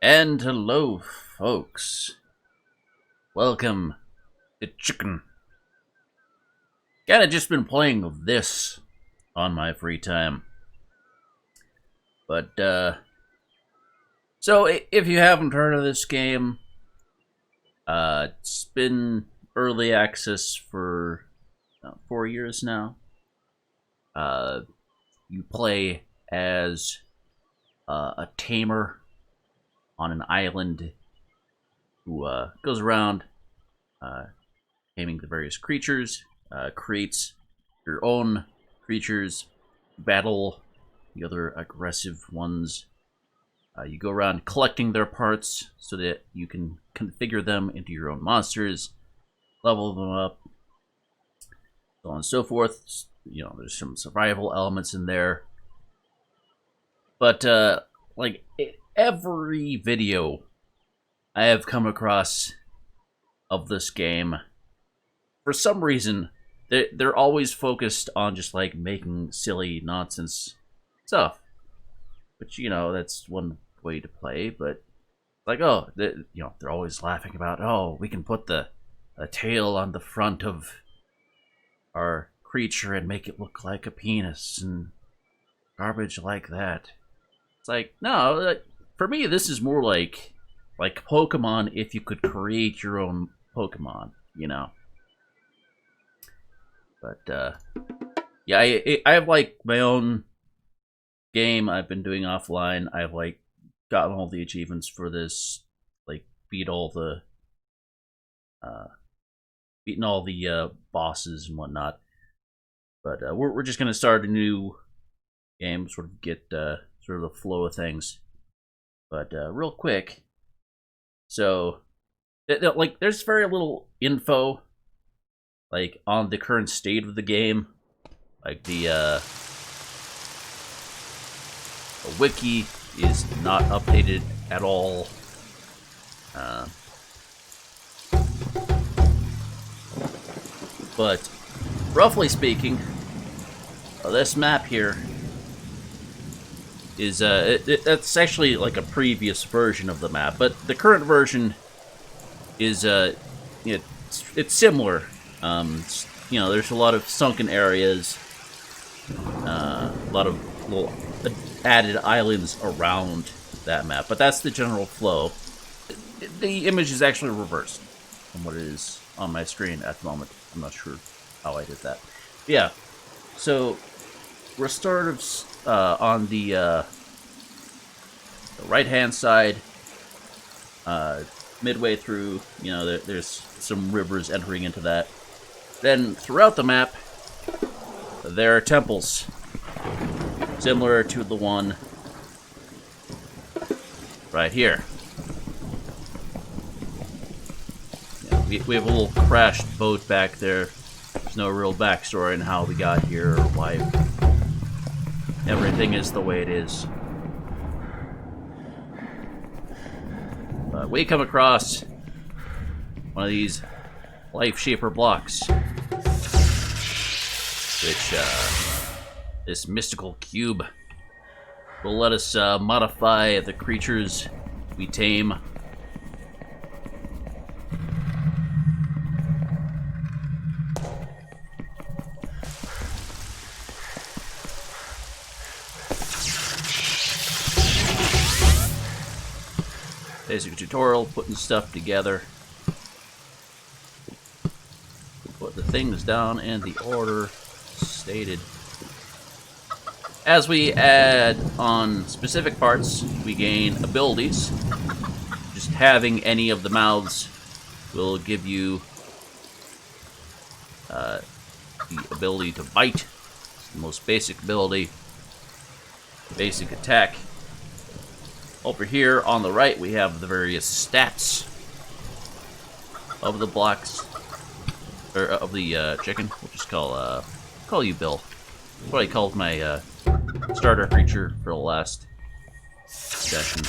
And hello, folks. Welcome to Chicken. Kinda just been playing this on my free time. But, so if you haven't heard of this game, it's been early access for 4 years now. You play as a tamer on an island who goes around taming the various creatures, creates your own creatures, battle the other aggressive ones. You go around collecting their parts so that you can configure them into your own monsters, level them up, so on and so forth. You know, there's some survival elements in there. But, like, every video I have come across of this game, for some reason, they're always focused on just, like, making silly nonsense stuff. Which, you know, that's one way to play, but, like, oh, you know, they're always laughing about, oh, we can put a tail on the front of our creature and make it look like a penis and garbage like that. It's like, no, for me, this is more like Pokemon if you could create your own Pokemon, you know? But, yeah, I have, like, my own game I've been doing offline. I've, like, gotten all the achievements for this, like, beaten all the bosses and whatnot. But, we're just gonna start a new game, sort of get, sort of the flow of things. But real quick, so like there's very little info like on the current state of the game. Like the wiki is not updated at all. But roughly speaking, this map here is that's actually like a previous version of the map, but the current version is it's similar. You know, there's a lot of sunken areas, a lot of little added islands around that map, but that's the general flow. The image is actually reversed from what it is on my screen at the moment. I'm not sure how I did that. Yeah, so we're sort of on the right-hand side, midway through. You know, there's some rivers entering into that. Then throughout the map, there are temples, similar to the one right here. Yeah, we have a little crashed boat back there. There's no real backstory on how we got here or why everything is the way it is. But we come across one of these life shaper blocks, which this mystical cube will let us modify the creatures we tame. Basic tutorial, putting stuff together. Put the things down in the order stated. As we add on specific parts, we gain abilities. Just having any of the mouths will give you the ability to bite. It's the most basic ability. Basic attack. Over here on the right, we have the various stats of the blocks, or of the chicken. We'll just call you Bill. That's what I called my starter creature for the last session.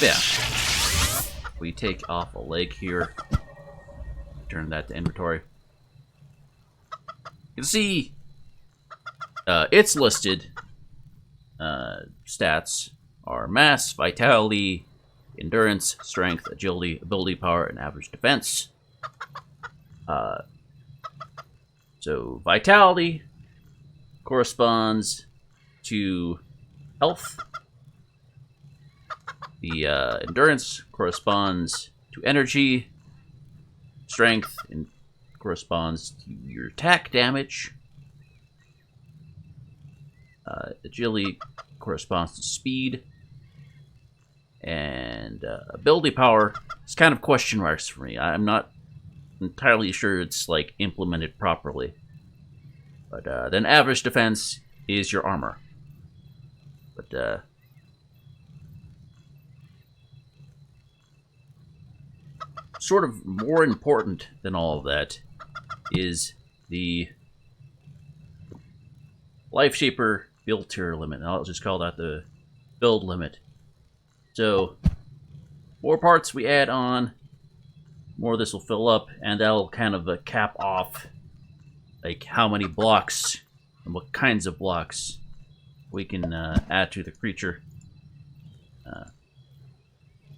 Yeah. We take off a leg here. Turn that to inventory. You can see its listed stats are mass, vitality, endurance, strength, agility, ability power, and average defense. So vitality corresponds to health. The endurance corresponds to energy. Strength corresponds to your attack damage. Agility corresponds to speed. And ability power is kind of question marks for me. I'm not entirely sure it's like implemented properly. But then average defense is your armor. But sort of more important than all of that is the Life Shaper build tier limit. I'll just call that the build limit. So, more parts we add on, more this will fill up, and that'll kind of cap off like how many blocks and what kinds of blocks we can add to the creature.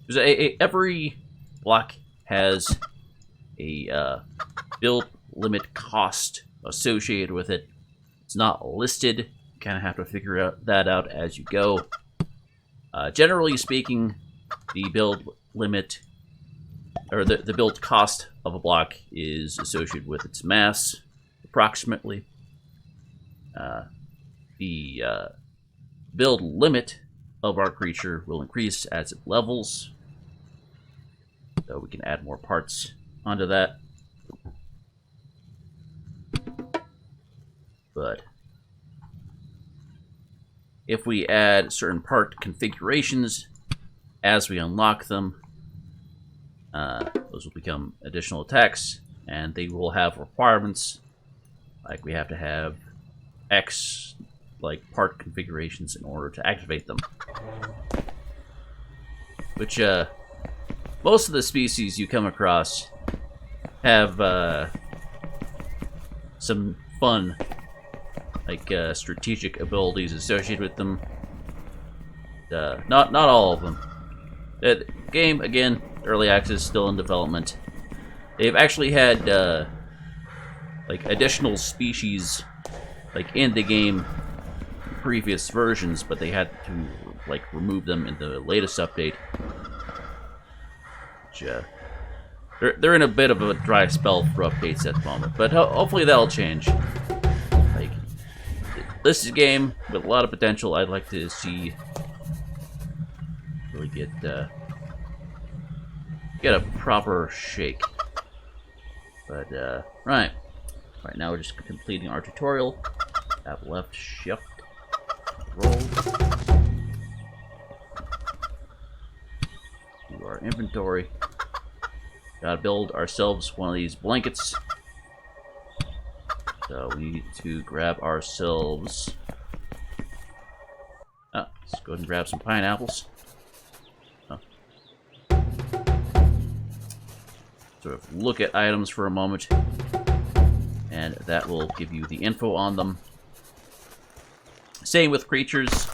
Every block has a build limit cost associated with it. It's not listed. You kind of have to figure that out as you go. Generally speaking, the build limit, or the build cost of a block is associated with its mass, approximately. The build limit of our creature will increase as it levels. So we can add more parts onto that. But if we add certain part configurations as we unlock them, those will become additional attacks, and they will have requirements, like we have to have X like part configurations in order to activate them. Which most of the species you come across have some fun, like strategic abilities associated with them. Not all of them. The game, again, early access, still in development. They've actually had like additional species like in the game previous versions, but they had to like remove them in the latest update. Which, they're in a bit of a dry spell for updates at the moment, but hopefully that'll change. Like, this is a game with a lot of potential. I'd like to see really get a proper shake. But right now we're just completing our tutorial. Tap left, shift, roll. To our inventory. Gotta build ourselves one of these blankets. So we need to grab ourselves. Let's go ahead and grab some pineapples. Sort of look at items for a moment, and that will give you the info on them. Same with creatures.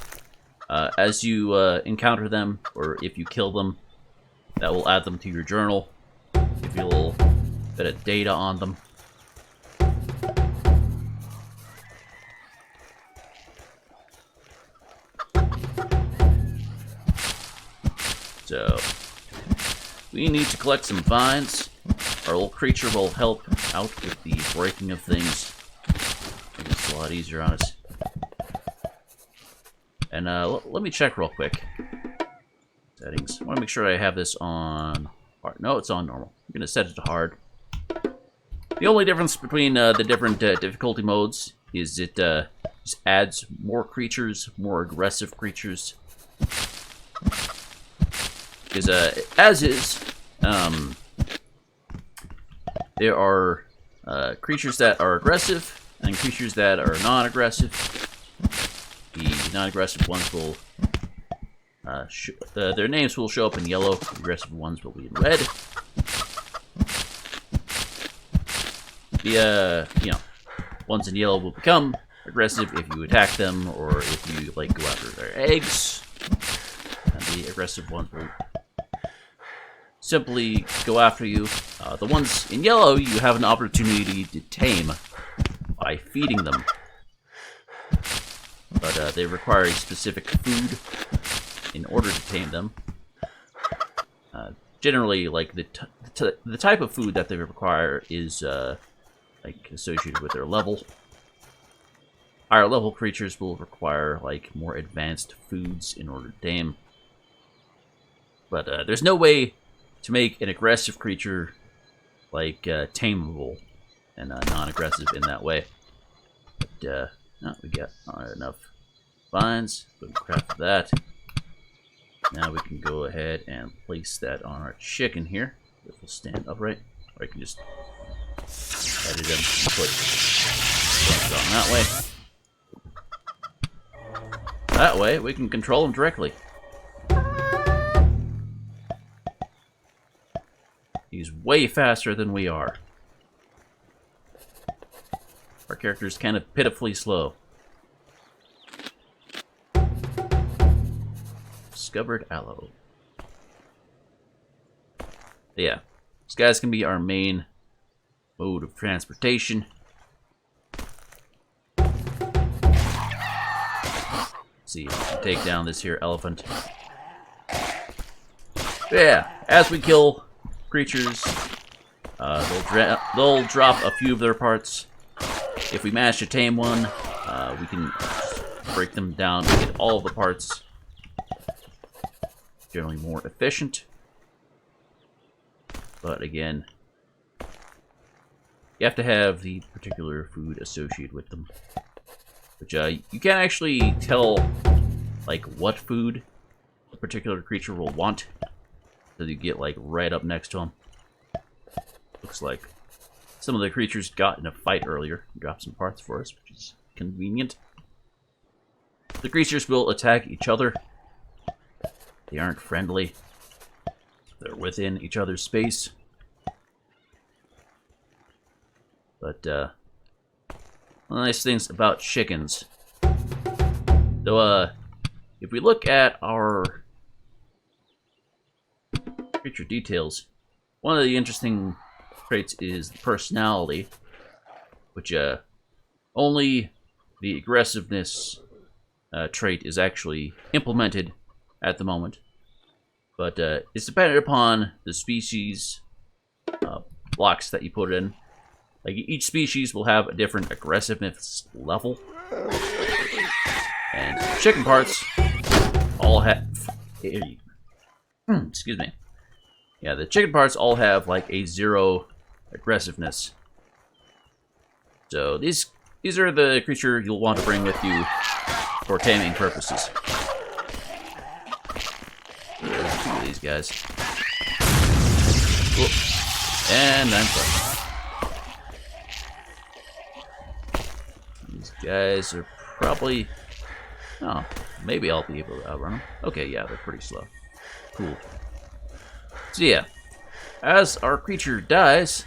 As you encounter them, or if you kill them, that will add them to your journal. Give you a little bit of data on them. So, we need to collect some vines. Our little creature will help out with the breaking of things. Make this a lot easier on us. And let me check real quick. Settings. I want to make sure I have this on hard. No, it's on normal. I'm going to set it to hard. The only difference between the different difficulty modes is it just adds more creatures, more aggressive creatures. Because as is, there are creatures that are aggressive and creatures that are non-aggressive. The non-aggressive ones will their names will show up in yellow. The aggressive ones will be in red. The ones in yellow will become aggressive if you attack them or if you like go after their eggs. And the aggressive ones will simply go after you. The ones in yellow, you have an opportunity to tame by feeding them. But they require specific food in order to tame them. Generally, like the type of food that they require is like associated with their level. Higher level creatures will require like more advanced foods in order to tame. But there's no way to make an aggressive creature like tameable and non-aggressive in that way. But we got enough vines. Go craft that. Now we can go ahead and place that on our chicken here. If we'll stand upright, or I can just edit them and put it on that way. That way we can control them directly. He's way faster than we are. Our character's kind of pitifully slow. Discovered aloe. Yeah, these guys can be our main mode of transportation. Let's see if we can take down this here elephant. Yeah, as we kill creatures, they'll drop a few of their parts. If we manage to tame one, we can break them down to get all of the parts. Generally more efficient, but again, you have to have the particular food associated with them, which you can't actually tell like what food a particular creature will want until you get like right up next to them. Looks like some of the creatures got in a fight earlier and dropped some parts for us, which is convenient. The creatures will attack each other. They aren't friendly. They're within each other's space. But, one of the nice things about chickens, though, if we look at our creature details, one of the interesting traits is the personality, which, only the aggressiveness trait is actually implemented at the moment, but it's dependent upon the species blocks that you put in. Like each species will have a different aggressiveness level, and chicken parts all have excuse me. Yeah, the chicken parts all have like a 0 aggressiveness. So these are the creature you'll want to bring with you for taming purposes. These guys. Whoop. And I'm sorry. These guys are probably... Oh, maybe I'll be able to outrun them. Okay, yeah, they're pretty slow. Cool. So yeah, as our creature dies,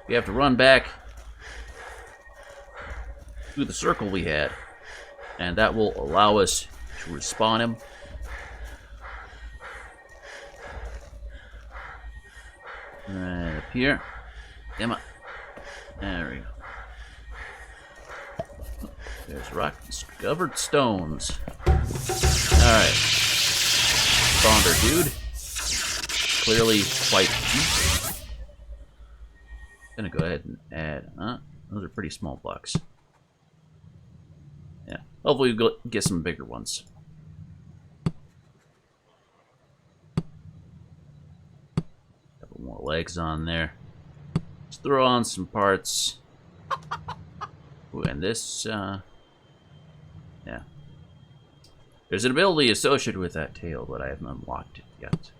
we have to run back through the circle we had, and that will allow us to respawn him. Right up here. Come on. There we go. There's rock. Discovered stones. Alright. Spawner dude. Clearly quite deep. Gonna go ahead and add. Those are pretty small blocks. Yeah. Hopefully we'll get some bigger ones. More legs on there. Let's throw on some parts. Ooh, and this, yeah. There's an ability associated with that tail, but I haven't unlocked it yet.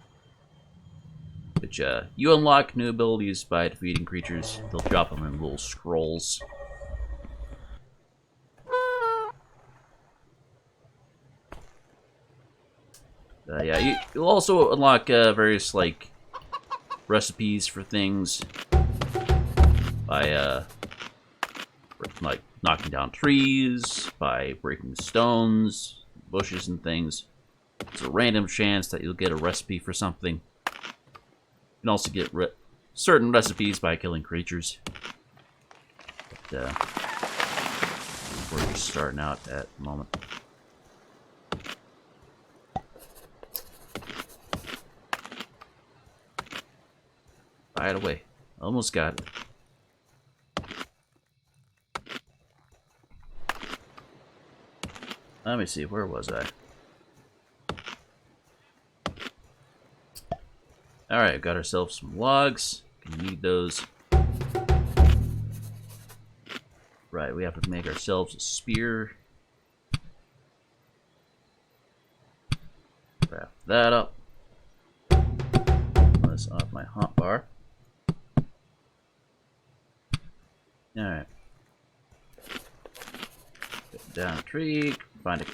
Which, you unlock new abilities by defeating creatures. They'll drop them in little scrolls. Yeah, you'll also unlock various, like, recipes for things by like knocking down trees, by breaking stones, bushes and things. It's a random chance that you'll get a recipe for something. can also get certain recipes by killing creatures. But, we're just starting out at the moment. Fire it away. Almost got it. Let me see, where was I? Alright, got ourselves some logs. Gonna need those. Right, we have to make ourselves a spear. Wrap that up. This off my hotbar. Alright. Get down a tree, find a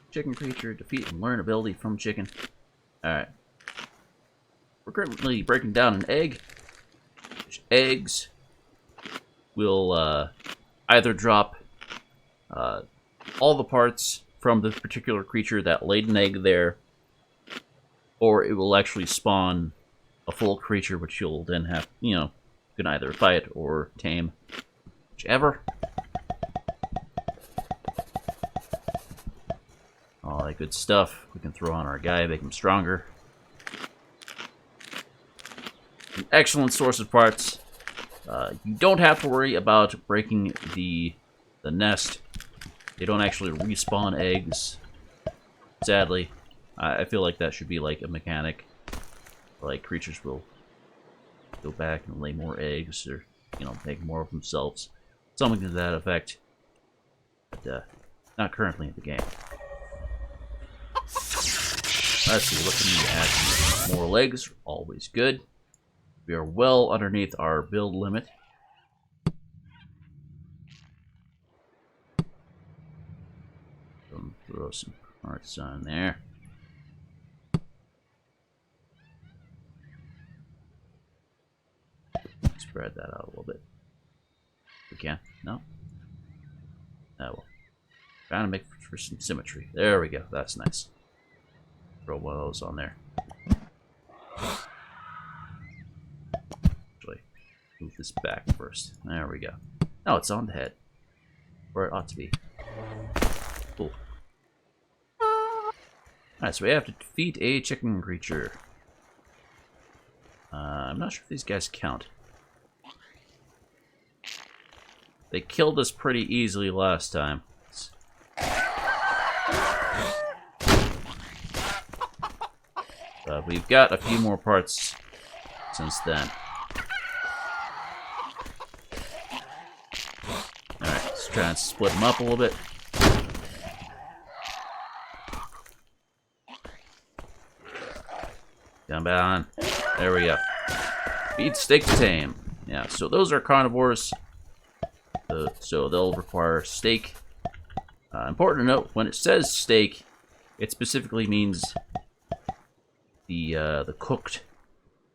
chicken creature, defeat and learn ability from chicken. Alright. We're currently breaking down an egg. Eggs will either drop all the parts from the particular creature that laid an egg there, or it will actually spawn a full creature, which you'll then have, you can either fight or tame, whichever. All that good stuff we can throw on our guy, make him stronger. An excellent source of parts. You don't have to worry about breaking the nest. They don't actually respawn eggs, sadly. I feel like that should be like a mechanic. Like, creatures will go back and lay more eggs, or, make more of themselves. Something to that effect. But, not currently in the game. Let's see, looking at more legs, always good. We are well underneath our build limit. Throw some parts on there. Spread that out a little bit. We can? No? Oh, well. Trying to make for some symmetry. There we go. That's nice. Throw one of those on there. Actually, move this back first. There we go. Oh, it's on the head. Where it ought to be. Cool. Alright, so we have to defeat a chicken creature. I'm not sure if these guys count. They killed us pretty easily last time. We've got a few more parts since then. Alright, let's try and split them up a little bit. Down, down. There we go. Feed, steak, to tame. Yeah, so those are carnivores. So they'll require steak. Important to note, when it says steak, it specifically means the cooked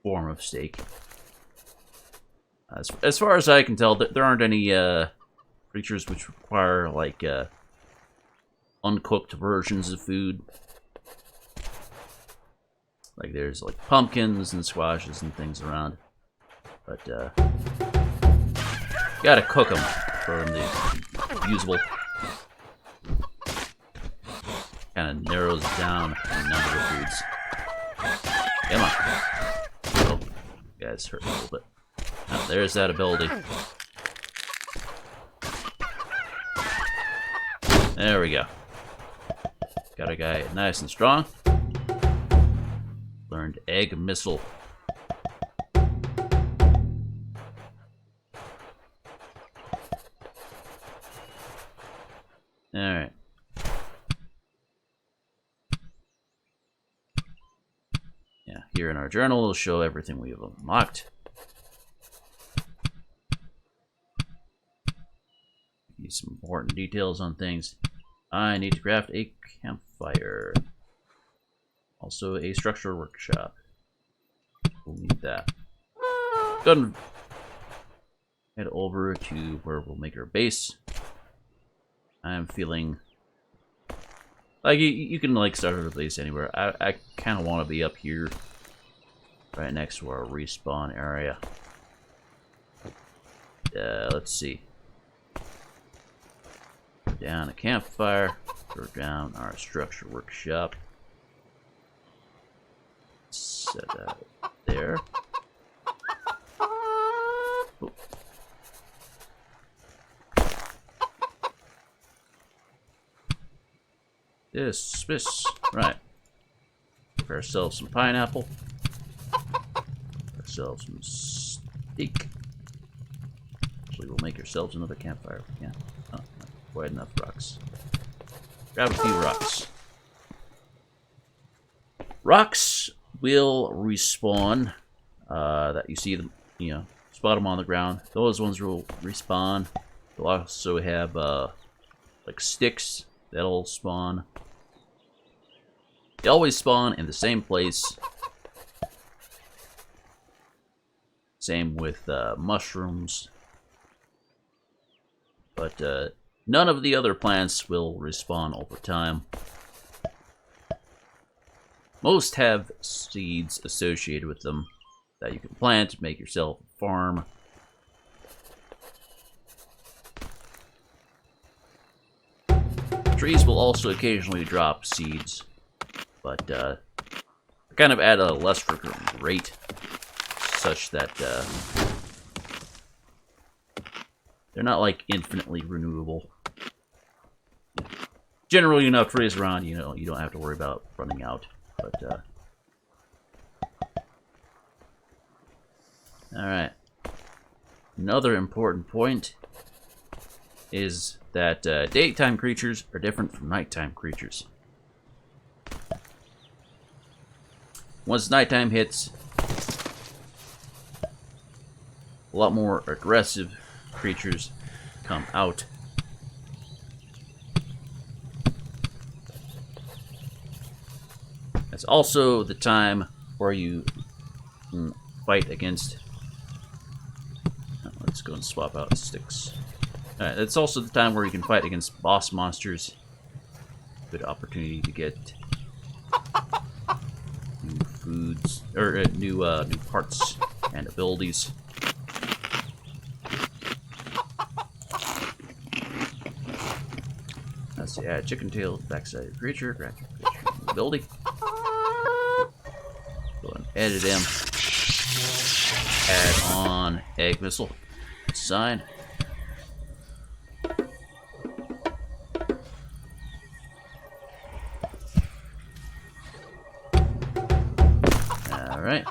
form of steak. As far as I can tell, there aren't any creatures which require like uncooked versions of food. Like there's like pumpkins and squashes and things around, but gotta cook them for them to be usable. Kind of narrows down the number of foods. Come on. Oh, you guys hurt a little bit. Oh, there's that ability. There we go. Got a guy nice and strong. Learned egg missile. Alright. Yeah, here in our journal, we'll show everything we've unlocked. Need some important details on things. I need to craft a campfire. Also a structure workshop. We'll need that. Go ahead and head over to where we'll make our base. I'm feeling like you can like start a base anywhere. I kind of want to be up here right next to our respawn area. Let's see. Throw down a campfire. Throw down our structure workshop. Set that there. Oh. Dismiss. Right. Give ourselves some pineapple. Give ourselves some steak. Actually, we'll make ourselves another campfire if we can. Oh, not quite enough rocks. Grab a few rocks. Rocks will respawn. That you see them, you know, spot them on the ground. Those ones will respawn. We'll also have like sticks that'll spawn. They always spawn in the same place. Same with mushrooms. But none of the other plants will respawn over time. Most have seeds associated with them that you can plant, make yourself a farm. Trees will also occasionally drop seeds, but kind of at a less frequent rate, such that they're not like infinitely renewable. Generally enough trees around, you know, you don't have to worry about running out. But alright. Another important point is that daytime creatures are different from nighttime creatures. Once nighttime hits, a lot more aggressive creatures come out. It's also the time where you can fight against... Let's go and swap out sticks. Alright, it's also the time where you can fight against boss monsters. Good opportunity to get new foods, or new parts and abilities. Let's see, add chicken tail to the backside of the creature, grant your creature new ability. Go and edit him. Add on egg missile. Sign. Alright.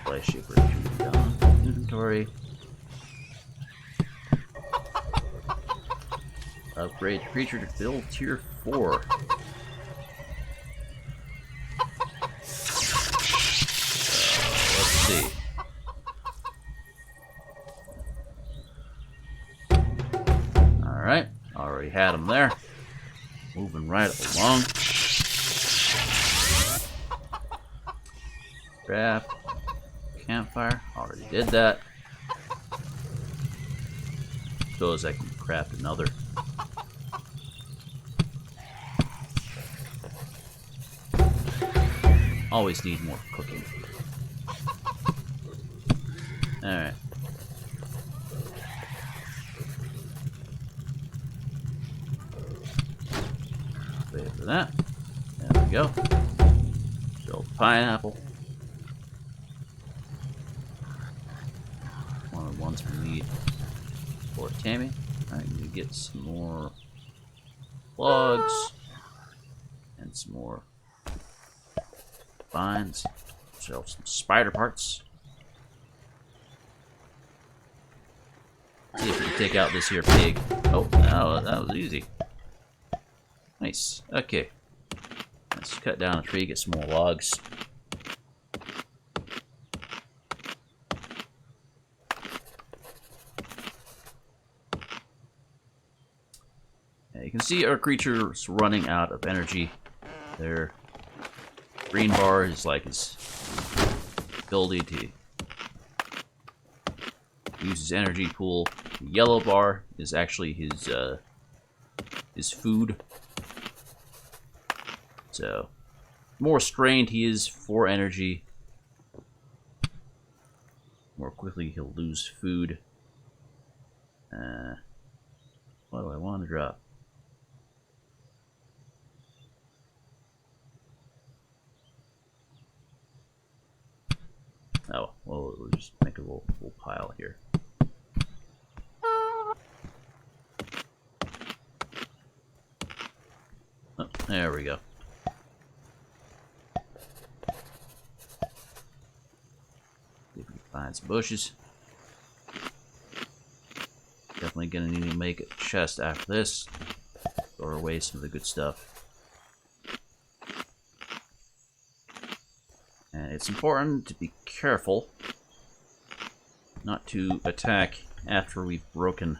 Play shaper down. Inventory. Upgrade creature to build tier 4. Let's see. Alright, already had him there. Moving right along. Craft. Campfire. Already did that. Suppose I can craft another. Always need more cooking. Alright. Wait for that. There we go. Build pineapple. One of the ones we need for taming. Alright, we get some more logs and some more vines. Sell some spider parts. See if we can take out this here pig. Oh, no, that was easy. Nice. Okay. Let's cut down a tree, get some more logs. Yeah, you can see our creature's running out of energy. Their green bar is like his ability to use his energy pool. The yellow bar is actually his food. So more strained he is for energy, more quickly he'll lose food. What do I want to drop? Oh, well, we'll just make a little pile here. Oh, there we go. See if we can find some bushes. Definitely gonna need to make a chest after this. Throw away some of the good stuff. And it's important to be careful not to attack after we've broken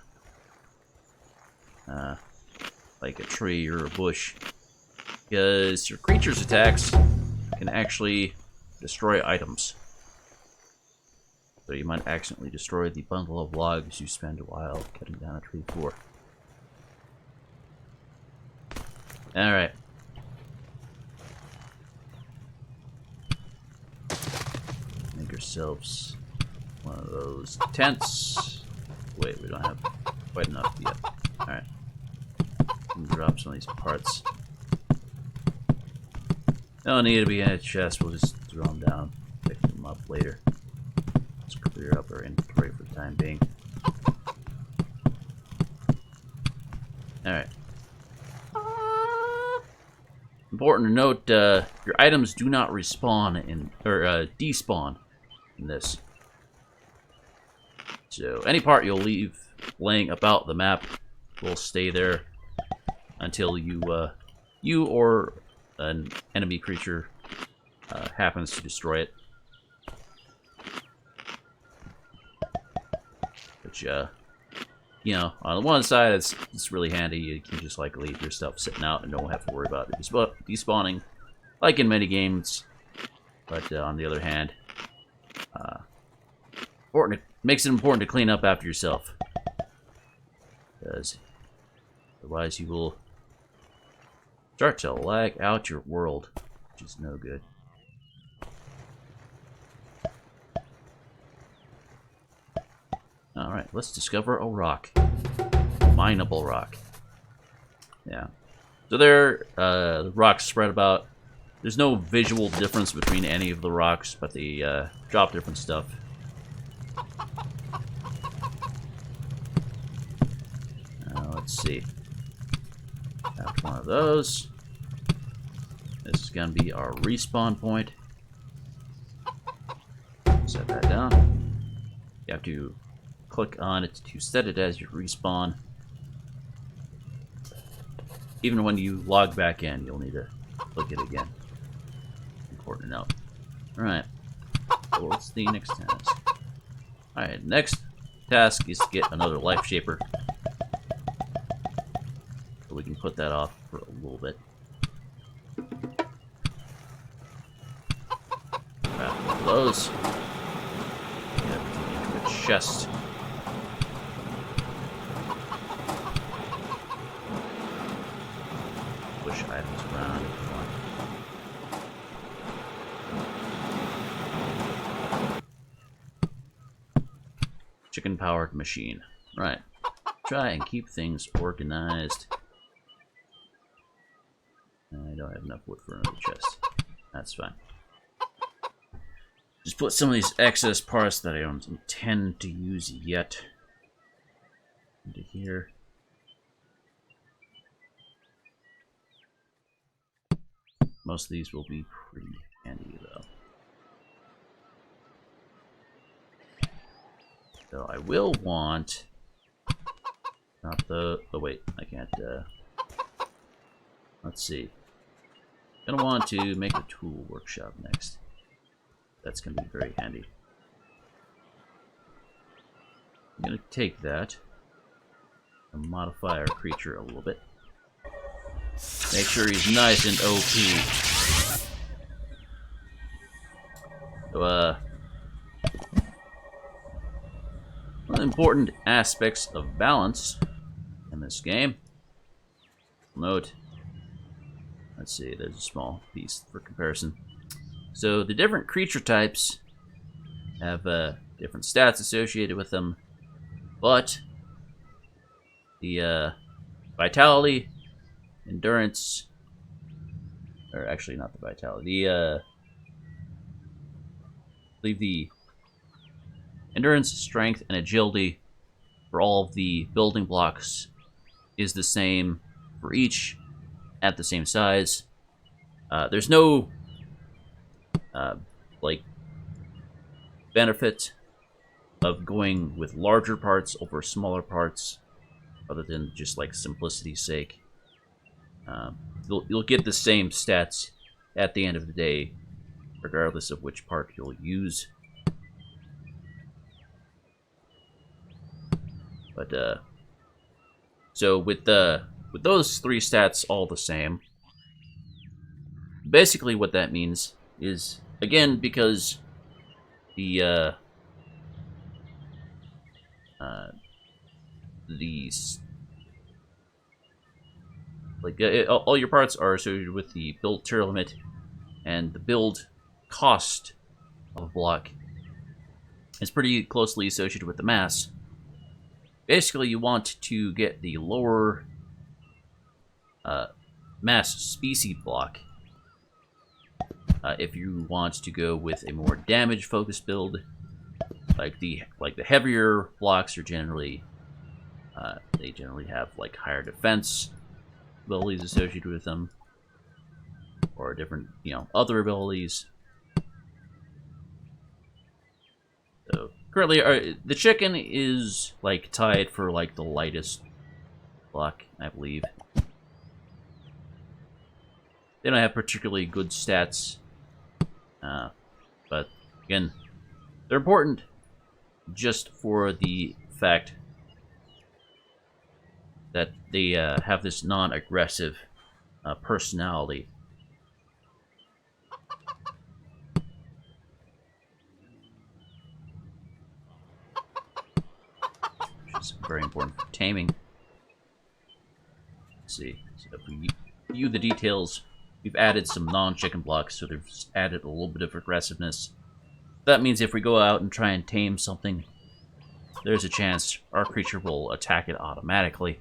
like a tree or a bush, because your creature's attacks can actually destroy items. So you might accidentally destroy the bundle of logs you spend a while cutting down a tree for. Alright. Make yourselves one of those tents. Wait, we don't have quite enough yet. Alright. Drop some of these parts. Don't need to be in a chest, we'll just throw them down, pick them up later. Let's clear up our inventory for the time being. Alright. Important to note, your items do not respawn in, or despawn in this. So any part you'll leave laying about the map will stay there until you or an enemy creature happens to destroy it. Which, you know, on the one side, it's really handy. You can just like leave your stuff sitting out and don't have to worry about it despawning, like in many games. But on the other hand, it makes it important to clean up after yourself, because otherwise you will start to lag out your world, which is no good. Alright, let's discover a rock. Mineable rock. Yeah. So there, the rocks spread about. There's no visual difference between any of the rocks, but they drop different stuff. Let's see. After one of those, this is going to be our respawn point. Set that down. You have to click on it to set it as your respawn. Even when you log back in, you'll need to click it again. Important to note. Alright. So what's the next task? Alright, next task is to get another life shaper. So we can put that off for a little bit. Grab one of those. Get everything into a chest. Push items around if you want. Chicken-powered machine. Right. Try and keep things organized. I don't have enough wood for another chest. That's fine. Just put some of these excess parts that I don't intend to use yet into here. Most of these will be pretty handy though. So I will want, not the, oh wait, I can't, let's see. Gonna want to make a tool workshop next. That's gonna be very handy. I'm gonna take that and modify our creature a little bit. Make sure he's nice and OP. So, one of the important aspects of balance in this game, note, let's see, there's a small piece for comparison. So the different creature types have different stats associated with them, but the vitality, endurance, or actually not the vitality, I believe the endurance, strength, and agility for all of the building blocks is the same for each, at the same size. There's no like benefit of going with larger parts over smaller parts, other than just like simplicity's sake. You'll get the same stats at the end of the day, regardless of which part you'll use. But so with those three stats all the same, basically what that means is, again, because the these like all your parts are associated with the build tier limit, and the build cost of a block is pretty closely associated with the mass. Basically, you want to get the lower mass species block if you want to go with a more damage-focused build. Like the heavier blocks are generally they generally have like higher defense abilities associated with them, or different other abilities. So currently, the chicken is like tied for like the lightest block, I believe. They don't have particularly good stats, but again, they're important just for the fact that they have this non-aggressive personality. Which is very important for taming. Let's see, so if we view the details, we've added some non-chicken blocks, so they've added a little bit of aggressiveness. That means if we go out and try and tame something, there's a chance our creature will attack it automatically,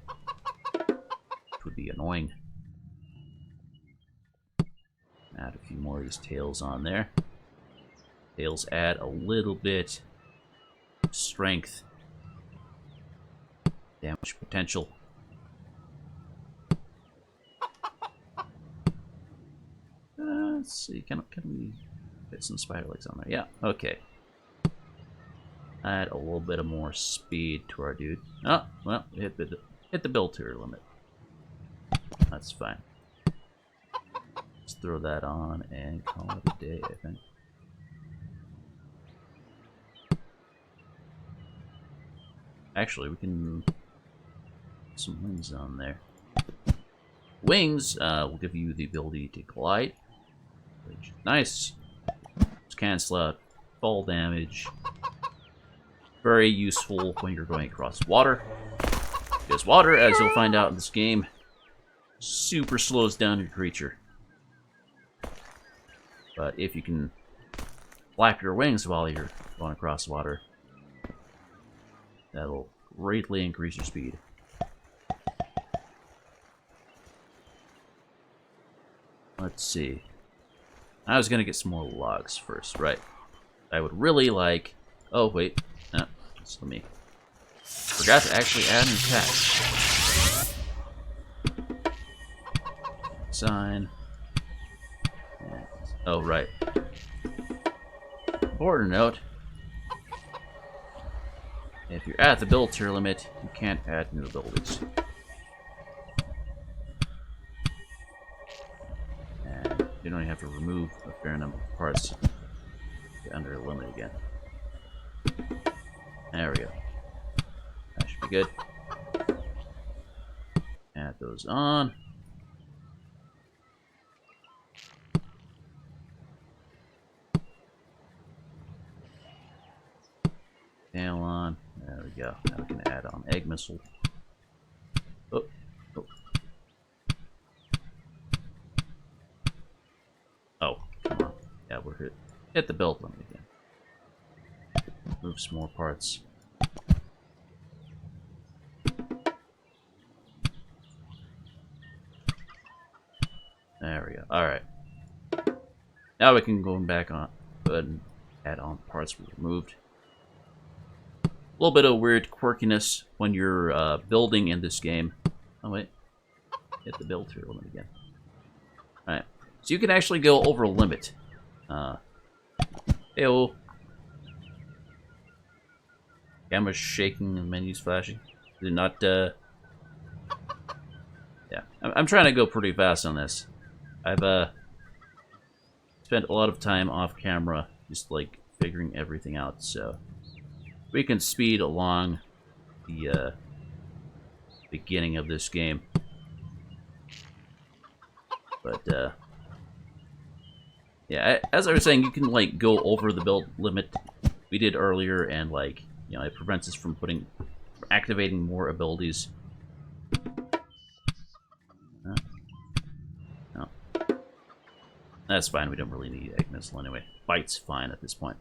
which would be annoying. Add a few more of these tails on there. Tails add a little bit of strength, damage potential. Let's see, can we get some spider legs on there? Yeah, okay. Add a little bit of more speed to our dude. Oh, well, hit the build tier limit. That's fine. Let's throw that on and call it a day, I think. Actually, we can put some wings on there. Wings will give you the ability to glide, which is nice. Just cancel out fall damage. Very useful when you're going across water, because water, as you'll find out in this game, super slows down your creature. But if you can flap your wings while you're going across water, that'll greatly increase your speed. Let's see. I was gonna get some more logs first, right? I would really like... Oh, wait. No, just let me... Forgot to actually add an attack. Sign. Oh, right. Important note. If you're at the build tier limit, you can't add new abilities. And you don't even have to remove a fair number of parts to get under the limit again. There we go. That should be good. Add those on. Tail on. There we go. Now we can add on egg missile. Oh, oh. Yeah, we're hit the build limit again. Move some more parts. There we go. Alright. Now we can go back on. Go ahead and add on parts we removed. A little bit of weird quirkiness when you're building in this game. Oh, wait. Hit the build here limit again. Alright. So you can actually go over a limit. Hey-oh. Camera's shaking and menus flashing. Do not, Yeah. I'm trying to go pretty fast on this. I've, spent a lot of time off camera just, like, figuring everything out, so we can speed along the, beginning of this game. But, yeah, as I was saying, you can, like, go over the build limit we did earlier, and, like, you know, it prevents us from activating more abilities. No. That's fine, we don't really need egg missile anyway. Bite's fine at this point.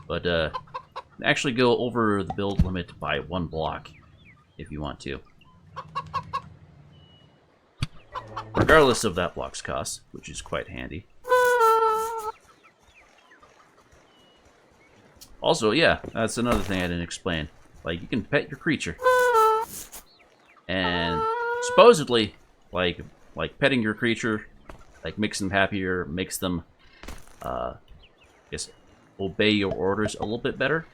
But, actually go over the build limit by 1 block, if you want to. Regardless of that block's cost, which is quite handy. Also, yeah, that's another thing I didn't explain. Like, you can pet your creature. And supposedly, like petting your creature, like, makes them happier, makes them, I guess, obey your orders a little bit better.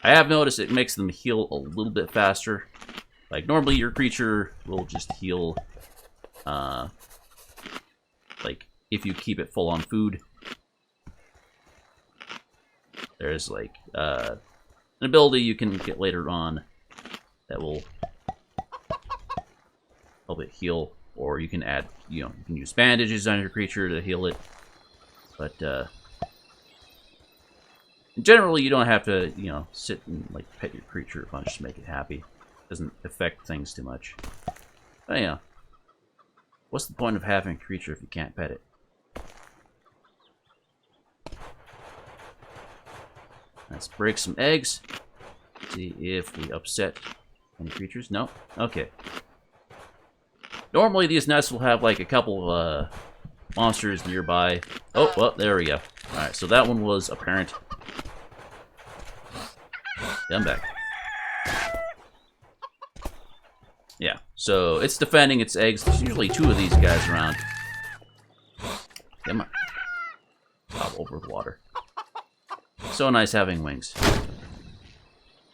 I have noticed it makes them heal a little bit faster. Like, normally your creature will just heal, like, if you keep it full on food. There's, like, an ability you can get later on that will help it heal, or you can add, you know, you can use bandages on your creature to heal it. But, generally, you don't have to, you know, sit and, like, pet your creature a bunch to make it happy. It doesn't affect things too much. But, yeah. What's the point of having a creature if you can't pet it? Let's break some eggs. See if we upset any creatures. No? Okay. Normally, these nests will have, like, a couple monsters nearby. Oh, well, there we go. Alright, so that one was apparent. I'm back. Yeah, so it's defending its eggs. There's usually 2 of these guys around. Come on. Hop over the water. So nice having wings.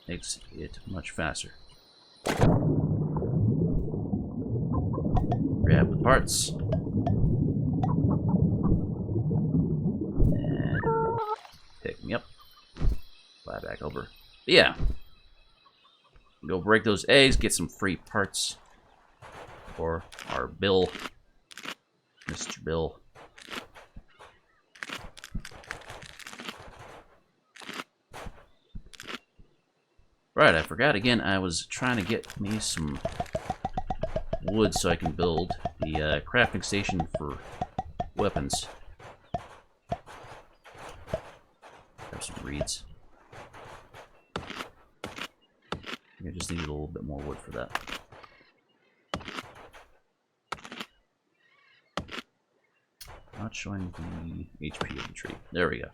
Makes it much faster. Grab the parts. And pick me up. Fly back over. But yeah. Go break those eggs, get some free parts for our Bill. Mr. Bill. Right, I forgot again, I was trying to get me some wood so I can build the crafting station for weapons. Grab some reeds. I just needed a little bit more wood for that. Not showing the HP of the tree. There we go.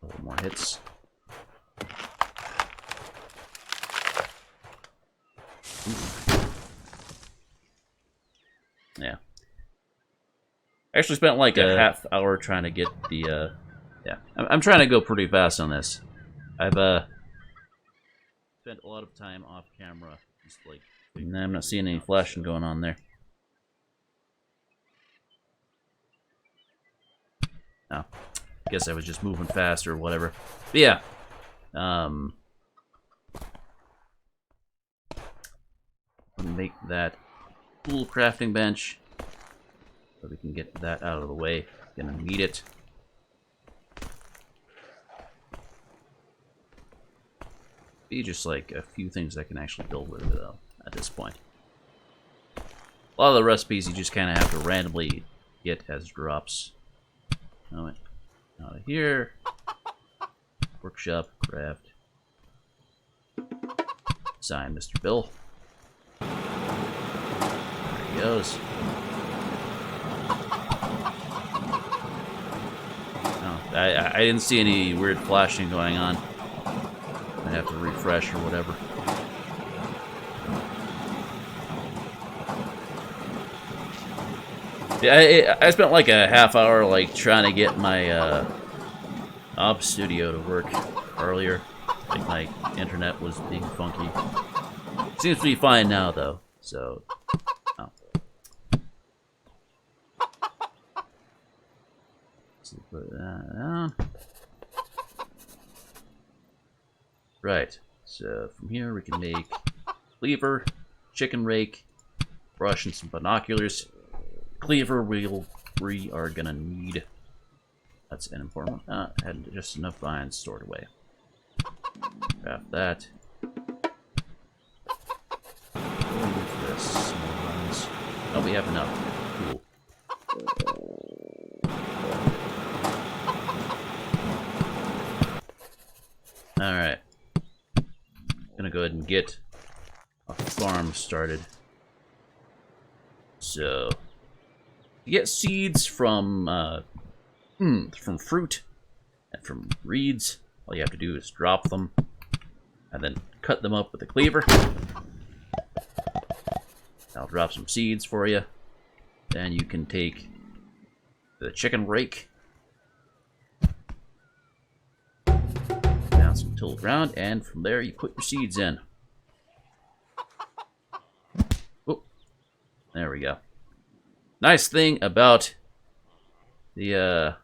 A little more hits. Yeah. I actually spent like a half hour trying to get the, yeah. I'm trying to go pretty fast on this. I've, spent a lot of time off camera, just like... I'm not seeing any flashing going on there. No. Guess I was just moving fast or whatever. But yeah. Make that cool crafting bench so we can get that out of the way. Gonna need it. Be just like a few things I can actually build with it though at this point. A lot of the recipes you just kind of have to randomly get as drops. Oh, wait. Out of here. Workshop, craft. Sign, Mr. Bill. There he goes. Oh, I didn't see any weird flashing going on. I have to refresh or whatever. Yeah, I spent like a half hour like trying to get my op studio to work earlier. I think my internet was being funky. Seems to be fine now though, so. Oh. So put that down. Right, so from here we can make cleaver, chicken rake, brush, and some binoculars. Cleaver we are gonna need. That's an important one. Had just enough vines stored away. Craft that. This. More vines. Oh, we have enough. Cool. Alright. Gonna go ahead and get a farm started. So, you get seeds from fruit and from reeds. All you have to do is drop them and then cut them up with a cleaver. I'll drop some seeds for you. Then you can take the chicken rake, down some tilled ground, and from there you put your seeds in. Oh, there we go. Nice thing about the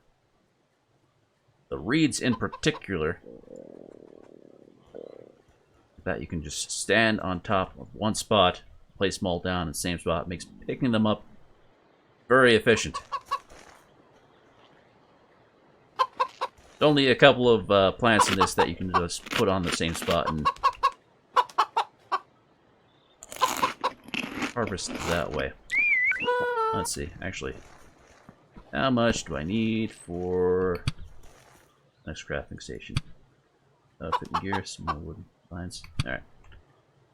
reeds in particular, that you can just stand on top of one spot, place them all down in the same spot. It makes picking them up very efficient. There's only a couple of plants in this that you can just put on the same spot and harvest that way. Let's see, actually, how much do I need for next crafting station? Fitting gear, some more wooden lines. Alright.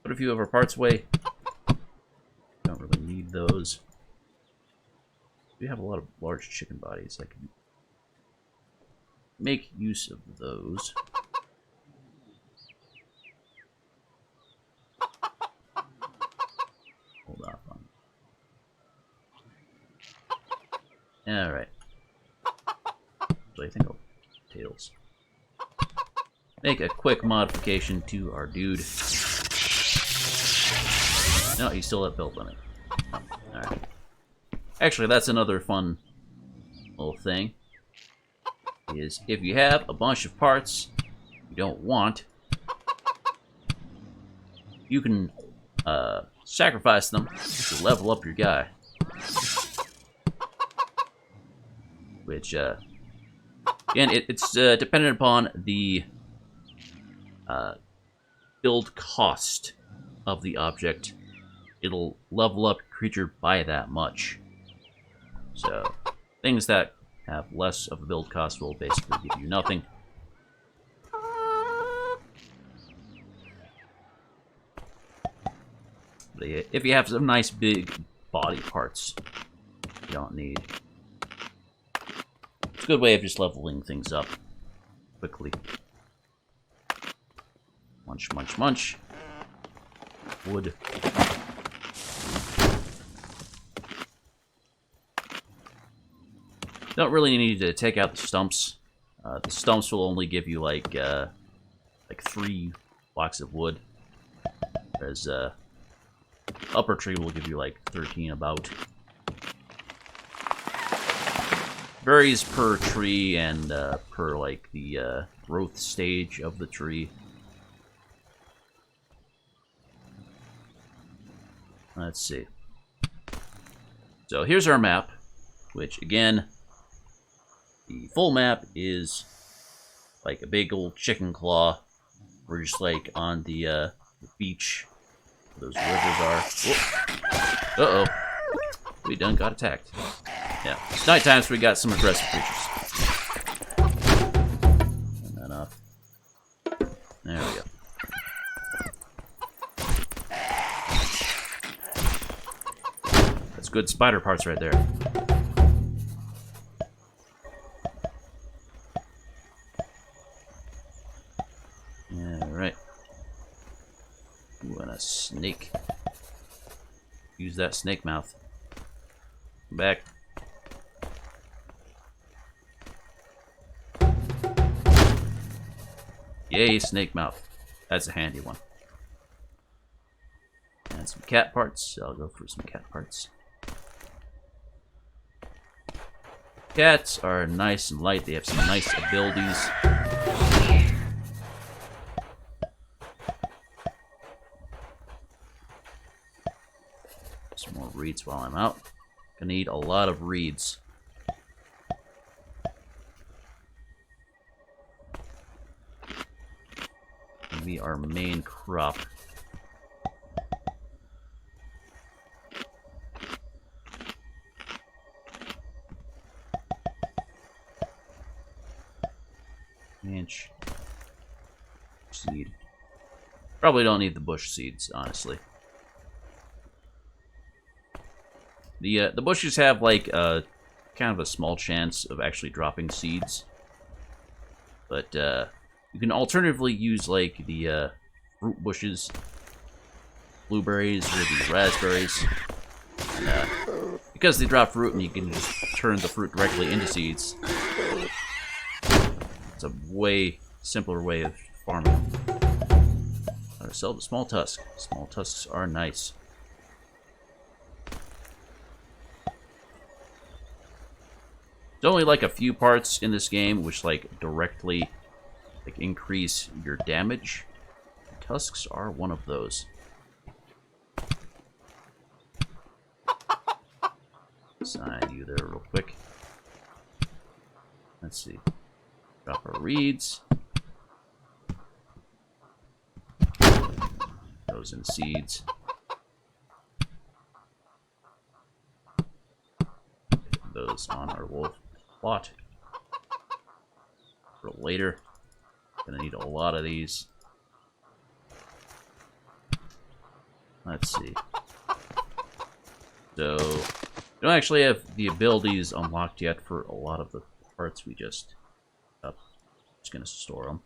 Put a few of our parts away. Don't really need those. We have a lot of large chicken bodies. I can make use of those. Hold off on. Alright. So I think I'll potatoes. Make a quick modification to our dude. No, he's still at build limit. Oh, alright. Actually, that's another fun little thing. Is if you have a bunch of parts you don't want, you can sacrifice them to level up your guy. Which, again, it's dependent upon the build cost of the object. It'll level up your creature by that much. So, things that have less of a build cost will basically give you nothing. But if you have some nice big body parts you don't need, it's a good way of just leveling things up quickly. Munch, munch, munch. Wood. Don't really need to take out the stumps. The stumps will only give you like 3 blocks of wood, whereas upper tree will give you like 13 about. Varies per tree and per like the growth stage of the tree. Let's see. So here's our map, which again, the full map is like a big old chicken claw. We're just like on the beach where those rivers are. Uh-oh. We done got attacked. Yeah, it's nighttime, so we got some aggressive creatures. good spider parts right there. Alright. Ooh, and a snake. Use that snake mouth. Come back. Yay, snake mouth. That's a handy one. And some cat parts. I'll go for some cat parts. Cats are nice and light. They have some nice abilities. Some more reeds while I'm out. Gonna need a lot of reeds. Gonna be our main crop. Inch seed. Probably don't need the bush seeds, honestly. The bushes have like kind of a small chance of actually dropping seeds, but you can alternatively use like the fruit bushes, blueberries or the raspberries, because they drop fruit and you can just turn the fruit directly into seeds. It's a way simpler way of farming. Sell the small tusk. Small tusks are nice. There's only like a few parts in this game which like directly like increase your damage. Tusks are one of those. Sign you there real quick. Let's see. Drop our reeds. Those in seeds. Those on our wolf plot for later. Gonna need a lot of these. Let's see. So, we don't actually have the abilities unlocked yet for a lot of the parts we just up. Just gonna store them.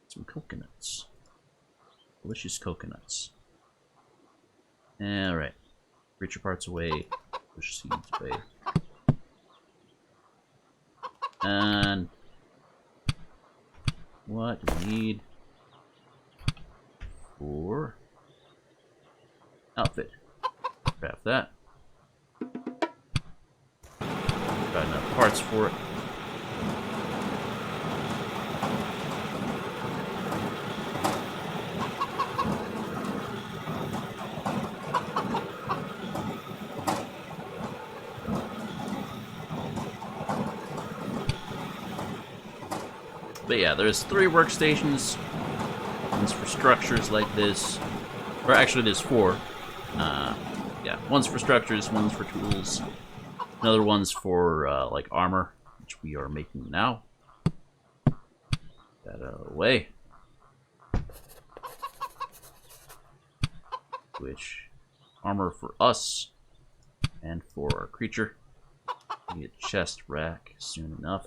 Some coconuts. Delicious coconuts. Alright. Creature parts away. Push seeds away. And what do we need for outfit? Craft that. Got enough parts for it. But yeah, there's 3 workstations. One's for structures like this. Or actually, there's 4. Yeah, one's for structures, one's for tools. Another one's for, like, armor, which we are making now. That out of the way. Which, armor for us, and for our creature. Need a chest rack soon enough.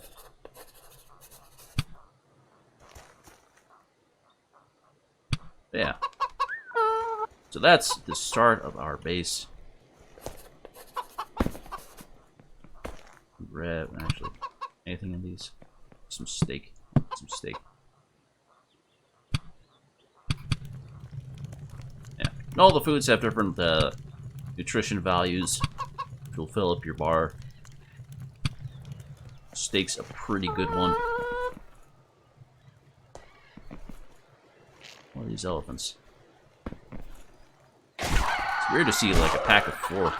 Yeah. So that's the start of our base. Grab, actually, anything in these? Some steak. Some steak. Yeah. And all the foods have different nutrition values, which will fill up your bar. Steak's a pretty good one. What are these elephants? It's weird to see like a pack of 4.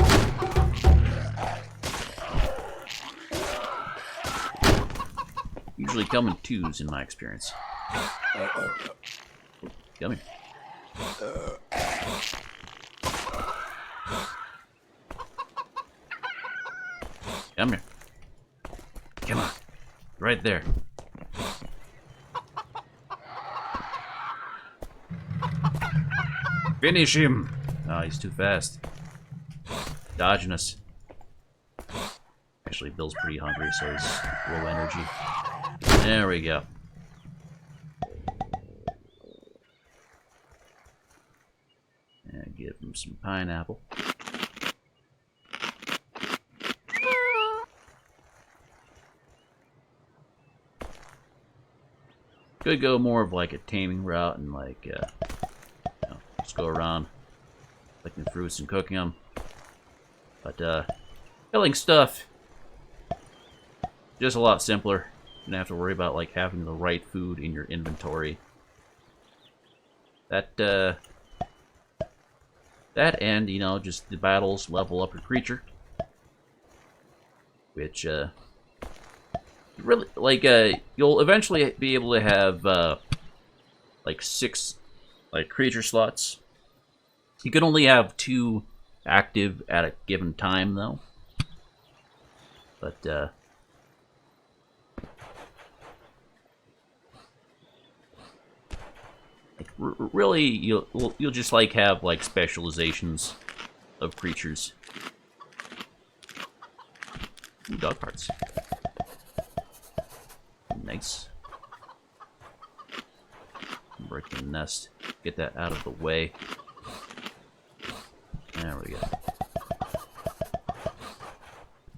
Usually come in 2s in my experience. Come here. Come here. Come on. Right there. Finish him. Oh, he's too fast. Dodging us. Actually, Bill's pretty hungry, so he's low energy. There we go. And give him some pineapple. Could go more of like a taming route and like, you know, just go around picking fruits and cooking them. But killing stuff, just a lot simpler. You don't have to worry about like having the right food in your inventory. That and, you know, just the battles level up your creature, which really, like, you'll eventually be able to have like 6 like creature slots. You can only have 2 active at a given time, though. But like, really, you'll just like have like specializations of creatures. Ooh, dog parts. Nice. Break the nest. Get that out of the way. There we go.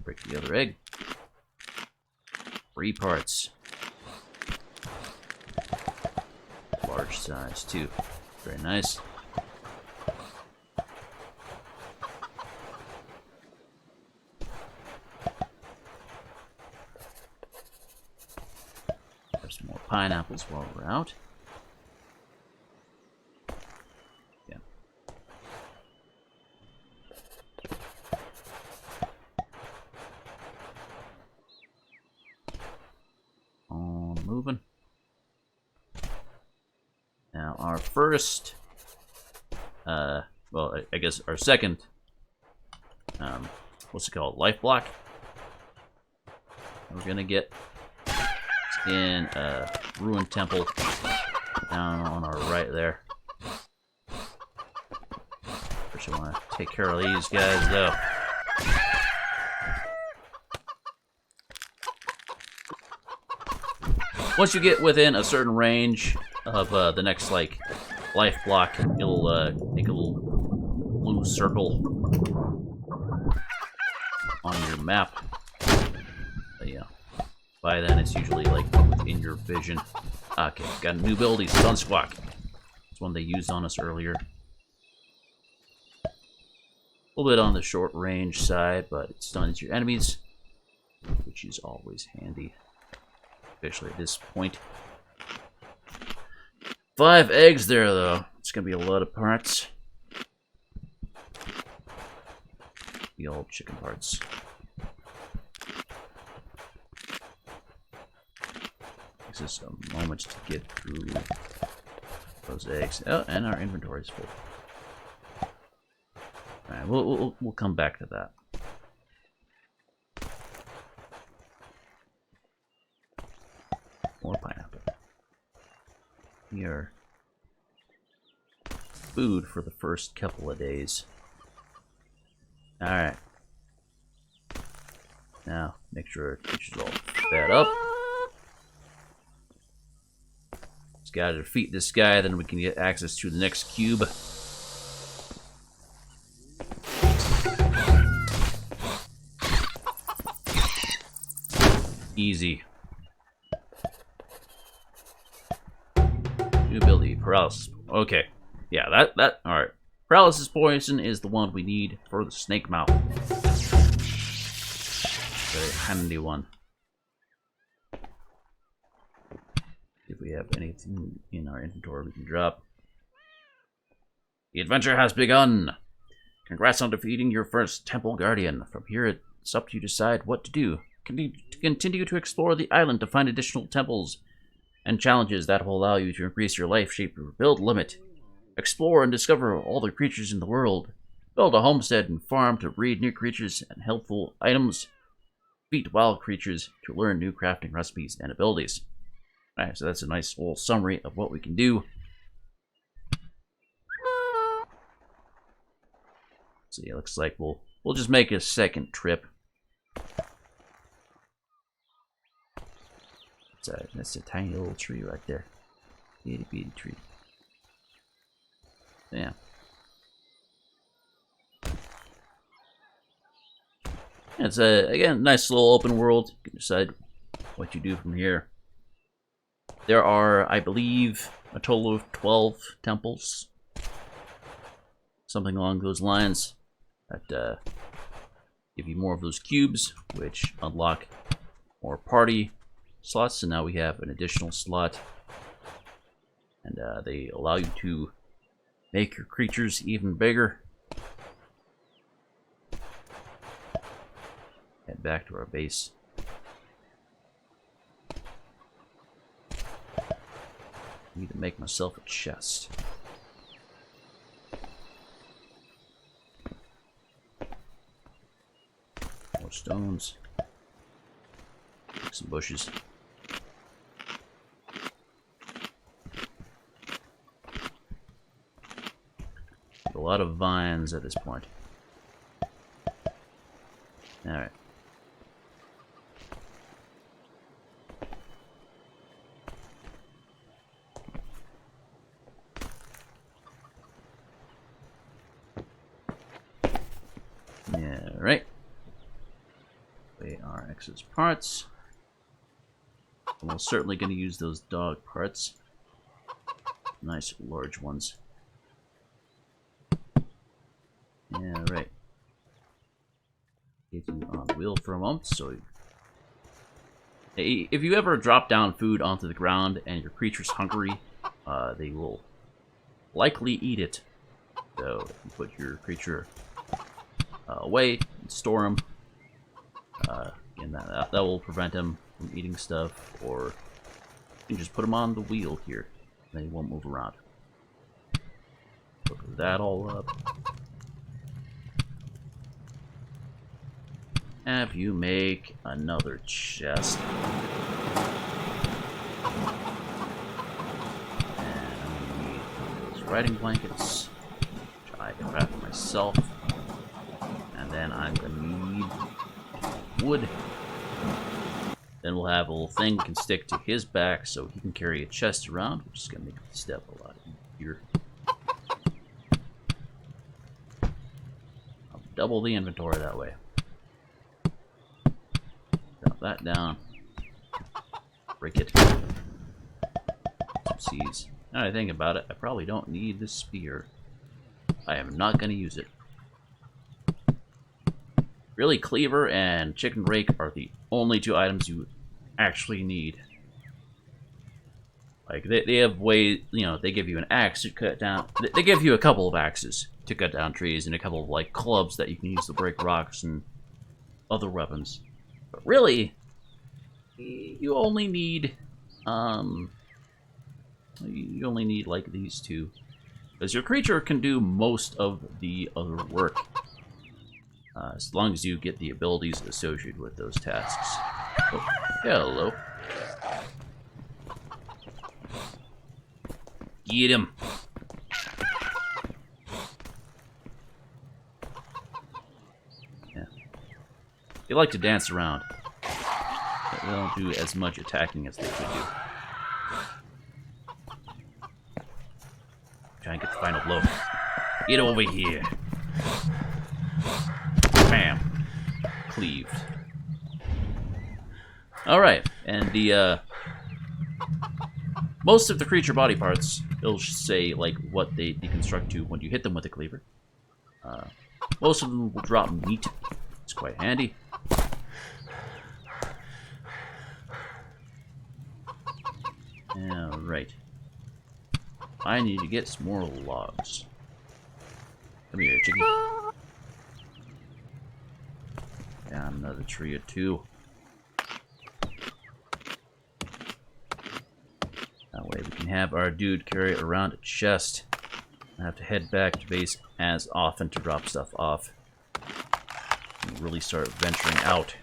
Break the other egg. 3 parts. Large size, too. Very nice. Have some more pineapples while we're out. Yeah. On moving. Now, our first, well, I guess our second, what's it called, life block, we're gonna get in a ruined temple down on our right there. First, I want to take care of these guys, though. Once you get within a certain range of the next like life block, it'll make a little blue circle on your map. But yeah, by then it's usually like in your vision. Okay, got a new ability, Sun Squawk. It's one they used on us earlier. A little bit on the short range side, but it stuns your enemies, which is always handy, especially at this point. 5 eggs there, though. It's gonna be a lot of parts. The old chicken parts. Takes us a moment to get through those eggs. Oh, and our inventory's full. All right, we'll come back to that. More pineapple. Here, food for the first couple of days. Alright. Now, make sure our creature's all fed up. Just gotta defeat this guy, then we can get access to the next cube. Easy. New ability, paralysis. Okay. Yeah, that alright. Paralysis poison is the one we need for the snake mouth. Very handy one. If we have anything in our inventory we can drop. The adventure has begun! Congrats on defeating your first Temple Guardian. From here, it's up to you to decide what to do. Continue to explore the island to find additional temples and challenges that will allow you to increase your life, shape, or build limit. Explore and discover all the creatures in the world. Build a homestead and farm to breed new creatures and helpful items. Defeat wild creatures to learn new crafting recipes and abilities. Alright, so that's a nice little summary of what we can do. So yeah, looks like we'll just make a second trip. That's a tiny little tree right there. Itty bitty tree. Yeah. It's again, nice little open world. You can decide what you do from here. There are, I believe, a total of 12 temples. Something along those lines. That give you more of those cubes, which unlock more party slots. And now we have an additional slot. And they allow you to make your creatures even bigger. Head back to our base. I need to make myself a chest. More stones. Some bushes. A lot of vines at this point. Alright. Alright. Weigh our excess parts. And we're certainly going to use those dog parts. Nice large ones. Yeah, right. Get you on the wheel for a moment. So, if you ever drop down food onto the ground and your creature's hungry, they will likely eat it. So, if you put your creature away and store them, and that will prevent them from eating stuff. Or you can just put them on the wheel here, and they won't move around. Look that all up. Have you make another chest. And I'm gonna need those riding blankets, which I can craft myself. And then I'm gonna need wood. Then we'll have a little thing we can stick to his back so he can carry a chest around, which is gonna make the step a lot easier. I'll double the inventory that way. Drop that down. Break it. Some seeds. Now I think about it, I probably don't need this spear. I am not going to use it. Really, cleaver and chicken rake are the only two items you actually need. Like, they have ways, you know, they give you an axe to cut down. They give you a couple of axes to cut down trees and a couple of, like, clubs that you can use to break rocks and other weapons. But really, you only need, like, these two. Because your creature can do most of the other work. As long as you get the abilities associated with those tasks. Oh, hello. Get him. Yeah. They like to dance around. But they don't do as much attacking as they could do. Try and get the final blow. Get over here. Bam. Cleaved. Alright, and the, most of the creature body parts, it'll say, like, what they deconstruct to when you hit them with a cleaver. Most of them will drop meat. It's quite handy. Alright. I need to get some more logs. Come here, Chicky. Down another tree or two. That way we can have our dude carry around a chest. I have to head back to base as often to drop stuff off. And really start venturing out.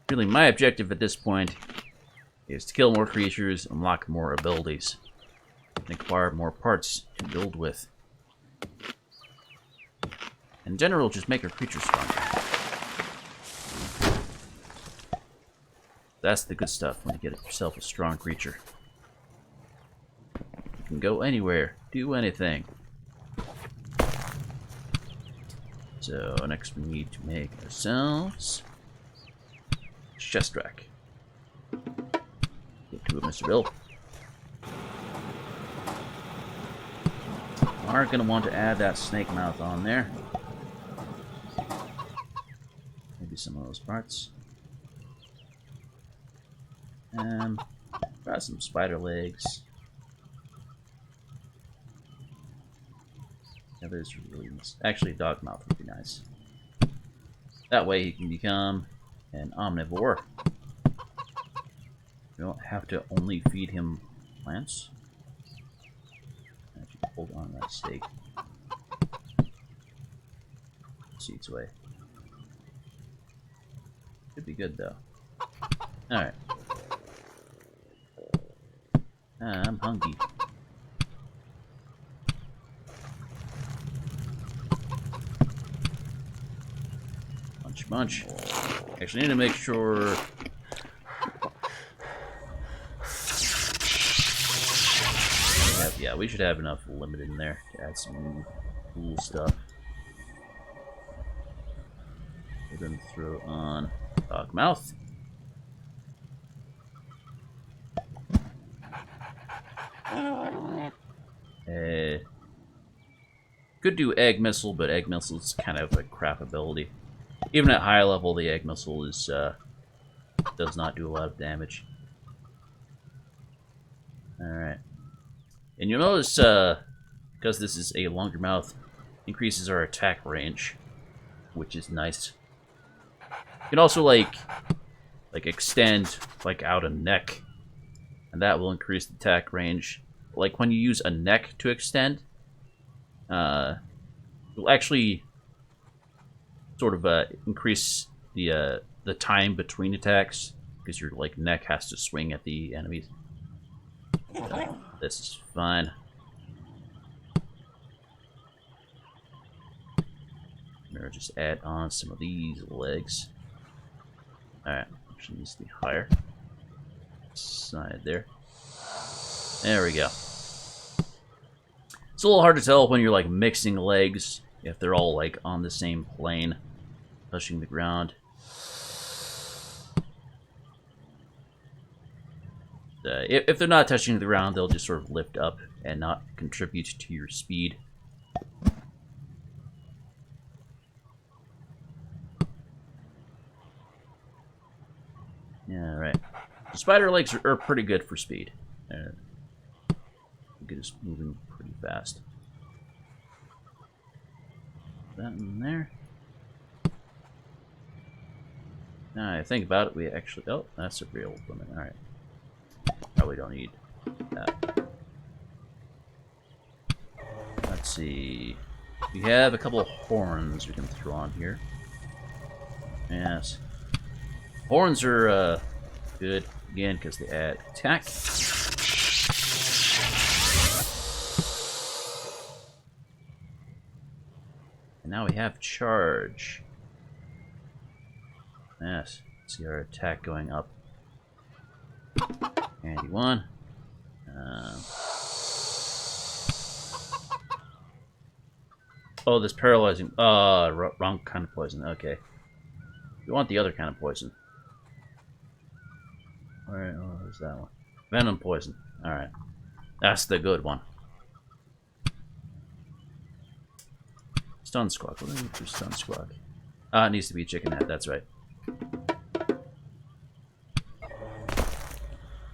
Really, my objective at this point is to kill more creatures, unlock more abilities. and acquire more parts to build with. In general, just make our creatures stronger. That's the good stuff when you get yourself a strong creature. You can go anywhere, do anything. So next we need to make ourselves chest rack. Get to it, Mr. Bill. Are gonna want to add that snake mouth on there. Maybe some of those parts. Got some spider legs. Yeah, there's really nice. Actually, dog mouth would be nice. That way he can become an omnivore. You don't have to only feed him plants. Actually, hold on to that steak. Seeds away. Could be good though. Alright. I'm hungry. Munch. Actually, need to make sure. We should have enough limit in there to add some cool stuff. We're gonna throw on dog mouth. Could do egg missile, but egg missile is kind of a crap ability. Even at high level, the egg missile is does not do a lot of damage. Alright. And you'll notice, because this is a longer mouth, increases our attack range, which is nice. You can also, like extend, out a neck, and that will increase the attack range. Like, when you use a neck to extend, you'll actually sort of increase the time between attacks, because your neck has to swing at the enemies. This is fine. I'm gonna just add on some of these legs. Alright, actually needs to be higher. Side there. There we go. It's a little hard to tell when you're mixing legs if they're all on the same plane, touching the ground. If they're not touching the ground, they'll just sort of lift up and not contribute to your speed. Yeah, right. The spider legs are pretty good for speed. Get us moving pretty fast. That in there. Now I think about it, we actually... Oh, that's a real limit. Alright. Probably don't need that. Let's see. We have a couple of horns we can throw on here. Yes. Horns are good, again, because they add attack. And now we have charge. Yes. See our attack going up. Handy one. Oh, this paralyzing. Wrong kind of poison. Okay. You want the other kind of poison. Alright, oh, there's that one. Venom poison. Alright. That's the good one. Stun Squawk. What do I need for Stun Squawk? It needs to be Chicken Head, that's right.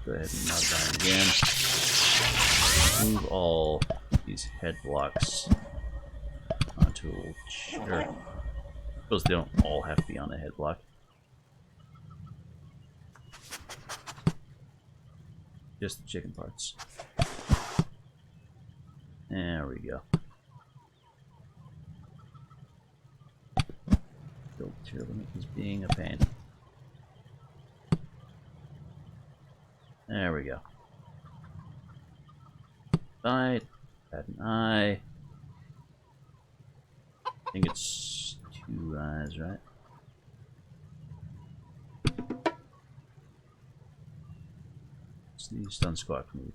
Go ahead and knock down again. Move all these head blocks onto a chair. I suppose they don't all have to be on a head block. Just the chicken parts. There we go. Build tier limit is being a pain. There we go. Bite. Add an eye. I think it's 2 eyes, right? What's the stun squawk move?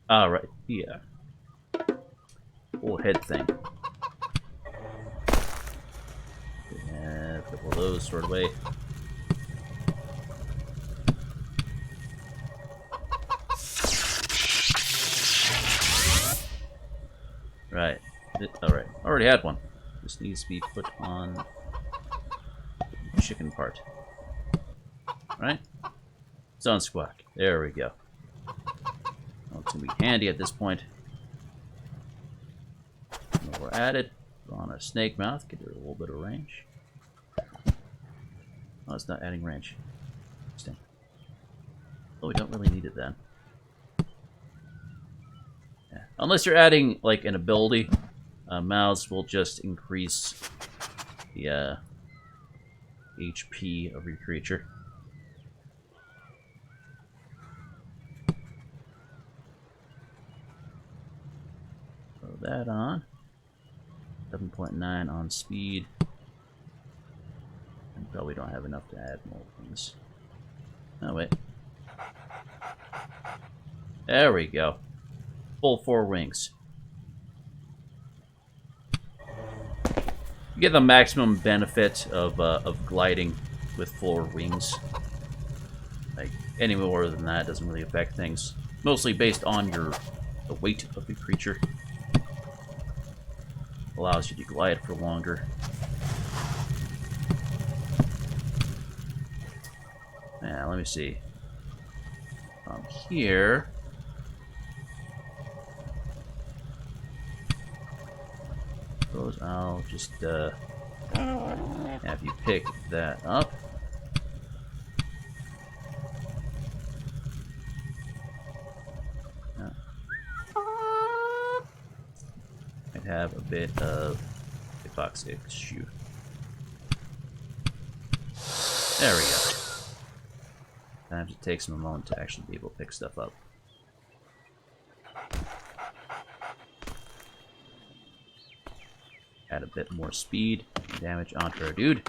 Ah, right. Yeah. Whole head thing. Have a couple of those stored away. Right. Alright. Already had one. This needs to be put on the chicken part. Right? Stun squawk. There we go. Well, it's going to be handy at this point. When we're at it, on a snake mouth, get a little bit of range. Oh, it's not adding range. Interesting. Oh, we don't really need it then. Yeah. Unless you're adding, like, an ability, mouths will just increase the HP of your creature. Throw that on. 7.9 on speed. And probably don't have enough to add more things. Oh, wait. There we go. Full 4 wings. You get the maximum benefit of gliding with 4 wings. Like, any more than that doesn't really affect things. Mostly based on the weight of the creature. Allows you to glide for longer. Now, let me see. From here... suppose I'll just have you pick that up. I'd have a bit of epoxy shoe. There we go. Sometimes it takes them a moment to actually be able to pick stuff up. Add a bit more speed and damage onto our dude.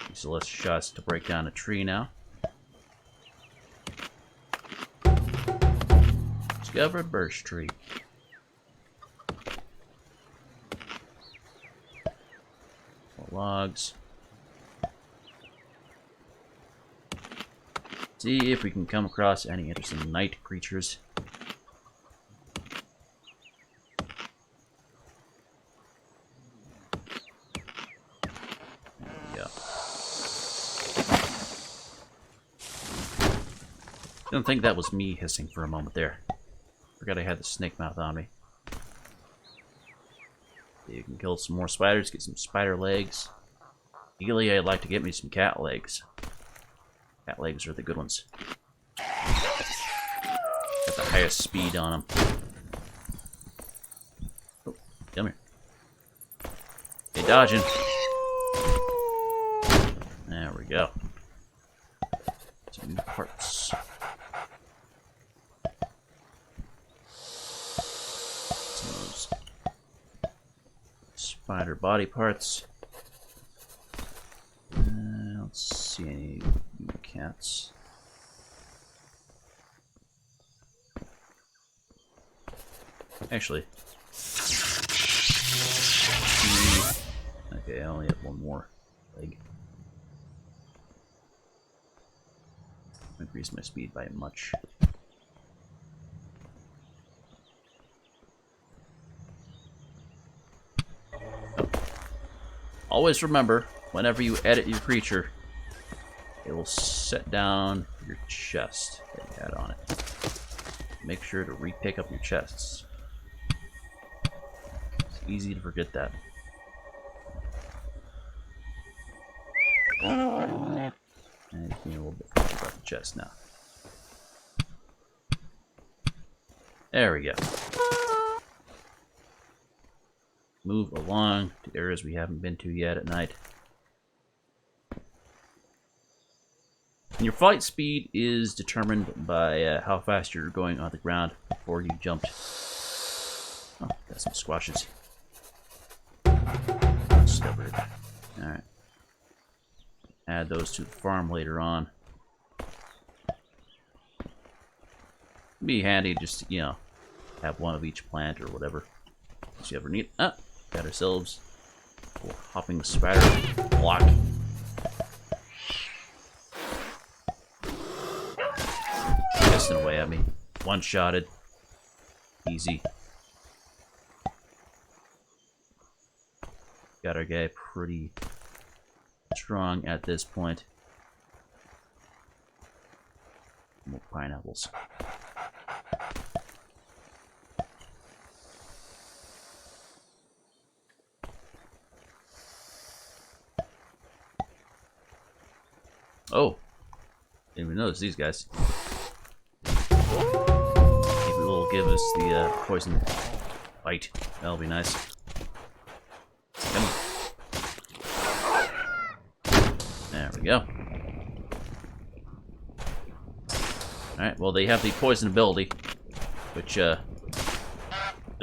Use less shots to break down a tree now. Discover a birch tree. More logs. See if we can come across any interesting night creatures. Didn't think that was me hissing for a moment there. Forgot I had the snake mouth on me. You can kill some more spiders, get some spider legs. Ideally, I'd like to get me some cat legs. Cat legs are the good ones. Got the highest speed on them. Oh, come here. Hey, dodging. There we go. Some new parts. Spider body parts. I don't see any new cats. Actually. Okay, I only have one more leg. Increase my speed by much. Always remember, whenever you edit your creature, it will set down your chest that you had on it. Make sure to re-pick up your chests. It's easy to forget that. And you can a little bit about the chest now. There we go. Move along to areas we haven't been to yet at night. And your flight speed is determined by how fast you're going on the ground before you jumped Got some squashes. Discovered. Alright. Add those to the farm later on. Be handy just to, you know, have one of each plant or whatever. If you ever need. Ah! Got ourselves a little hopping spider block. Pissing away at me. One-shotted. Easy. Got our guy pretty strong at this point. More pineapples. Oh, didn't even notice these guys. Maybe it'll give us the poison bite. That'll be nice. Come on. There we go. Alright, well, they have the poison ability, which the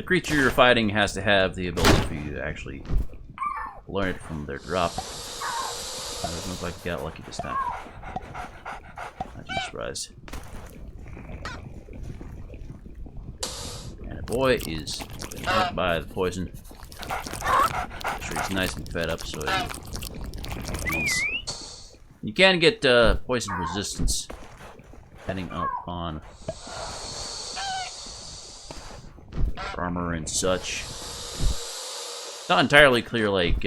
creature you're fighting has to have the ability for you to actually learn it from their drop. Doesn't look like I got lucky this time. Not too surprised. And the boy is hurt by the poison. Make sure he's nice and fed up so he's... You can get poison resistance depending upon armor and such. It's not entirely clear, like,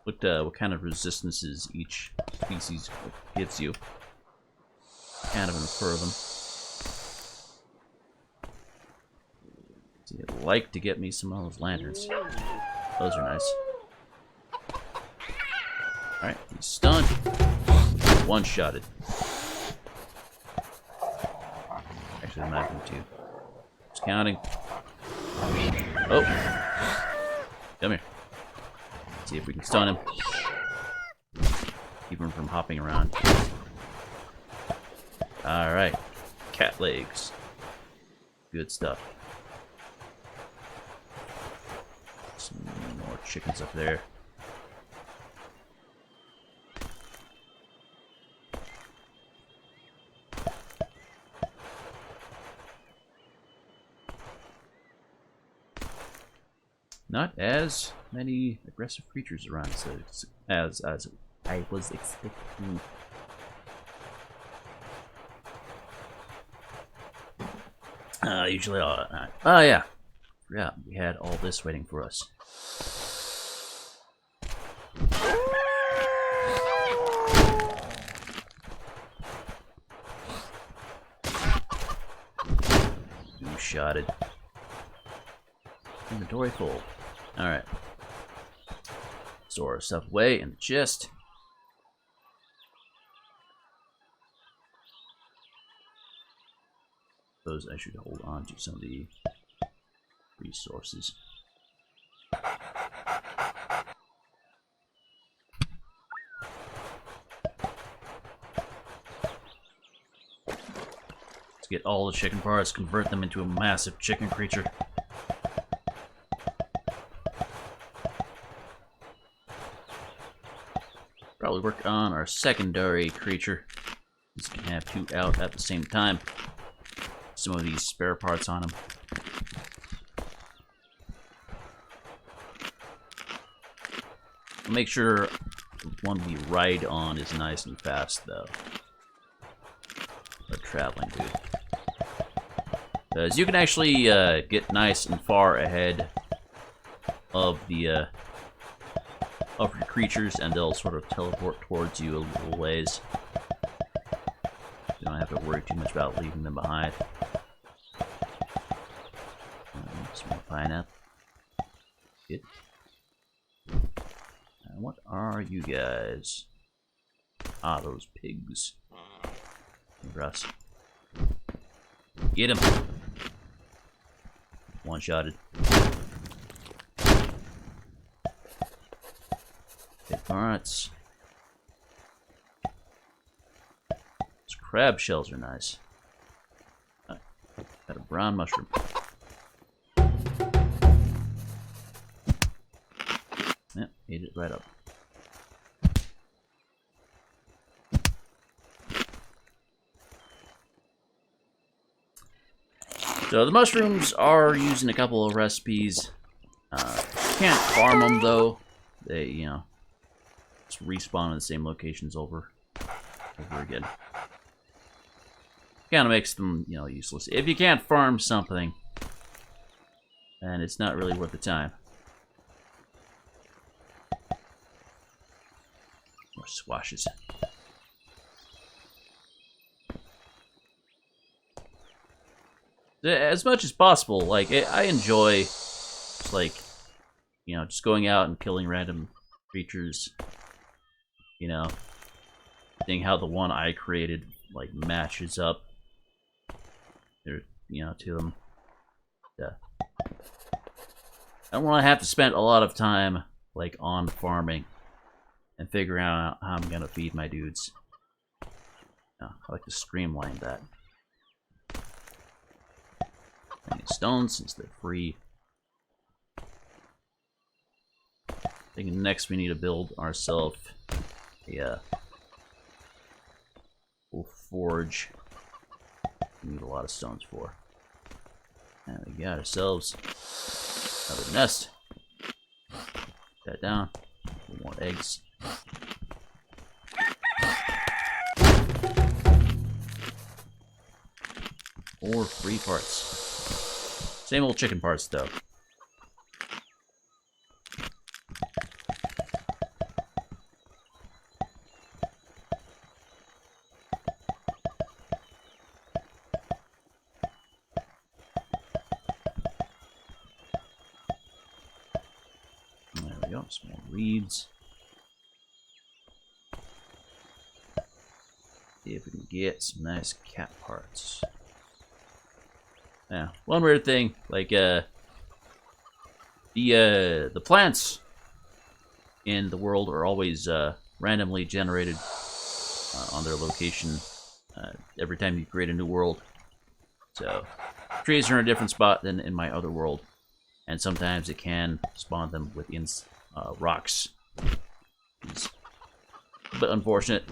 what kind of resistances each species gives you. Kind of infer them. See, I'd like to get me some of those lanterns. Those are nice. Alright, he's stunned. One-shotted. Actually, I'm not going to. Just counting. Oh! Come here. See if we can stun him. Keep him from hopping around. Alright. Cat legs. Good stuff. Some more chickens up there. Not as many aggressive creatures around as I was expecting. Usually, oh yeah, yeah, we had all this waiting for us. Two-shotted. Inventory full. Alright. Store our stuff away in the chest. Suppose I should hold on to some of the resources. Let's get all the chicken parts, convert them into a massive chicken creature. Probably work on our secondary creature. Just can have two out at the same time. Some of these spare parts on them. Make sure the one we ride on is nice and fast, though. But traveling, dude. Because you can actually get nice and far ahead of the of your creatures, and they'll sort of teleport towards you a little ways. You don't have to worry too much about leaving them behind. Some more pineapple. Good. What are you guys? Ah, those pigs. Gross. Get him! One-shotted. Big parts. Those crab shells are nice. around, mushroom. Yep, ate it right up. So the mushrooms are used in a couple of recipes. Can't farm them though. They, you know, just respawn in the same locations over again. Kind of makes them, you know, useless. If you can't farm something, then it's not really worth the time. More squashes. As much as possible, like, I enjoy, like, you know, just going out and killing random creatures. You know, seeing how the one I created, like, matches up. There, you know, to them. Yeah. I don't want to have to spend a lot of time, like, on farming and figuring out how I'm gonna feed my dudes. Yeah, I like to streamline that. I need stones since they're free. I think next we need to build ourselves a full forge. We need a lot of stones for. And we got ourselves another nest. Put that down. More eggs. Or free parts. Same old chicken parts, though. There we go, some more reeds. See if we can get some nice cat parts. Yeah, one weird thing, like, the plants in the world are always, randomly generated, on their location, every time you create a new world. So, trees are in a different spot than in my other world, and sometimes it can spawn them within, rocks. It's a bit unfortunate.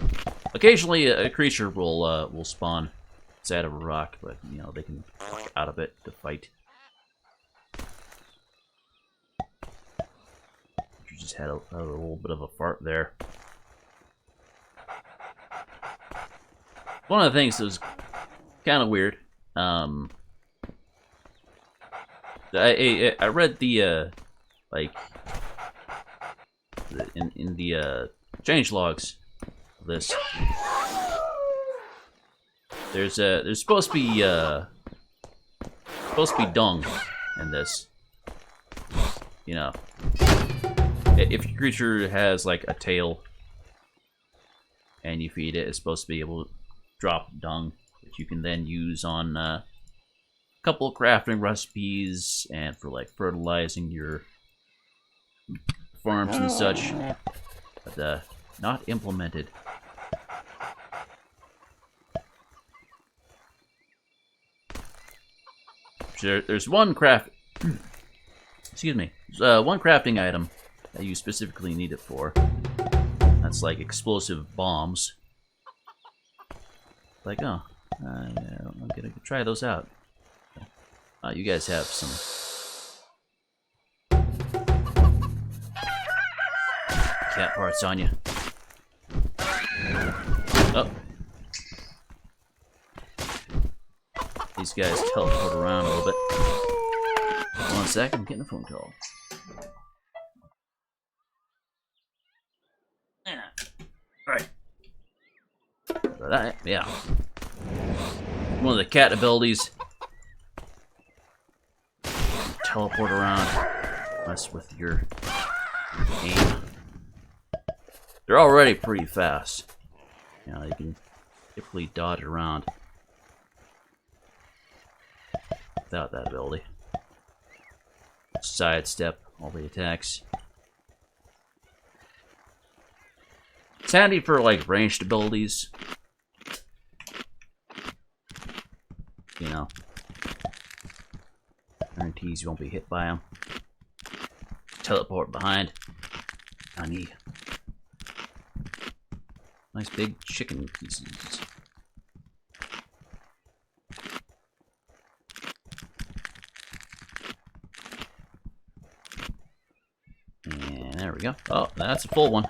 Occasionally, a creature will spawn inside of a rock, but, you know, they can walk out of it to fight. You just had a little bit of a fart there. One of the things that was kind of weird, I read the, like, in the, change logs of this. There's supposed to be dung in this. You know, if your creature has like a tail and you feed it, it's supposed to be able to drop dung, which you can then use on a couple of crafting recipes and for like fertilizing your farms and such. But not implemented. There's one excuse me. There's one crafting item that you specifically need it for. That's like explosive bombs. Like, oh, I'm gonna try those out. You guys have some cat parts on you. Oh. These guys teleport around a little bit. 1 sec, I'm getting a phone call. Yeah. Right. But yeah. One of the cat abilities. Teleport around. Mess with your aim. They're already pretty fast. You know, you can typically dodge around without that ability. Sidestep all the attacks. It's handy for like ranged abilities. You know, keys, you won't be hit by them. Teleport behind. Honey. Nice big chicken pieces. And there we go. Oh, that's a full one.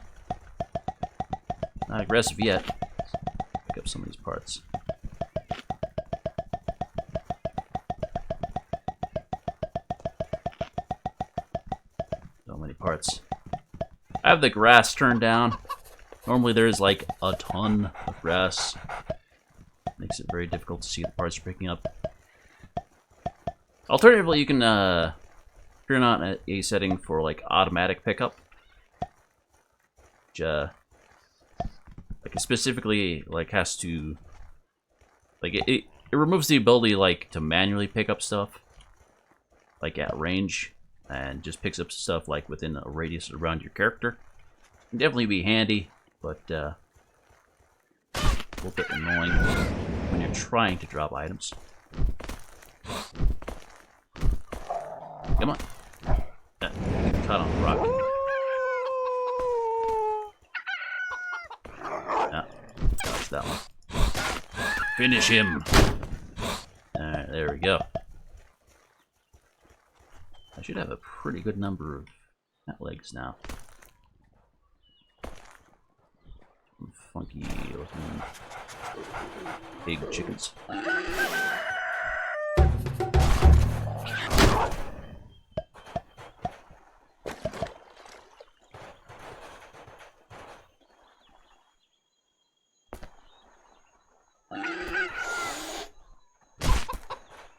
Not aggressive yet. Pick up some of these parts. So many parts. I have the grass turned down. Normally there's like a ton of grass. Makes it very difficult to see the parts you're picking up. Alternatively, you can turn on a setting for like automatic pickup. Which, like it specifically like has to like it removes the ability like to manually pick up stuff like at range, and just picks up stuff like within a radius around your character. Can definitely be handy, but a little bit annoying when you're trying to drop items. Come on. Caught on the rock. Ah, dodge that one. Finish him. Alright, there we go. I should have a pretty good number of cat legs now. Some funky looking big chickens.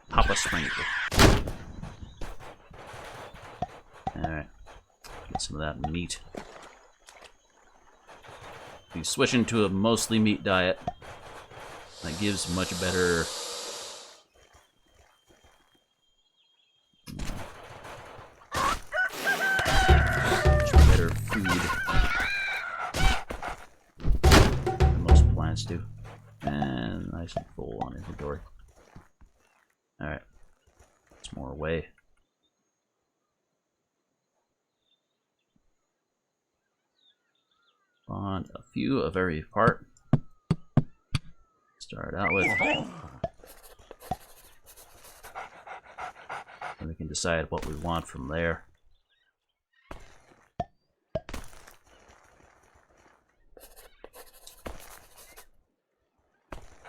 Papa Sprinkler. Alright. Get some of that meat. We switch into a mostly meat diet. That gives much better food than most plants do. And nice and full on inventory. Alright. It's more away. On a few of every part. Start out with. And we can decide what we want from there.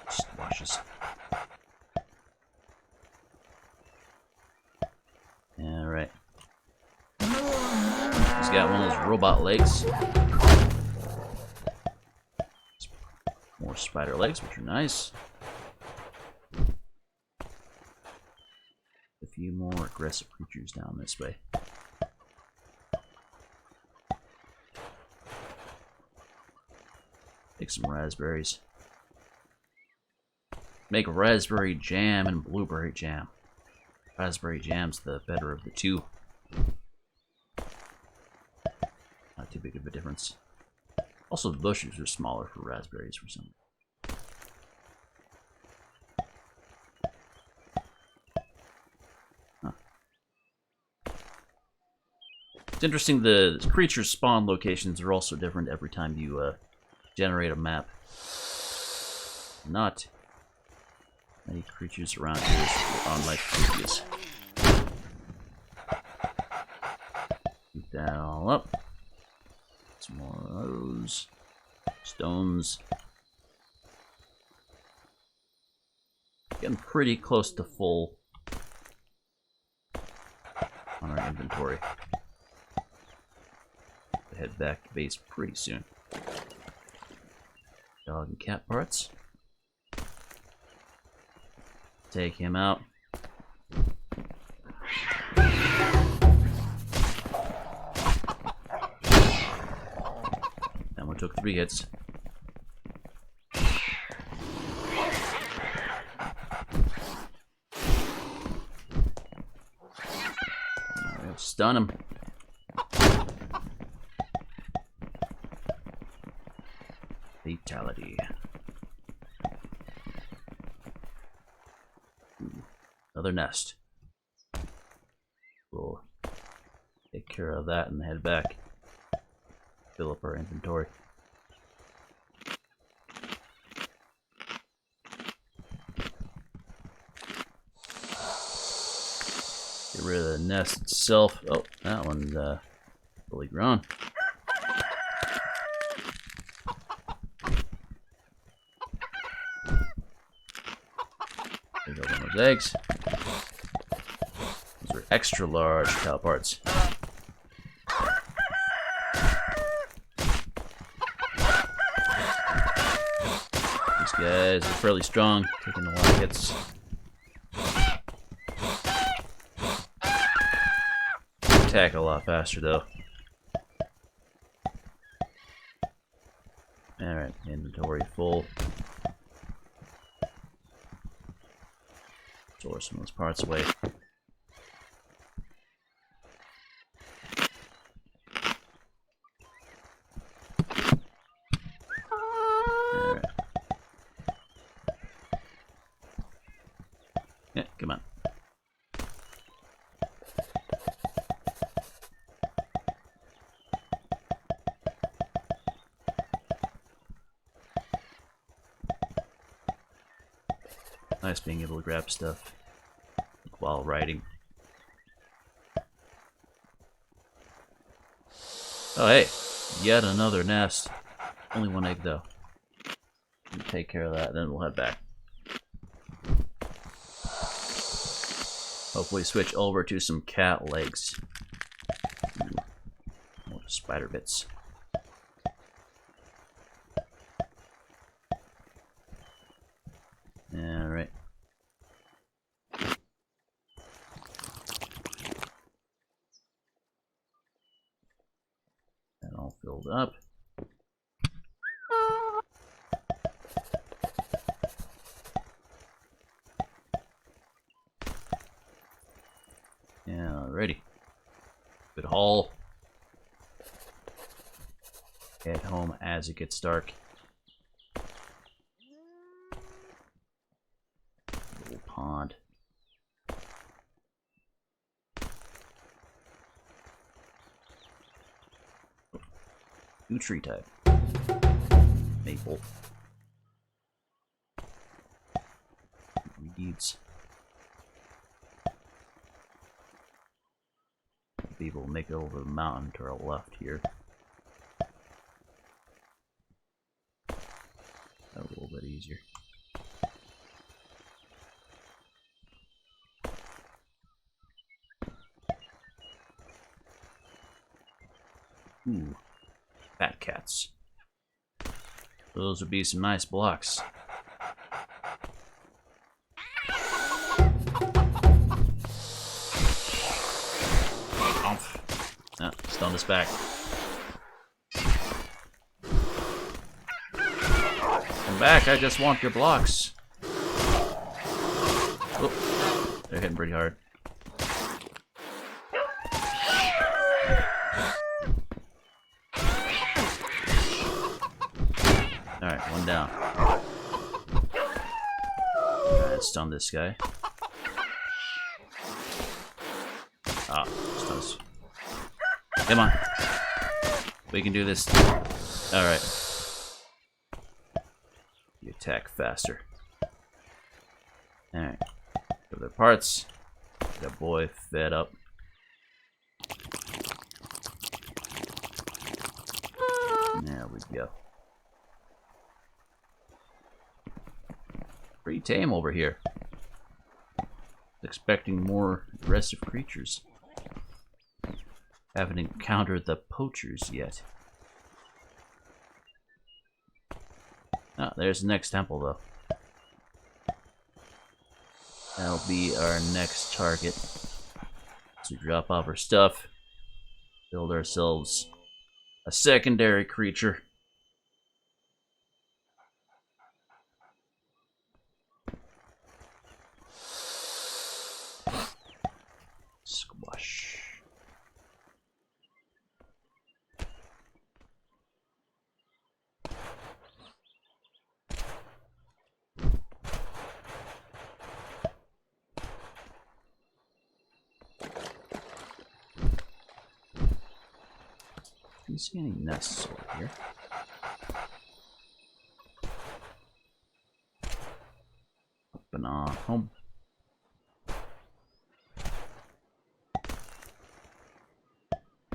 Just washes. Alright. He's got one of those robot legs. More spider legs, which are nice. A few more aggressive creatures down this way. Take some raspberries. Make raspberry jam and blueberry jam. Raspberry jam's the better of the two. Not too big of a difference. Also, the bushes are smaller for raspberries for some reason. Huh. It's interesting, the creatures' spawn locations are also different every time you generate a map. Not many creatures around here on like previous. Keep that all up. Some more of those. Stones. Getting pretty close to full on our inventory. We'll head back to base pretty soon. Dog and cat parts. Take him out. And we took 3 hits. Right, stun him. Fatality. Ooh, another nest. We'll take care of that and head back. Fill up our inventory. Get rid of the nest itself. Oh, that one's fully grown. There's one of those eggs. Those are extra large cow parts. These guys are fairly strong, taking a lot of hits. Attack a lot faster though. Alright, inventory full. Store some of those parts away. Alright. Yeah, come on. Nice being able to grab stuff while riding. Oh hey, yet another nest. Only one egg though. We'll take care of that, then we'll head back. Hopefully switch over to some cat legs. Ooh, more spider bits. Alright. That all filled up. Alrighty. Good haul. Head home as it gets dark. Little pond. New tree type. Maple. Reeds. Maybe we'll make it over the mountain to our left here. A little bit easier. Ooh, fat cats. Those would be some nice blocks. Oh, stunned us back. Come back, I just want your blocks. Oh, they're hitting pretty hard. Alright, one down. Alright, stun this guy. Ah, stun us. Come on. We can do this. Alright. You attack faster. Alright. Go their parts. Get that boy fed up. There we go. Pretty tame over here. Expecting more aggressive creatures. Haven't encountered the poachers yet. Ah, there's the next temple though. That'll be our next target. So we drop off our stuff. Build ourselves a secondary creature. Squash. you see any nests over here? Up and on home.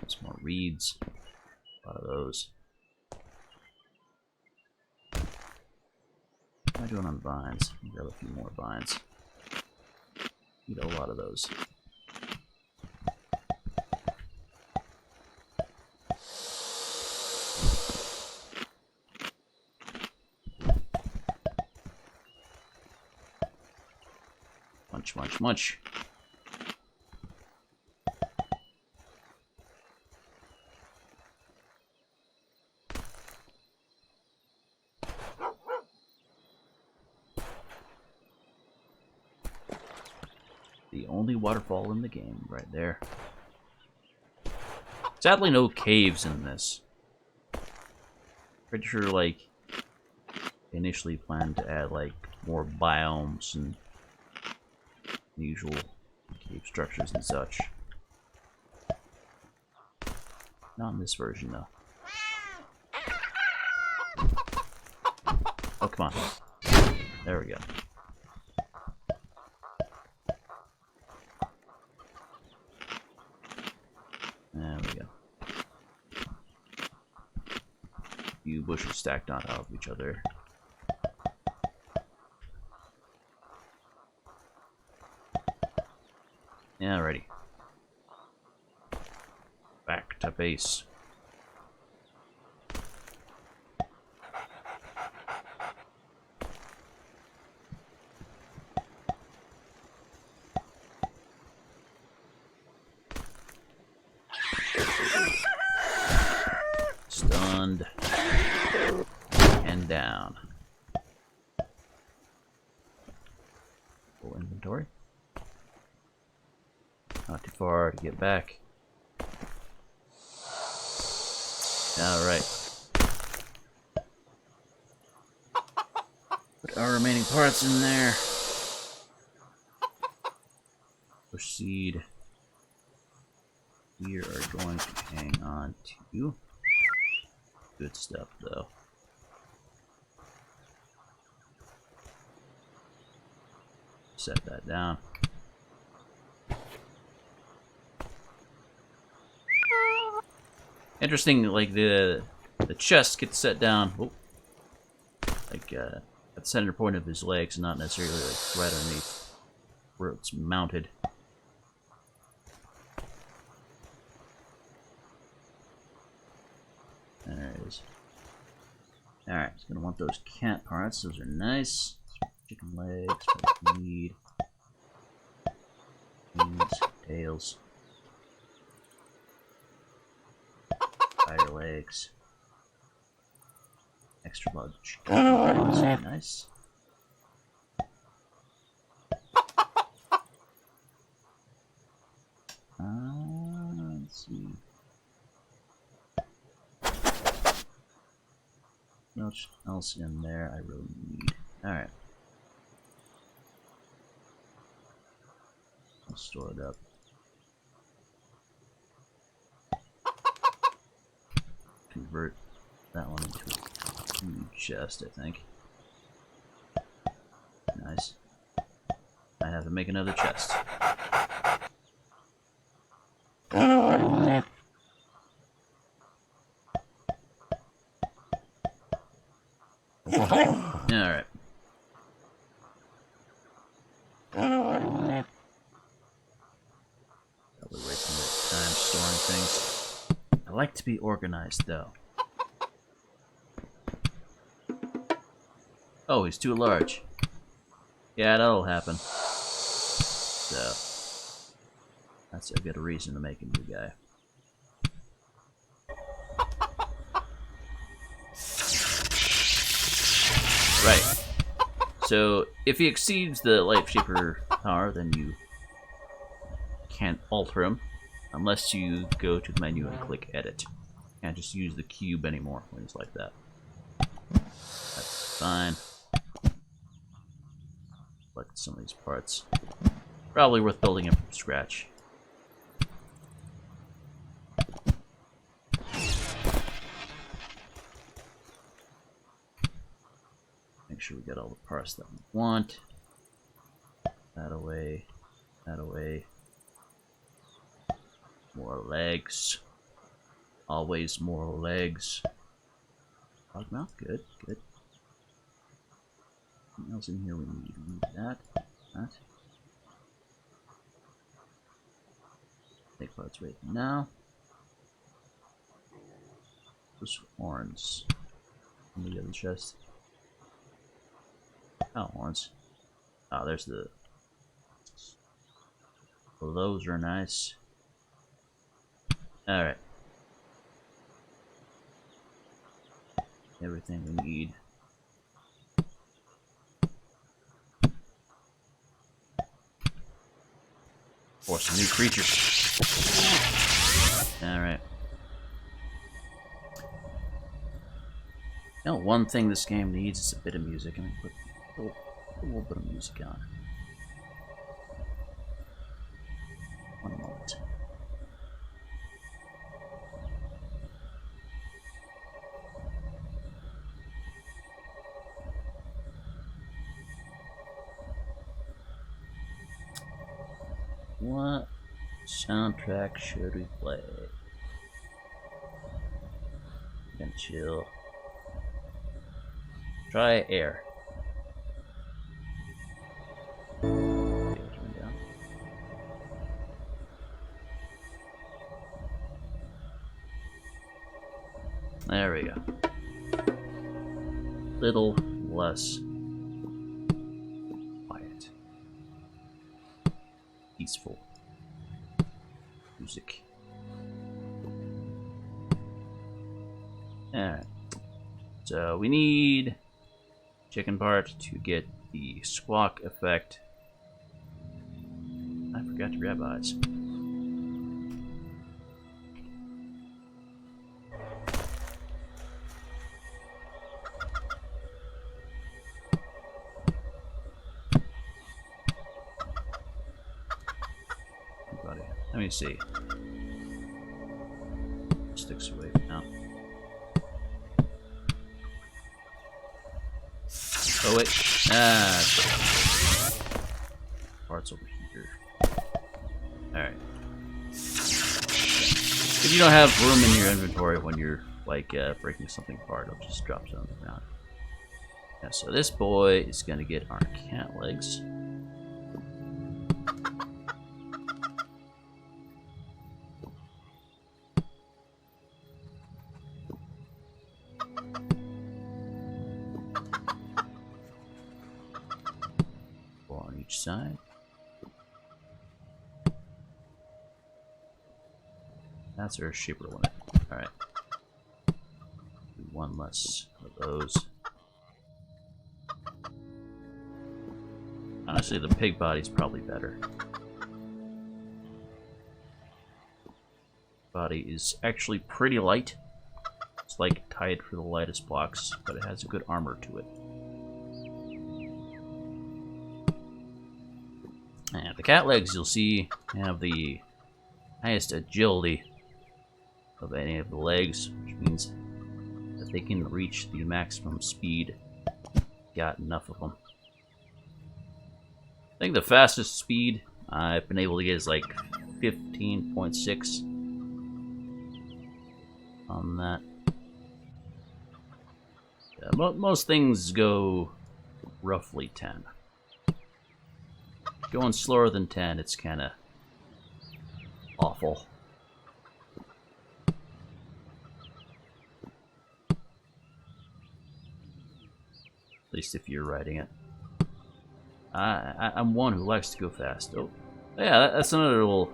Some more reeds. A lot of those. What am I doing on vines? I'll grab a few more vines. Eat a lot of those. Munch, munch, munch. The only waterfall in the game, right there. Sadly, no caves in this. Pretty sure, like, they initially planned to add, like, more biomes and usual cave structures and such. Not in this version, though. Oh, come on. There we go. There we go. Few bushes stacked on top of each other. Alrighty. Back to base. Stunned. And down. Full inventory. Not too far to get back. Alright. Put our remaining parts in there. Proceed. We are going to hang on to good stuff, though. Set that down. Interesting, like the chest gets set down, like at the center point of his legs, not necessarily like right underneath where it's mounted. There it is. Alright, it's gonna want those cat parts. Those are nice. Chicken legs, what we need. Wings, tails. Spider legs. Extra large chicken legs. Nice. Let's see. What else in there I really need? Alright. I'll store it up. Convert that one into a new chest, I think. Nice. I have to make another chest. Alright. Probably wasting my time storing things. I like to be organized, though. Oh, he's too large. Yeah, that'll happen. So, that's a good reason to make a new guy. Right. So, if he exceeds the Life Shaper power, then you can't alter him unless you go to the menu and click Edit. Can't just use the cube anymore when it's like that. That's fine. Select some of these parts. Probably worth building him from scratch. Make sure we get all the parts that we want. That away. That away. More legs. Always more legs. Frog mouth, good, good. Something else in here we need. We need that. That. Take parts right now. Those horns. On the other chest. Oh, horns. Oh, there's the. Well, those are nice. Alright. Everything we need. Or some new creatures. Alright. You know, one thing this game needs is a bit of music. I'm gonna put a little bit of music on. One moment. What soundtrack should we play? And chill. Try air. Okay, turn down. There we go. Little less quiet. Peaceful music. Alright. So we need chicken part to get the squawk effect. I forgot to grab eyes. Let me see. Sticks away now. Oh wait. Parts over here. Alright. If you don't have room in your inventory when you're like breaking something apart, it'll just drop it on the ground. Yeah, so this boy is gonna get our cat legs. Side. That's our shaper limit. Alright. One less of those. Honestly, the pig body's probably better. Body is actually pretty light. It's like tied for the lightest blocks, but it has a good armor to it. And the cat legs, you'll see, have the highest agility of any of the legs, which means that they can reach the maximum speed. Got enough of them. I think the fastest speed I've been able to get is like 15.6 on that. Yeah, most things go roughly 10. Going slower than 10, it's kind of awful. At least if you're riding it. I'm one who likes to go fast. Oh, yeah, that's another little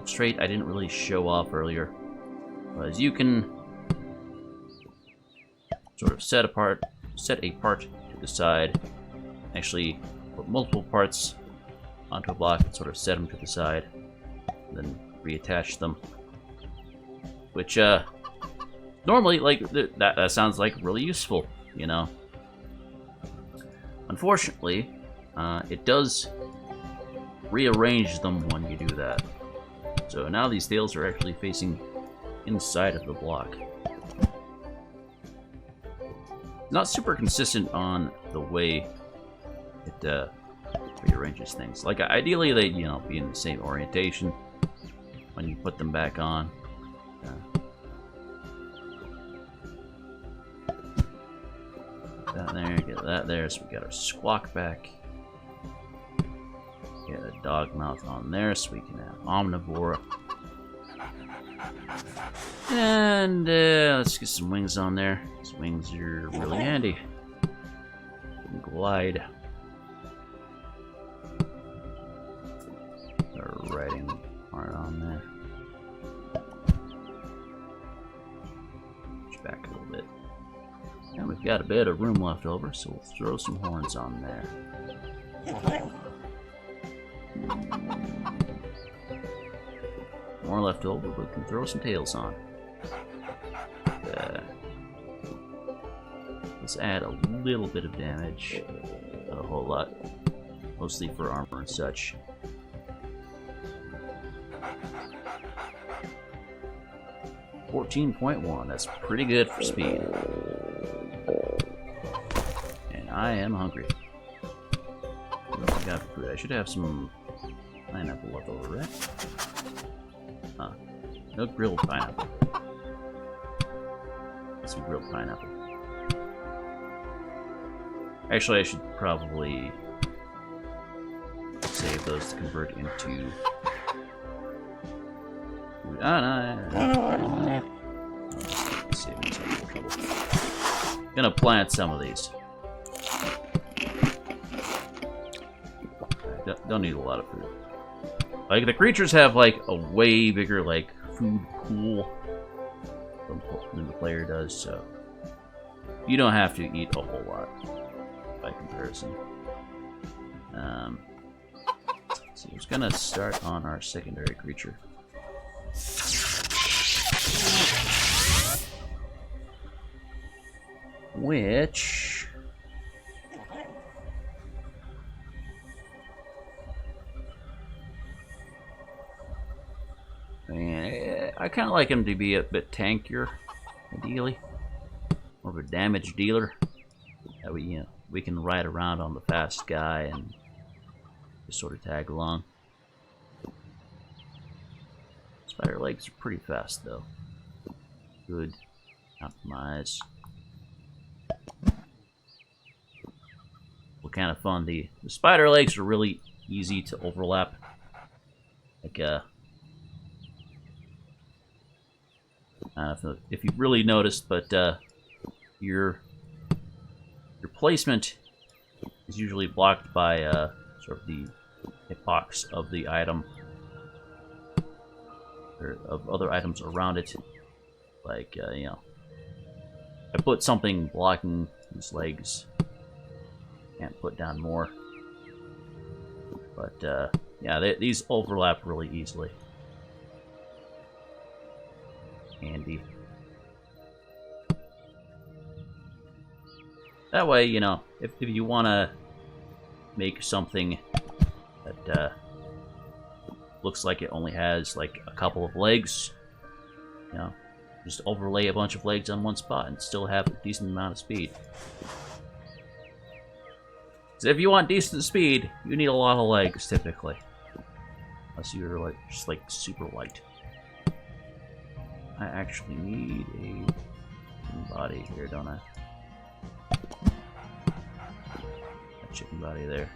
trait I didn't really show off earlier. Was you can sort of set a part to the side, actually put multiple parts onto a block and sort of set them to the side, and then reattach them. Which, normally, like, that sounds like really useful, you know? Unfortunately, it does rearrange them when you do that. So now these tails are actually facing inside of the block. not super consistent on the way it rearranges things. Like, ideally they, you know, be in the same orientation when you put them back on. That there, get that there, so we got our squawk back. Get a dog mouth on there so we can have omnivore. And let's get some wings on there. These wings are really handy. Can glide. Our riding part on there. Push back a little bit. And we've got a bit of room left over, so we'll throw some horns on there. More left over, but we can throw some tails on. Let's add a little bit of damage. Not a whole lot. Mostly for armor and such. $14.1, that's pretty good for speed. And I am hungry. What do I got for food? I should have some pineapple left over, right? Huh. No grilled pineapple. Some grilled pineapple. Actually, I should probably save those to convert into... Gonna plant some of these. Don't need a lot of food. Like, the creatures have, like, a way bigger, like, food pool than the player does, so you don't have to eat a whole lot by comparison. So we're just gonna start on our secondary creature. Which... I kind of like him to be a bit tankier, ideally. More of a damage dealer. That way, you know, we can ride around on the fast guy and just sort of tag along. Spider legs are pretty fast, though. Good compromise. Well, kind of fun. The spider legs are really easy to overlap. Like, if you've really noticed, but your placement is usually blocked by sort of the hitbox of the item, or of other items around it. Like, you know, I put something blocking his legs. Can't put down more. But yeah, these overlap really easily. Handy. That way, you know, if you want to make something that looks like it only has like a couple of legs, you know, just overlay a bunch of legs on one spot and still have a decent amount of speed. So if you want decent speed, you need a lot of legs typically, unless you're like just like super light. I actually need a body here, don't I? A chicken body there.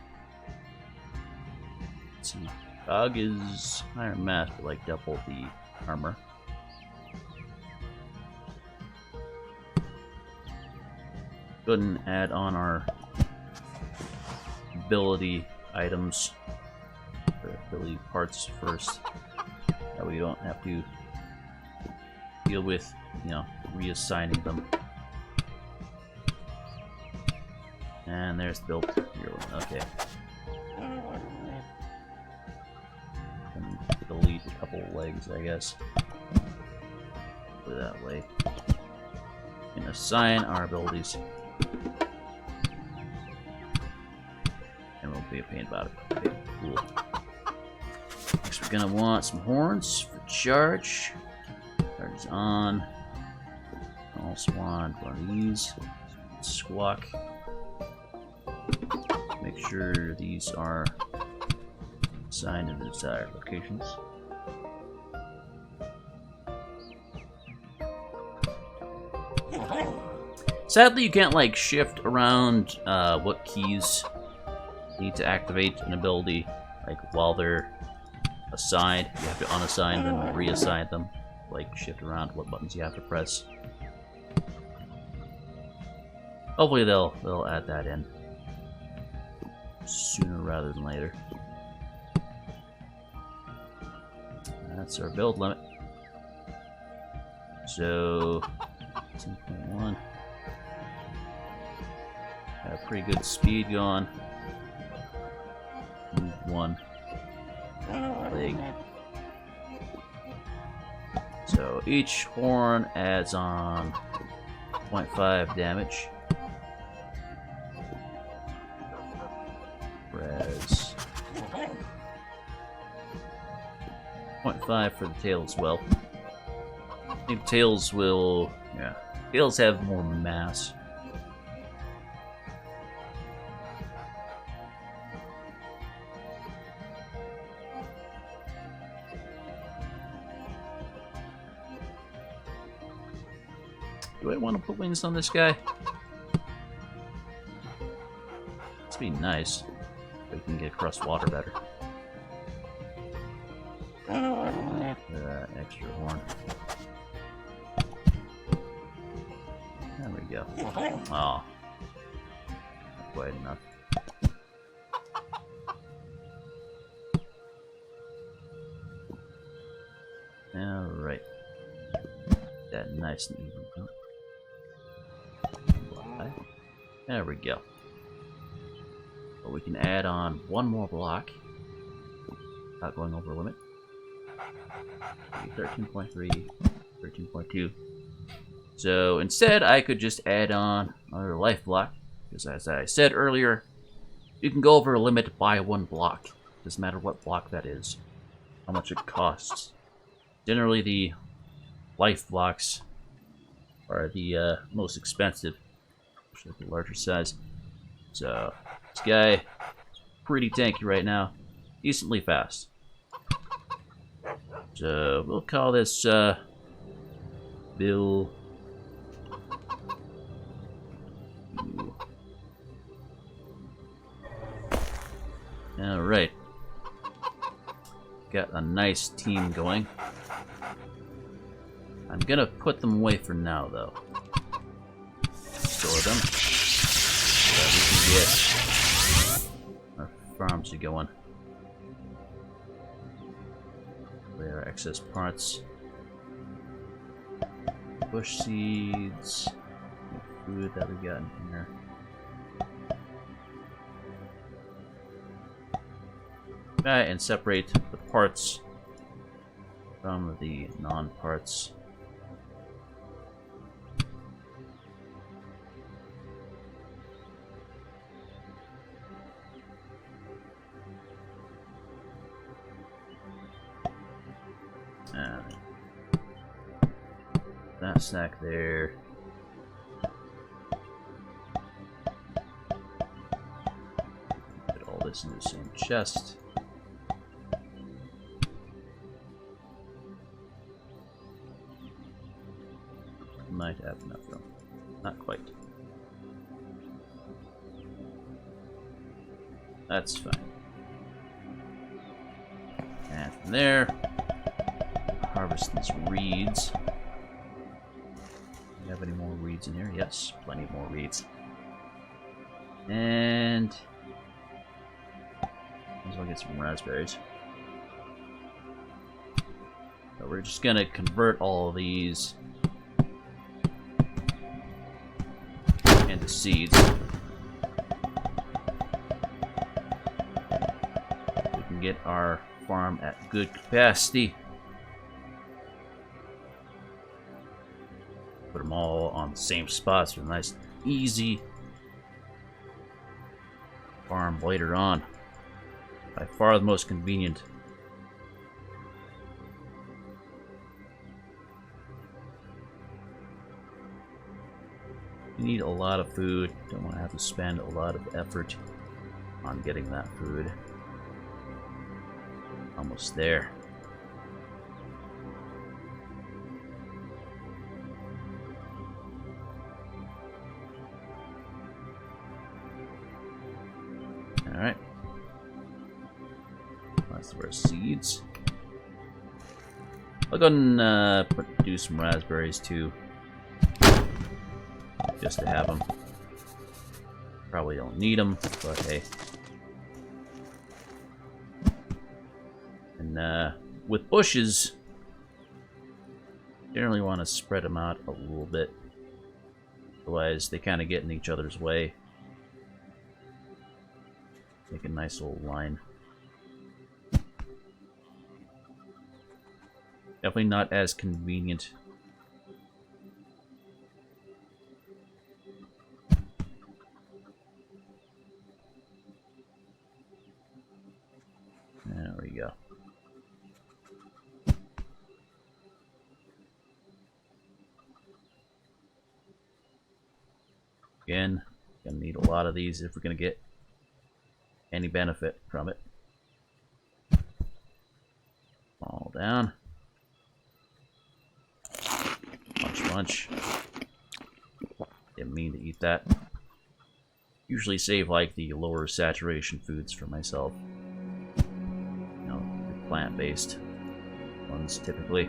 Let's see. Dog is iron mass, but like double the armor. Go ahead and add on our ability items, or ability parts first. That way you don't have to deal with, you know, reassigning them. And there's the build. Okay. And delete a couple of legs, I guess. Put it that way. And assign our abilities. And we'll be a pain about it. Okay, cool. Next, we're gonna want some horns for charge. Charge is on. Also want one of these. squawk. Make sure these are assigned in the desired locations. Sadly, you can't like shift around what keys need to activate an ability like while they're assigned. You have to unassign them and reassign them. Like shift around what buttons you have to press. Hopefully they'll add that in sooner rather than later. That's our build limit. So 10.1. Got pretty good speed going. Move one leg. So each horn adds on 0.5 damage. Whereas 0.5 for the tail as well. I think tails will, yeah, tails have more mass. Do I want to put wings on this guy? This would be nice. So we can get across water better. Extra horn. There we go. Oh, not quite enough. Alright. That nice and even. There we go. But we can add on one more block without going over limit. 13.3, 13.2. So instead, I could just add on another life block, because as I said earlier, you can go over a limit by one block. Doesn't matter what block that is, how much it costs. Generally, the life blocks are the most expensive, especially the larger size. So this guy is pretty tanky right now, decently fast. So we'll call this Bill. All right, got a nice team going. I'm gonna put them away for now, though. Store them so that we can get our farms going. Clear our excess parts. Bush seeds. Food that we got in here. Right, and separate the parts from the non-parts. That snack there. Put all this in the same chest. Might have enough room. Not quite. That's fine. And from there, harvest these reeds. Do you have any more reeds in here? Yes, plenty more reeds. And might as well get some raspberries. So we're just gonna convert all of these into seeds. We can get our farm at good capacity. Put them all on the same spots for a nice, easy farm later on. By far the most convenient. need a lot of food. Don't want to have to spend a lot of effort on getting that food. Almost there. Alright. That's the rest seeds. I'll go and do some raspberries too. Just to have them. Probably don't need them, but hey. And with bushes, generally want to spread them out a little bit. Otherwise, they kind of get in each other's way. Make a nice little line. Definitely not as convenient. There we go. Again, gonna need a lot of these if we're gonna get any benefit from it. All down. Munch. Didn't mean to eat that. Usually save like the lower saturation foods for myself. You know, the plant-based ones typically.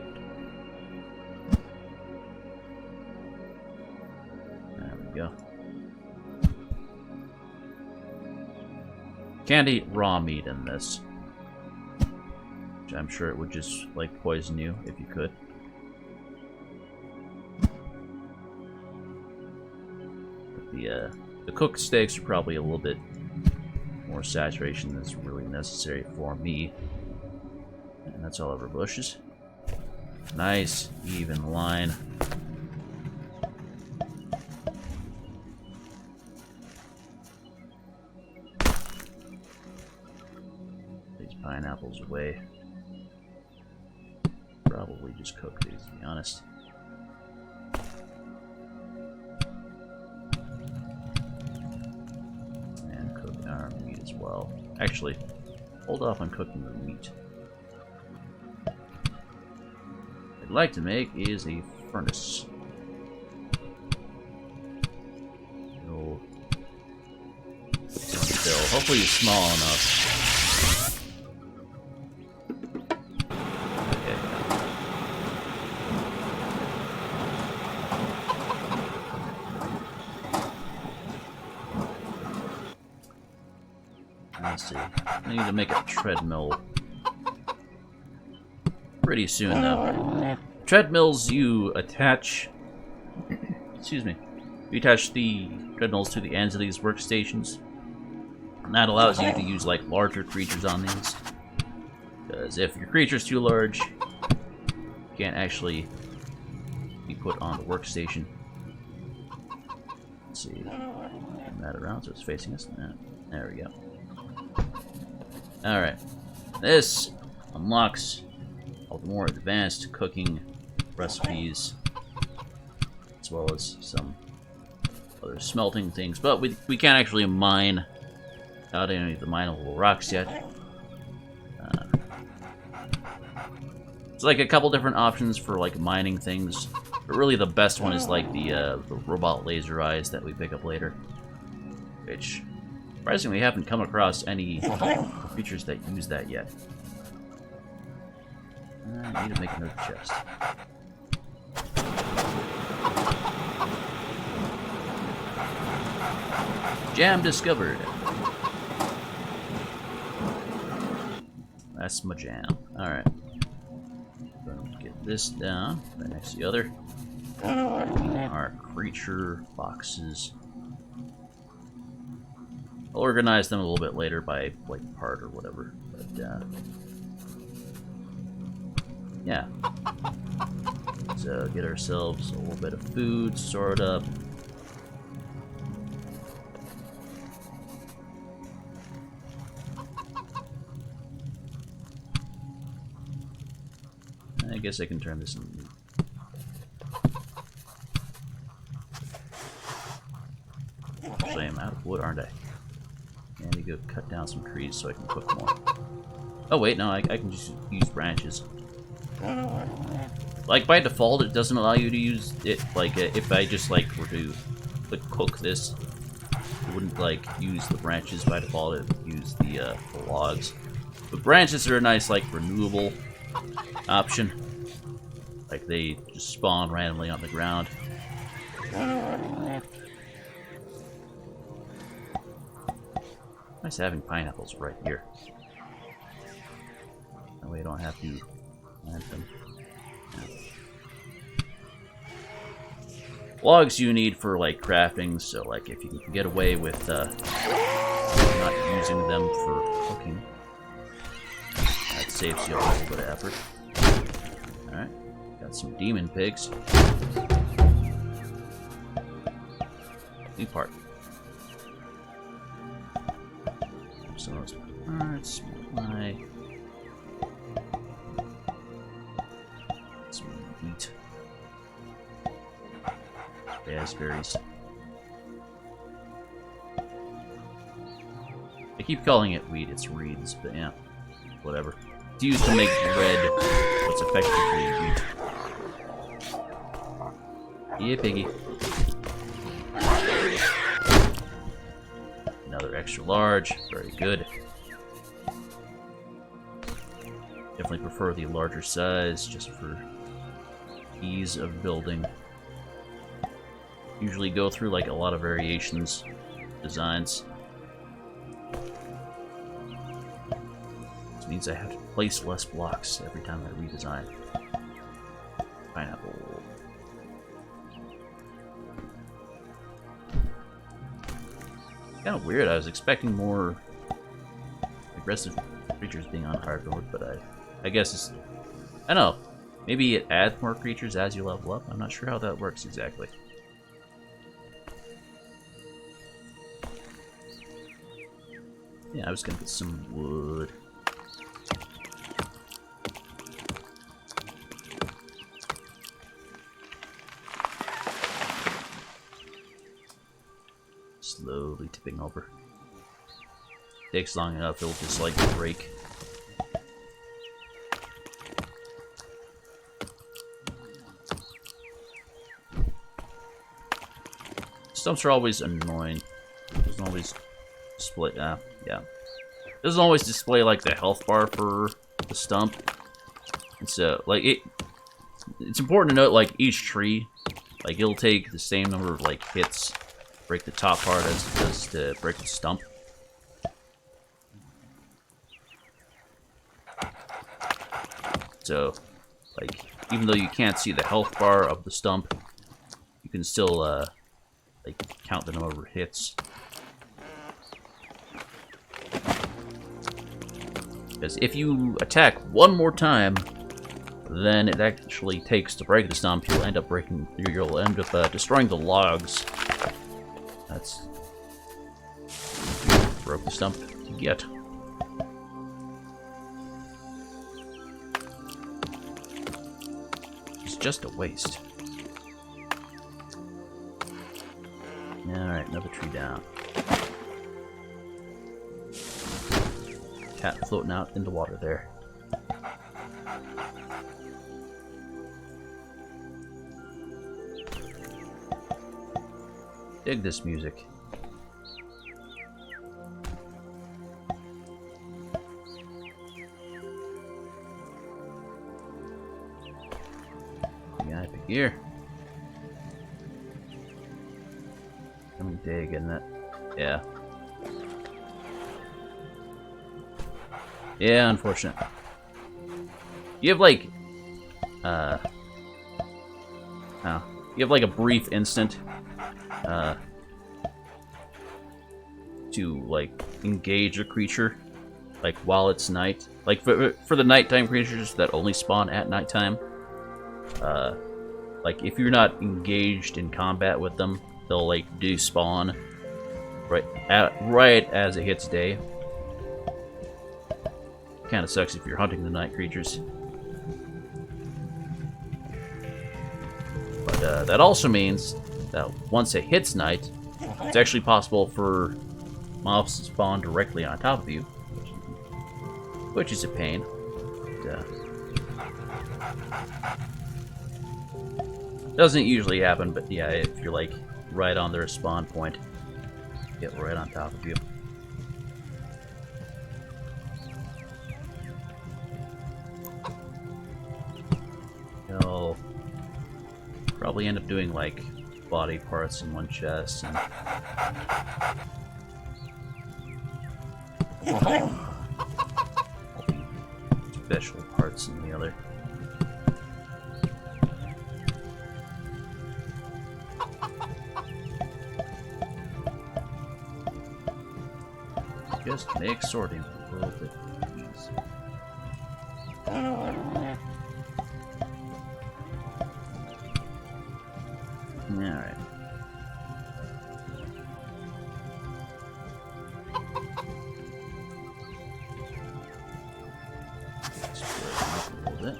There we go. Can't eat raw meat in this. Which I'm sure it would just like poison you if you could. The cooked steaks are probably a little bit more saturation than is really necessary for me. And that's all of our bushes. Nice, even line. These pineapples away. Probably just cook these, to be honest. Well, actually, hold off on cooking the meat. What I'd like to make is a furnace. It'll fill. Hopefully it's small enough. Let's see. I need to make a treadmill pretty soon, though. Treadmills, you attach... excuse me. You attach the treadmills to the ends of these workstations. And that allows you to use, like, larger creatures on these. Because if your creature's too large, you can't actually be put on the workstation. Let's see. Turn that around so it's facing us. There we go. Alright, this unlocks all the more advanced cooking recipes, as well as some other smelting things, but we can't actually mine out any of the mineable rocks yet. It's like a couple different options for like mining things, but really the best one is like the robot laser eyes that we pick up later, which surprisingly, we haven't come across any features that use that yet. I need to make another chest. Jam discovered. That's my jam. Alright. Get this down right next to the other. Our creature boxes. I'll organize them a little bit later by like part or whatever, but yeah. So get ourselves a little bit of food stored up. I guess I can turn this into wood, aren't I? And I need to go cut down some trees so I can cook more. Oh wait, no, I can just use branches. Like by default, it doesn't allow you to use it. Like if I just like were to click cook this, it wouldn't like use the branches by default. It would use the logs. But branches are a nice like renewable option. Like they just spawn randomly on the ground. Nice having pineapples right here. That way I don't have to plant them. Yeah. Logs you need for like crafting, so like if you can get away with not using them for cooking, that saves you a little bit of effort. Alright, got some demon pigs. New part. Some of those parts, supply. Some wheat. Raspberries. I keep calling it wheat, it's reeds, but yeah, whatever. It's used to make bread, what's effectively wheat. Yeah, piggy. Another extra large, very good. Definitely prefer the larger size, just for ease of building. Usually go through like a lot of variations, designs. This means I have to place less blocks every time I redesign. Pineapple. Kind of weird. I was expecting more aggressive creatures being on hard mode, but I guess it's, I don't know. Maybe it adds more creatures as you level up. I'm not sure how that works exactly. Yeah, I was gonna get some wood. Slowly tipping over. Takes long enough, it'll just like break. Stumps are always annoying. Doesn't always display. Yeah. Doesn't always display like the health bar for the stump. And so, like it's important to note like each tree, like it'll take the same number of like hits to break the top part as it does to break the stump. So, like even though you can't see the health bar of the stump, you can still like count the number of hits. Because if you attack one more time, then it actually takes to break the stump. You'll end up destroying the logs. That's broke the stump to get. It's just a waste. Alright, another tree down. Cat floating out in the water there. Dig this music. Yeah, I pick here. I'm digging it. Yeah. Yeah, unfortunate. You have like, you have like a brief instant, to like engage a creature, like while it's night. Like for the nighttime creatures that only spawn at nighttime, like if you're not engaged in combat with them, they'll like despawn right as it hits day. Kind of sucks if you're hunting the night creatures. But that also means that once it hits night, It's actually possible for mobs to spawn directly on top of you, which is a pain. But, doesn't usually happen, but yeah, if you're like right on their spawn point, get right on top of you. You'll probably end up doing like body parts in one chest and special parts in the other. Just make sorting a little bit easier. Alright. Split it up a little bit.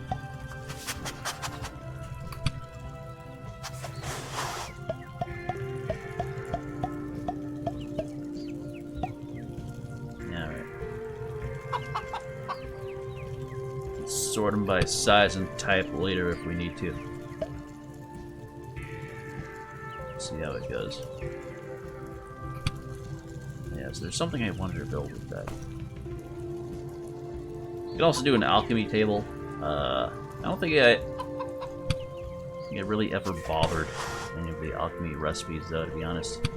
Sort them by size and type later if we need to. See how it goes. Yeah, so there's something I wanted to build with that. You can also do an alchemy table. I don't think I really ever bothered any of the alchemy recipes, though, to be honest.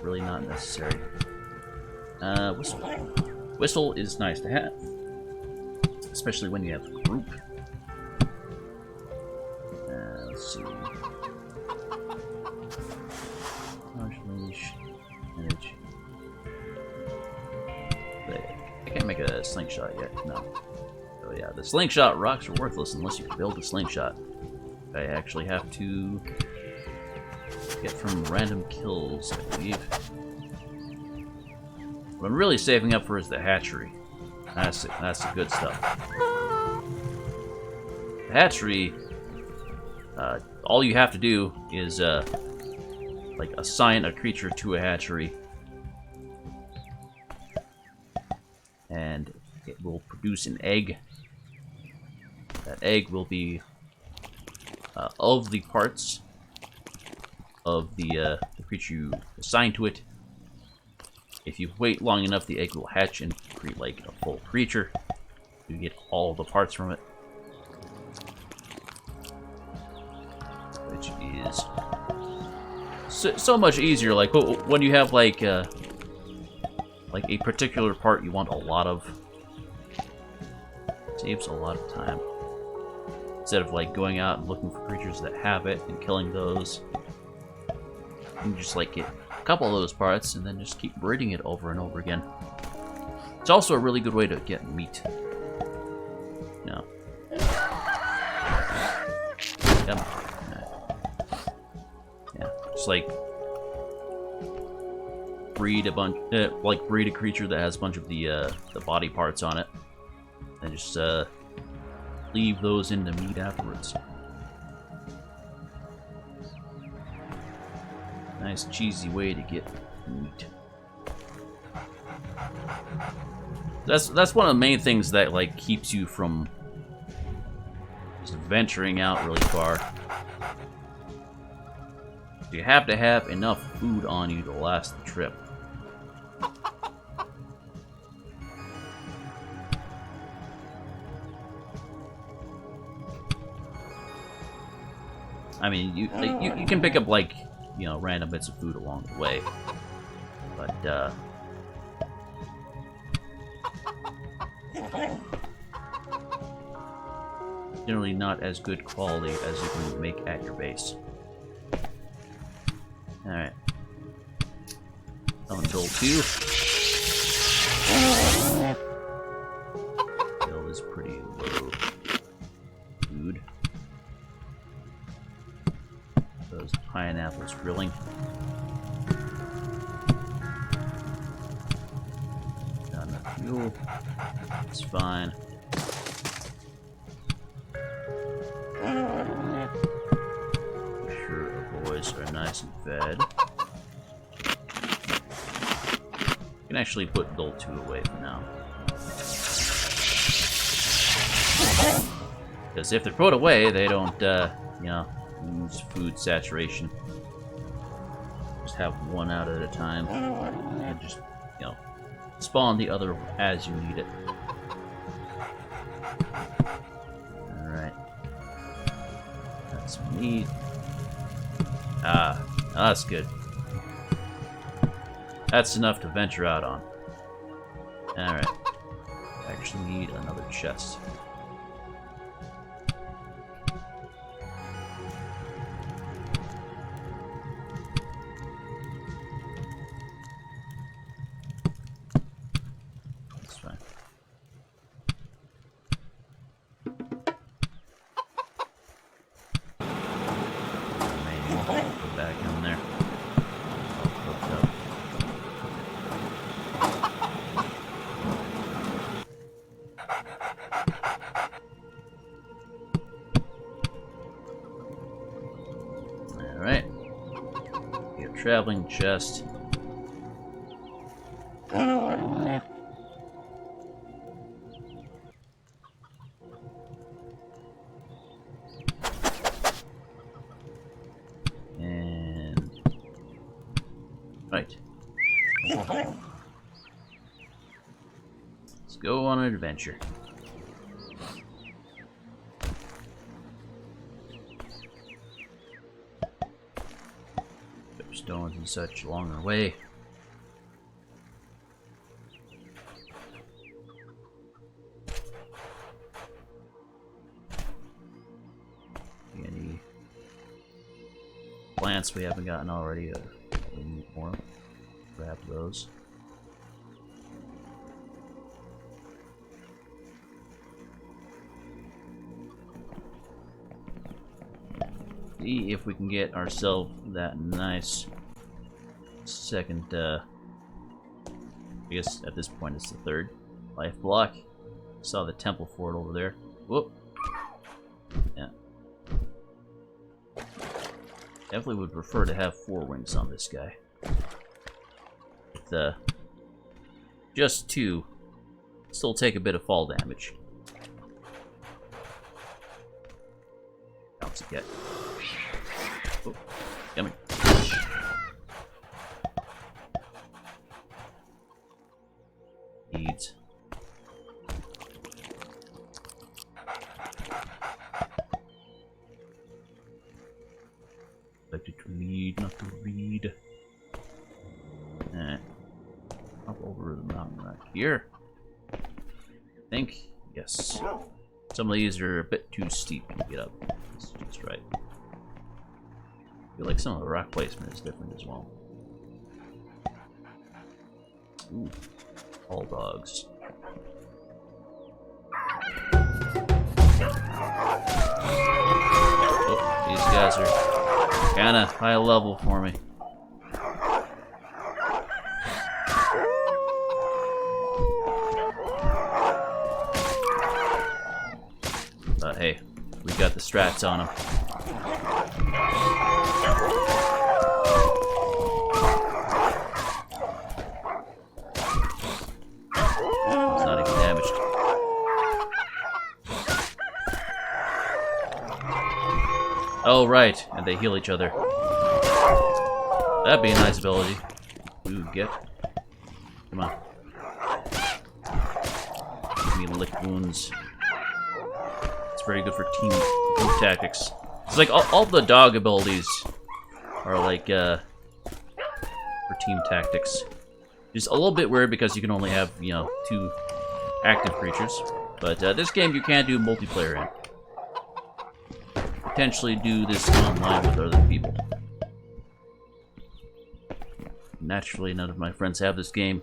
Really not necessary. Whistle. Whistle is nice to have, especially when you have a group. Let's see. Image. I can't make a slingshot yet. No. Oh yeah, the slingshot rocks are worthless unless you can build a slingshot. I actually have to get from random kills, I believe. What I'm really saving up for is the hatchery. That's the good stuff. The hatchery, all you have to do is like assign a creature to a hatchery, and it will produce an egg. That egg will be of the parts of the creature you assign to it. If you wait long enough, the egg will hatch and create like a full creature. You get all the parts from it, which is so much easier. Like when you have like a particular part you want a lot of, it saves a lot of time. Instead of like going out and looking for creatures that have it and killing those, you can just like get a couple of those parts and then just keep breeding it over and over again. It's also a really good way to get meat. No. Yep. Yeah. Just like breed a bunch, breed a creature that has a bunch of the body parts on it, and just leave those into meat afterwards. Nice cheesy way to get meat. That's one of the main things that like keeps you from just venturing out really far. You have to have enough food on you to last the trip. I mean, you can pick up like, you know, random bits of food along the way, but generally not as good quality as you can make at your base. Alright. Until 2. Bill is pretty low. Food. Those pineapples grilling. Not enough fuel. It's fine. Sure, the boys are nice and fed. can actually put Dole 2 away for now. Because if they're put away, they don't, you know, lose food saturation. Just have one out at a time. And just, you know, spawn the other as you need it. Alright. That's meat. Ah, that's good. That's enough to venture out on. Alright. Actually need another chest. That's fine. Maybe go back in there. Hooked up. Alright. Get a traveling chest. And right. Let's go on an adventure. Stones and such along our way. Any plants we haven't gotten already? We need more. Grab those. See if we can get ourselves that nice second, I guess at this point it's the third life block. Saw the temple fort over there. Whoop. Yeah. Definitely would prefer to have 4 wings on this guy. With just 2, still take a bit of fall damage. Bounce a get. Oh, yummy. Needs. Expected to read, not to read. Up over the mountain right here. I think, yes. Some of these are a bit too steep to get up. That's just right. I feel like some of the rock placement is different as well. Ooh, all dogs. Oh, these guys are kind of high level for me. But hey, we've got the strats on them. It's not even damaged. Oh, right, and they heal each other. That'd be a nice ability. Ooh, get. Come on. Give me lick wounds. Very good for team tactics. It's like all the dog abilities are like for team tactics. Just a little bit weird because you can only have, you know, 2 active creatures. But this game you can do multiplayer in. Potentially do this online with other people. Naturally, none of my friends have this game,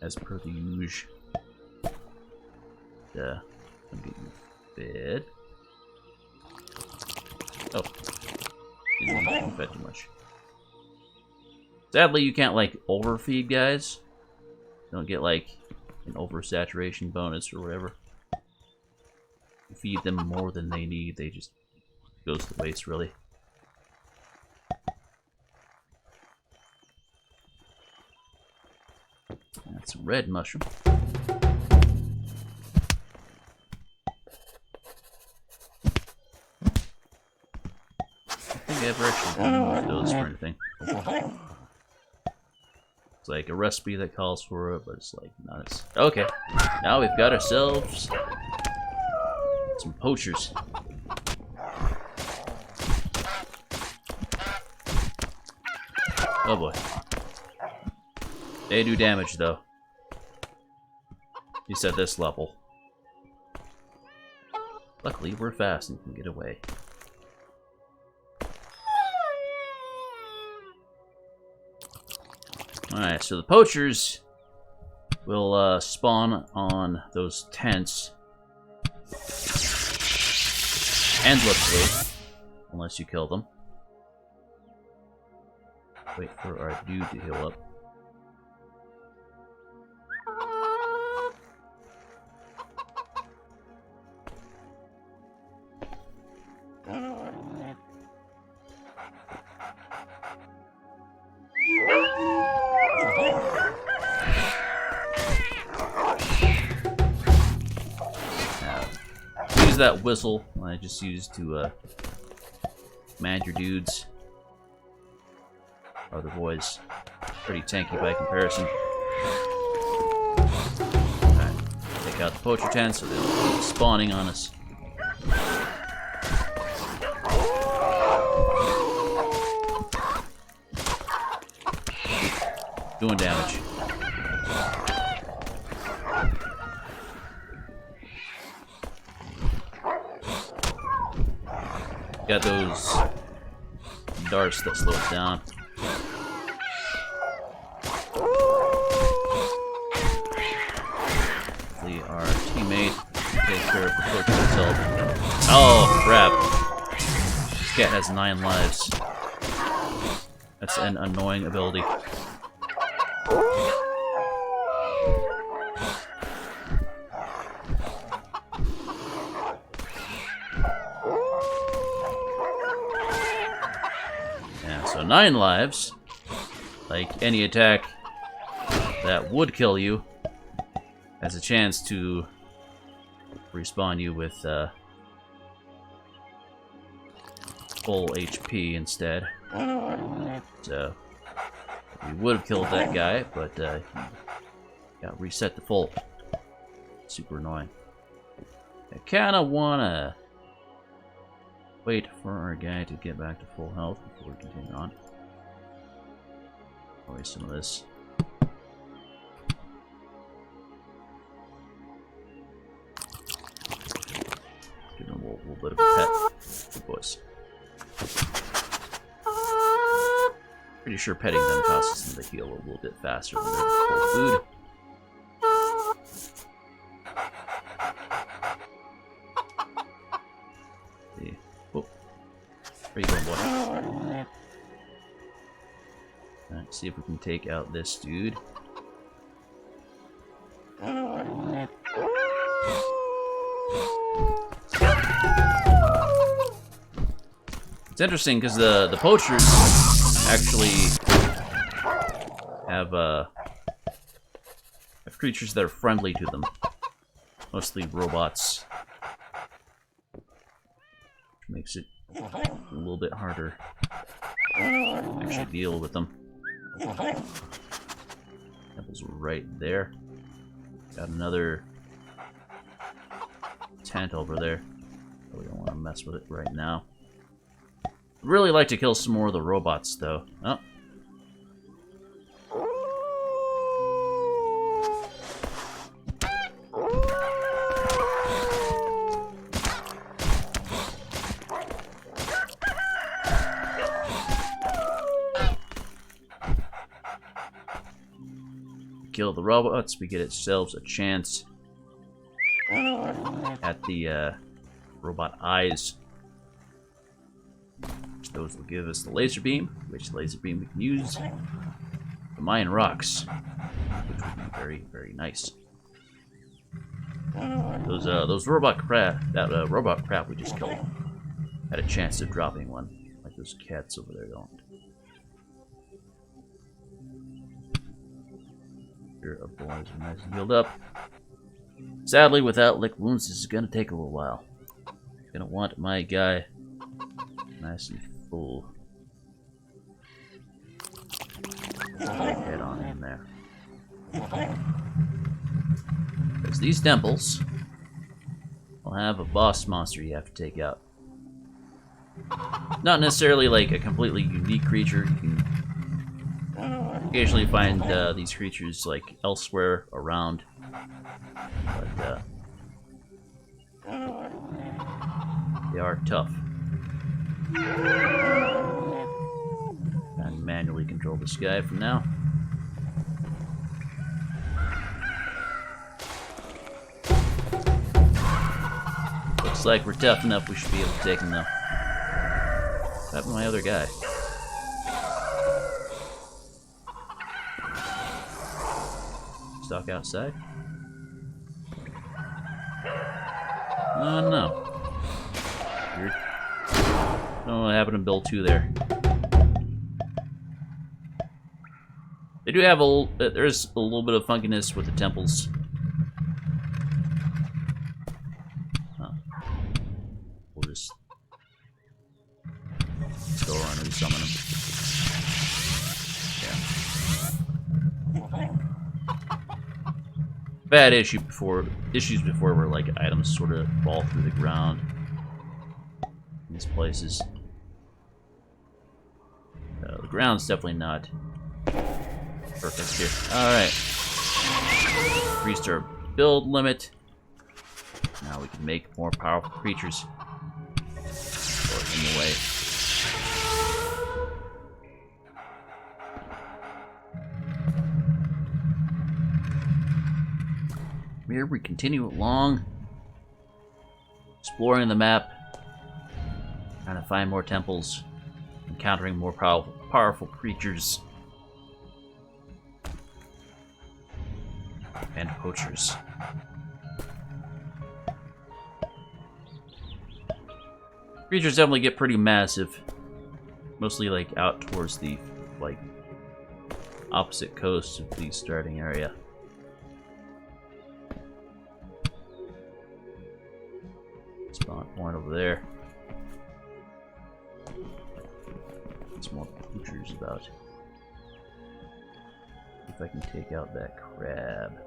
as per the usual. I'm getting fed. Oh. Didn't fed too much. Sadly, you can't, like, overfeed guys. You don't get, like, an oversaturation bonus or whatever. You feed them more than they need, they just goes to waste, really. red mushroom. I think I ever actually used those for anything. It's like a recipe that calls for it, but it's like not as... Okay, now we've got ourselves some poachers. Oh boy. They do damage though. At least at this level. Luckily we're fast and can get away. Alright, so the poachers will spawn on those tents endlessly, unless you kill them. Wait for our dude to heal up. Use that whistle I just used to command your dudes. Other boys pretty tanky by comparison. Alright, take out the poacher tent so they'll keep spawning on us. Doing damage. Got those darts that slow us down. Hopefully our teammate can take care of the poacher himself. Oh crap! This cat has 9 lives. That's an annoying ability. So 9 lives, like any attack that would kill you, has a chance to respawn you with full HP instead. So we would have killed that guy, but he got reset to full. Super annoying. I kind of want to wait for our guy to get back to full health before we continue on. Waste some of this. Give him a little bit of a pet. Good boys. Pretty sure petting them causes them to heal a little bit faster when they're full food. Where you going, boy? Alright, see if we can take out this dude. It's interesting because the poachers actually have creatures that are friendly to them. Mostly robots. Which makes it a little bit harder to actually deal with them. Apple's right there. Got another tent over there. We don't want to mess with it right now. Really like to kill some more of the robots, though. Oh. Kill the robots, we get ourselves a chance at the robot eyes. Those will give us the laser beam, which laser beam we can use to mine rocks, which would be very, very nice. Those robot crap, that robot crap we just killed, had a chance of dropping one, like those cats over there don't. After a boys are nice and healed up. Sadly, without lick wounds, this is gonna take a little while. Gonna want my guy nice and full. Head on in there. Because these temples will have a boss monster you have to take out. Not necessarily like a completely unique creature. You can occasionally find these creatures like elsewhere around, but they are tough. And manually control this guy for now. Looks like we're tough enough. We should be able to take him though. What happened to my other guy? Stuck outside? Oh no. Weird. Don't know what happened to Bill 2 there. They do have there's a little bit of funkiness with the temples. Oh. We'll just go on and summon them. Bad issues before where like items sort of fall through the ground in these places. The ground's definitely not perfect here. Alright. Increased our build limit. Now we can make more powerful creatures. Or in the way. Here we continue along, exploring the map, trying to find more temples, encountering more powerful creatures, and poachers. Creatures definitely get pretty massive, mostly like out towards the like opposite coast of the starting area. Spawn point over there. There's more poachers about. If I can take out that crab.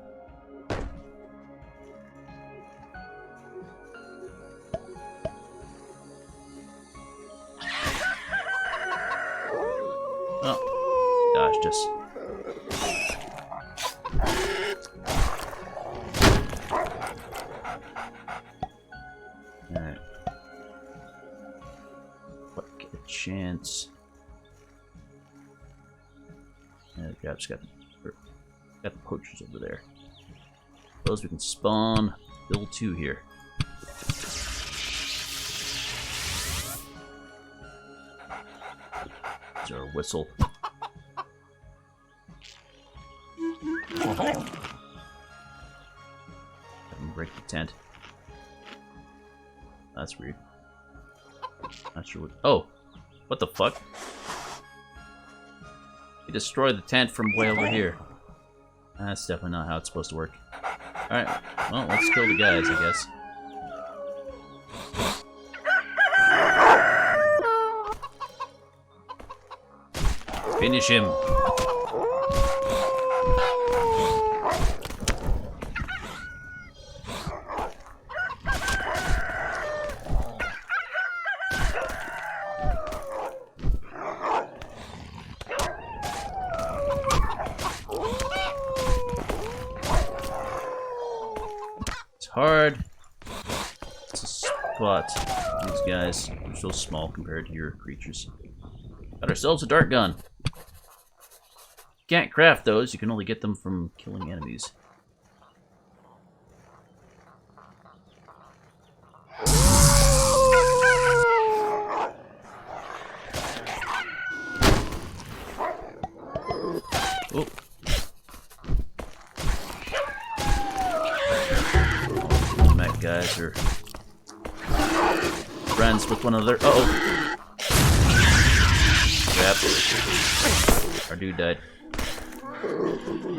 Oh, gosh, just. Alright. What, get a chance. Yeah, the crab's got the poachers over there. Suppose we can spawn build 2 here. There's our whistle. Have him break the tent. That's weird. Not sure what. Oh! What the fuck? He destroyed the tent from way over here. That's definitely not how it's supposed to work. Alright, well, let's kill the guys, I guess. Finish him! Hard to spot these guys. They're so small compared to your creatures. Got ourselves a dart gun. Can't craft those, you can only get them from killing enemies. Oh. Guys are friends with one another. Uh-oh. Crap. Our dude died.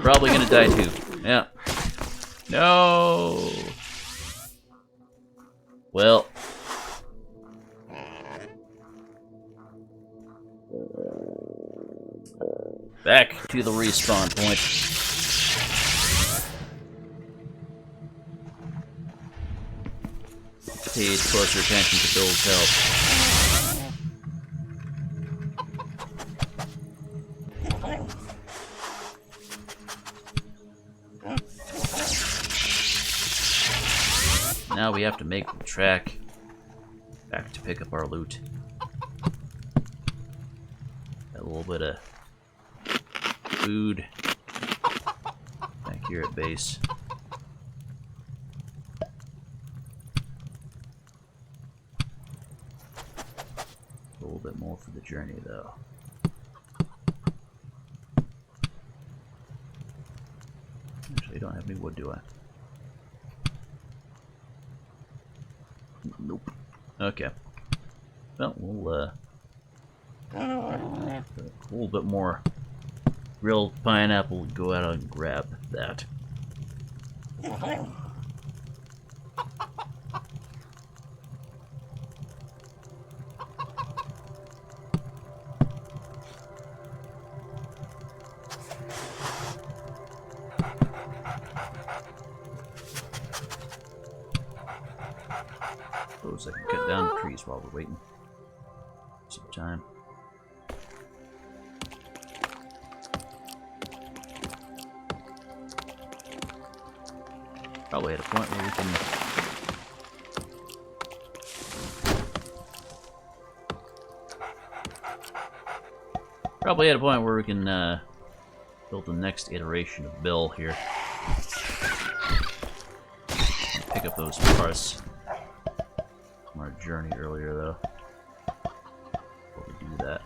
Probably gonna die too. Yeah. No. Well. Back to the respawn point. Paid closer attention to Bill's health. Now we have to make the track back to pick up our loot. A little bit of food back here at base. A little bit more for the journey, though. Actually, I don't have any wood, do I? Nope. Okay. Well, we'll a little bit more grilled pineapple. Go out and grab that. Suppose I can cut down the trees while we're waiting. Some time. Probably at a point where we can build the next iteration of Bill here. Pick up those parts from our journey earlier, though. Before we do that,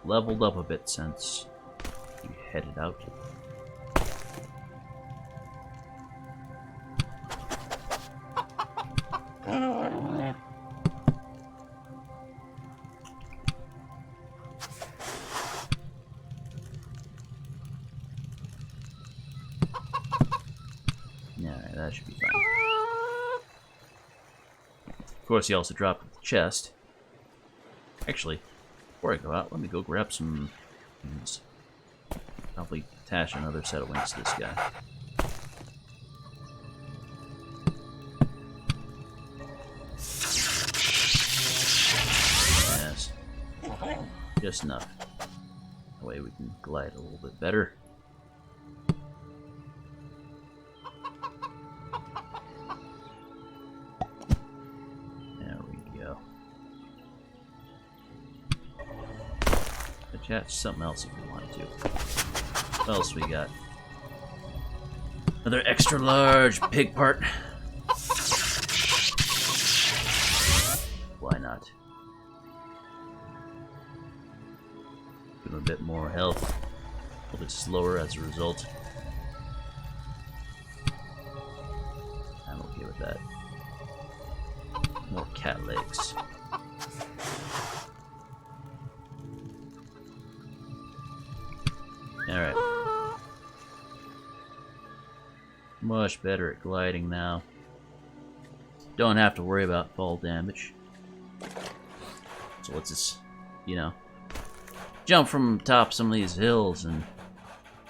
leveled up a bit since we headed out. Alright, that should be fine. Of course, he also dropped the chest. Actually, before I go out, let me go grab some wings. Probably attach another set of wings to this guy. Yes. Just enough. That way we can glide a little bit better. Attach something else if we want to. What else we got? Another extra large pig part. Why not? Give him a bit more health. A little bit slower as a result. I'm okay with that. More cat legs. Alright. Much better at gliding now. Don't have to worry about fall damage. So let's just, you know, jump from top some of these hills and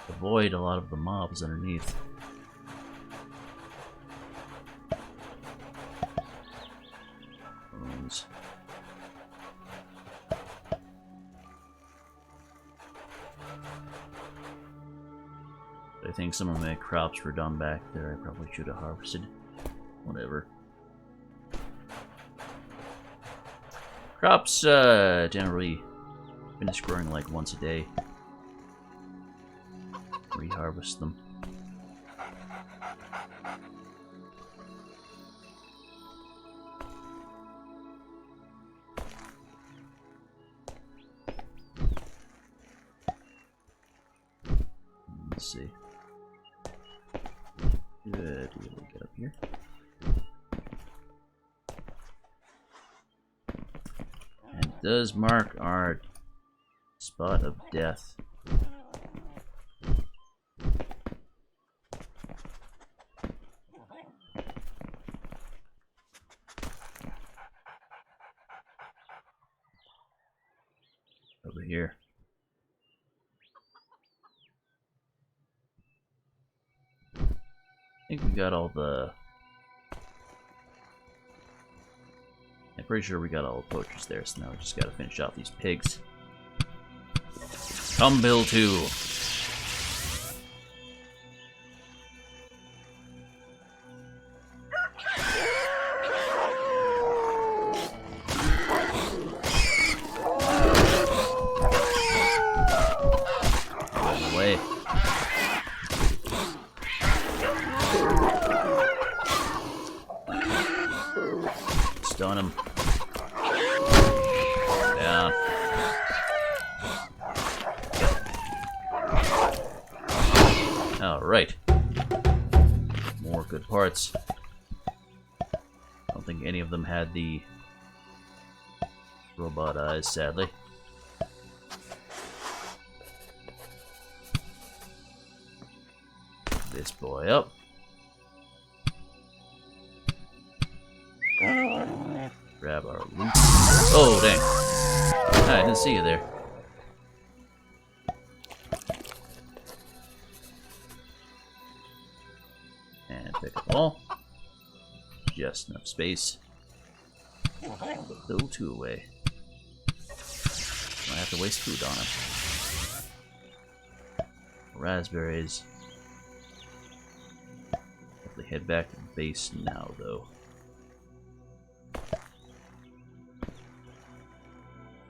avoid a lot of the mobs underneath. I think some of my crops were done back there. I probably should have harvested. Whatever. Crops generally finish growing like once a day. Reharvest them. Let's see. Good, we'll get up here. And it does mark our spot of death. here. I think we got all the... I'm pretty sure we got all the poachers there, so now we just gotta finish off these pigs. Come, Bill 2! Stone him. Down. Alright. More good parts. I don't think any of them had the robot eyes, sadly. This boy up. Grab our loot. Oh, dang. I didn't see you there. And pick up all. Just enough space. Put those two away. Might have to waste food on them. Raspberries. Definitely head back to the base now, though.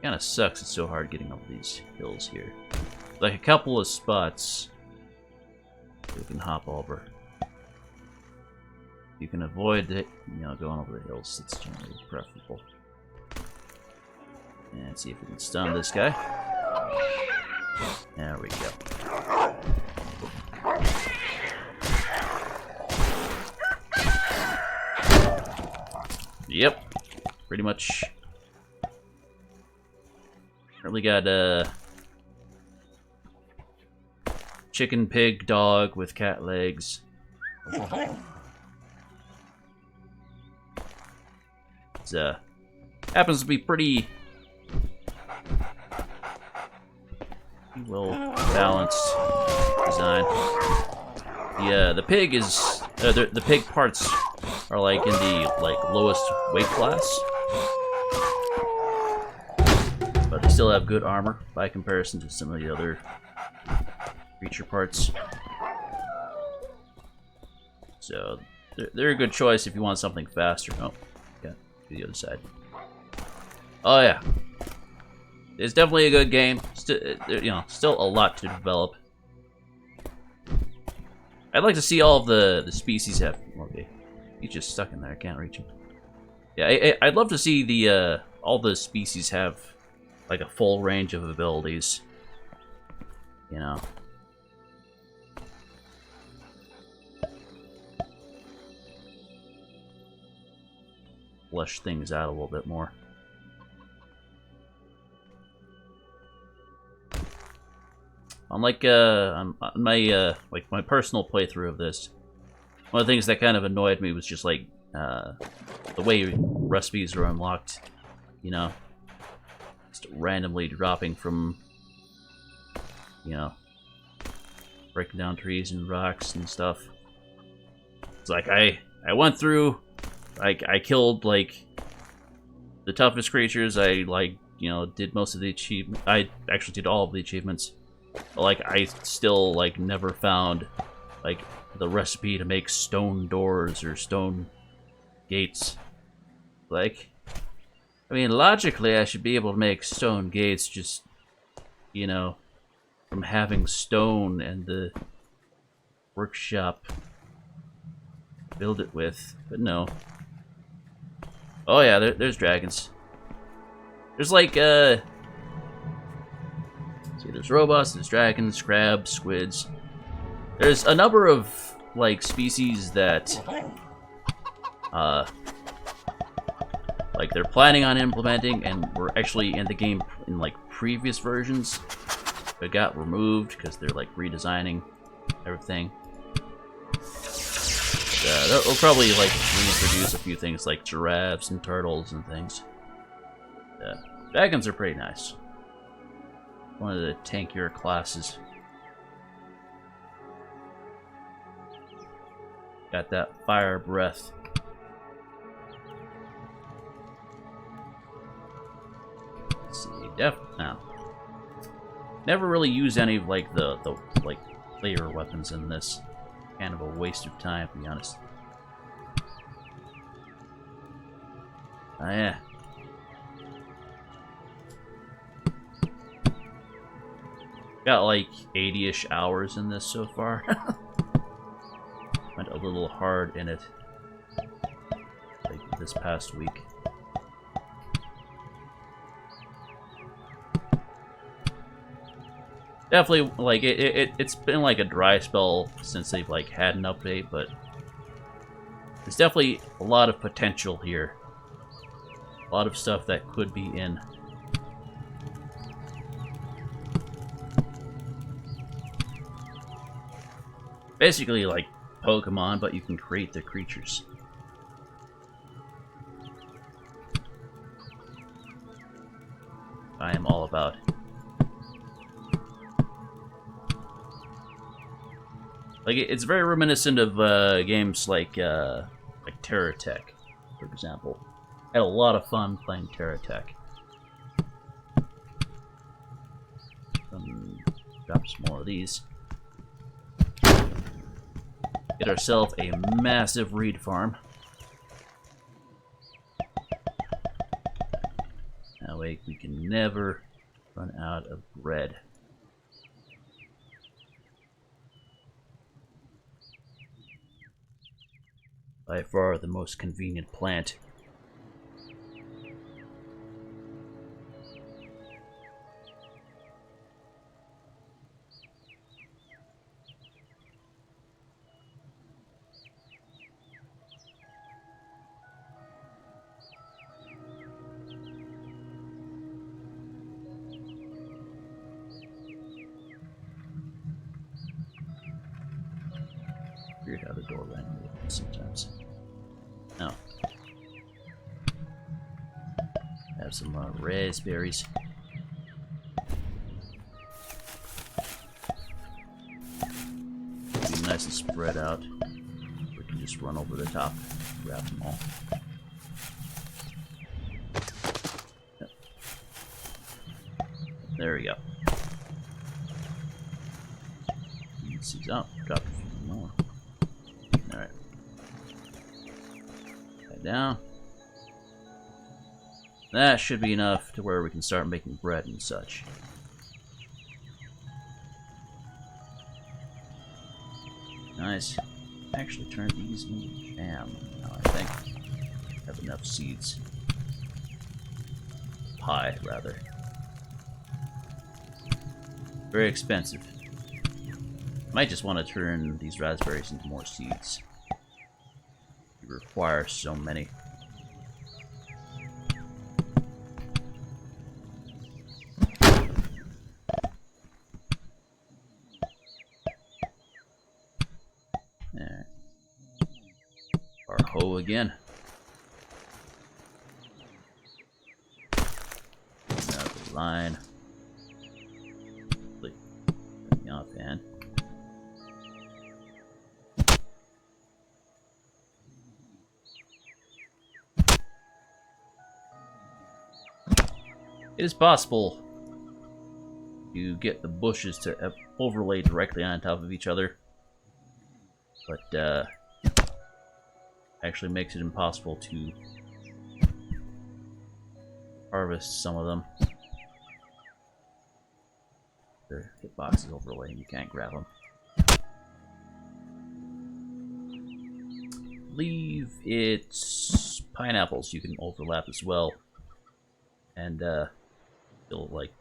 Kinda sucks, it's so hard getting up these hills here. Like a couple of spots we can hop over. You can avoid it, going over the hills. It's generally preferable. And see if we can stun this guy. There we go. Yep, pretty much. Currently got a chicken, pig, dog with cat legs. It's happens to be pretty well balanced design. The pig is the pig parts are like in the lowest weight class. But they still have good armor by comparison to some of the other creature parts. So they're a good choice if you want something faster. Oh, yeah, to the other side. Oh yeah, it's definitely a good game. Still a lot to develop. I'd like to see all of the species have. Okay, he's just stuck in there. I can't reach him. Yeah, I'd love to see the all the species have like a full range of abilities, Flesh things out a little bit more. Unlike on my my personal playthrough of this, one of the things that kind of annoyed me was just the way recipes are unlocked, just randomly dropping from, breaking down trees and rocks and stuff. It's like I went through, I killed the toughest creatures. I did most of the achievements. I actually did all of the achievements. But, I still never found the recipe to make stone doors or stone gates. I mean, logically, I should be able to make stone gates just, from having stone and the workshop build it with, but no. Oh yeah, there's dragons. There's see, there's robots, there's dragons, crabs, squids. There's a number of species that they're planning on implementing and were actually in the game in previous versions, but got removed because they're redesigning everything. They'll probably reintroduce a few things like giraffes and turtles and things. Dragons are pretty nice. one of the tankier classes. Got that fire breath. Let's see, now. Never really use any of like the like layer weapons in this. Kind of a waste of time, to be honest. Oh yeah. Got like 80-ish hours in this so far. Went a little hard in it, like this past week. Definitely, like it's been like a dry spell since they've like had an update, but there's definitely a lot of potential here. A lot of stuff that could be in. Basically like Pokemon, but you can create the creatures. I am all about. Like it's very reminiscent of games like Terra Tech, for example. I had a lot of fun playing Terra Tech. Drop some more of these. Get ourselves a massive reed farm. That way we can never run out of bread. By far the most convenient plant. Weird how the door went sometimes. Oh. Have some raspberries. Be nice and spread out. We can just run over the top and grab them all. Yep. There we go. Let's see. Oh, drop a few more. Alright. Head down. That should be enough to where we can start making bread and such. Nice. Actually turn these into jam now, I think. Have enough seeds. Pie, rather. Very expensive. Might just want to turn these raspberries into more seeds. You require so many. There. Our hoe again. Out the line. Put me offhand. It is possible to get the bushes to overlay directly on top of each other, but actually makes it impossible to harvest some of them. The hitbox is overlaying, you can't grab them. Leave it's pineapples you can overlap as well, and you'll like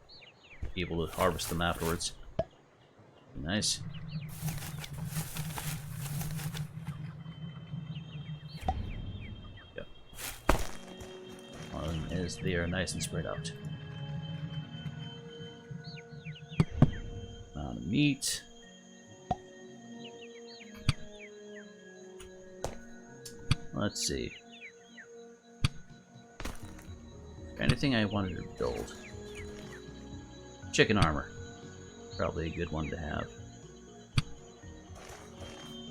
be able to harvest them afterwards. Nice. Yep. One of them is they are nice and spread out. Amount of meat. Let's see. Anything I wanted to build. chicken armor. Probably a good one to have.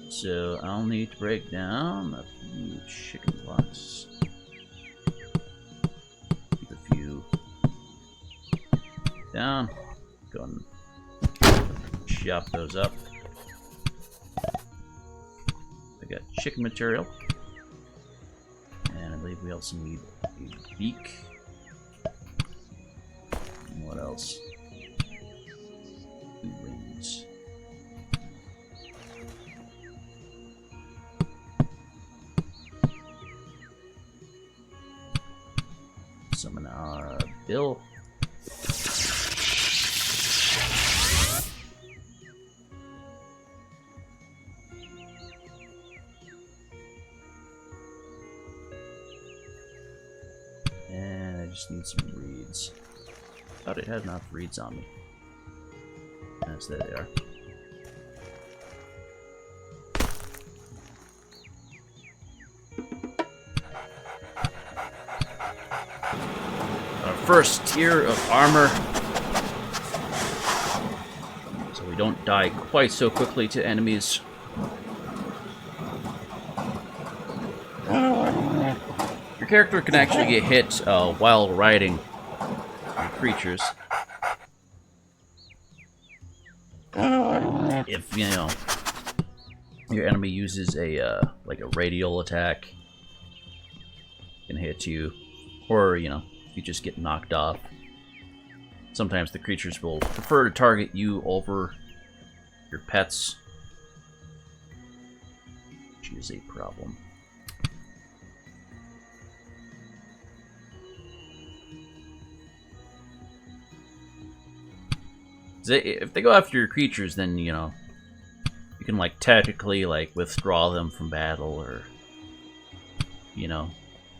So I'll need to break down a few chicken blocks. Keep a few down. Go and chop those up. I got chicken material. And I believe we also need a beak. And what else? 2 wings. Summon our bill. And I just need some reeds. Thought it had enough reeds on me. Yes, there they are. Our first tier of armor, so we don't die quite so quickly to enemies. Your character can actually get hit while riding creatures. If, you know, your enemy uses a like a radial attack, can hit you, or, you know, you just get knocked off. Sometimes the creatures will prefer to target you over your pets, which is a problem. If they go after your creatures, then, you know, you can, like, tactically, like, withdraw them from battle, or, you know,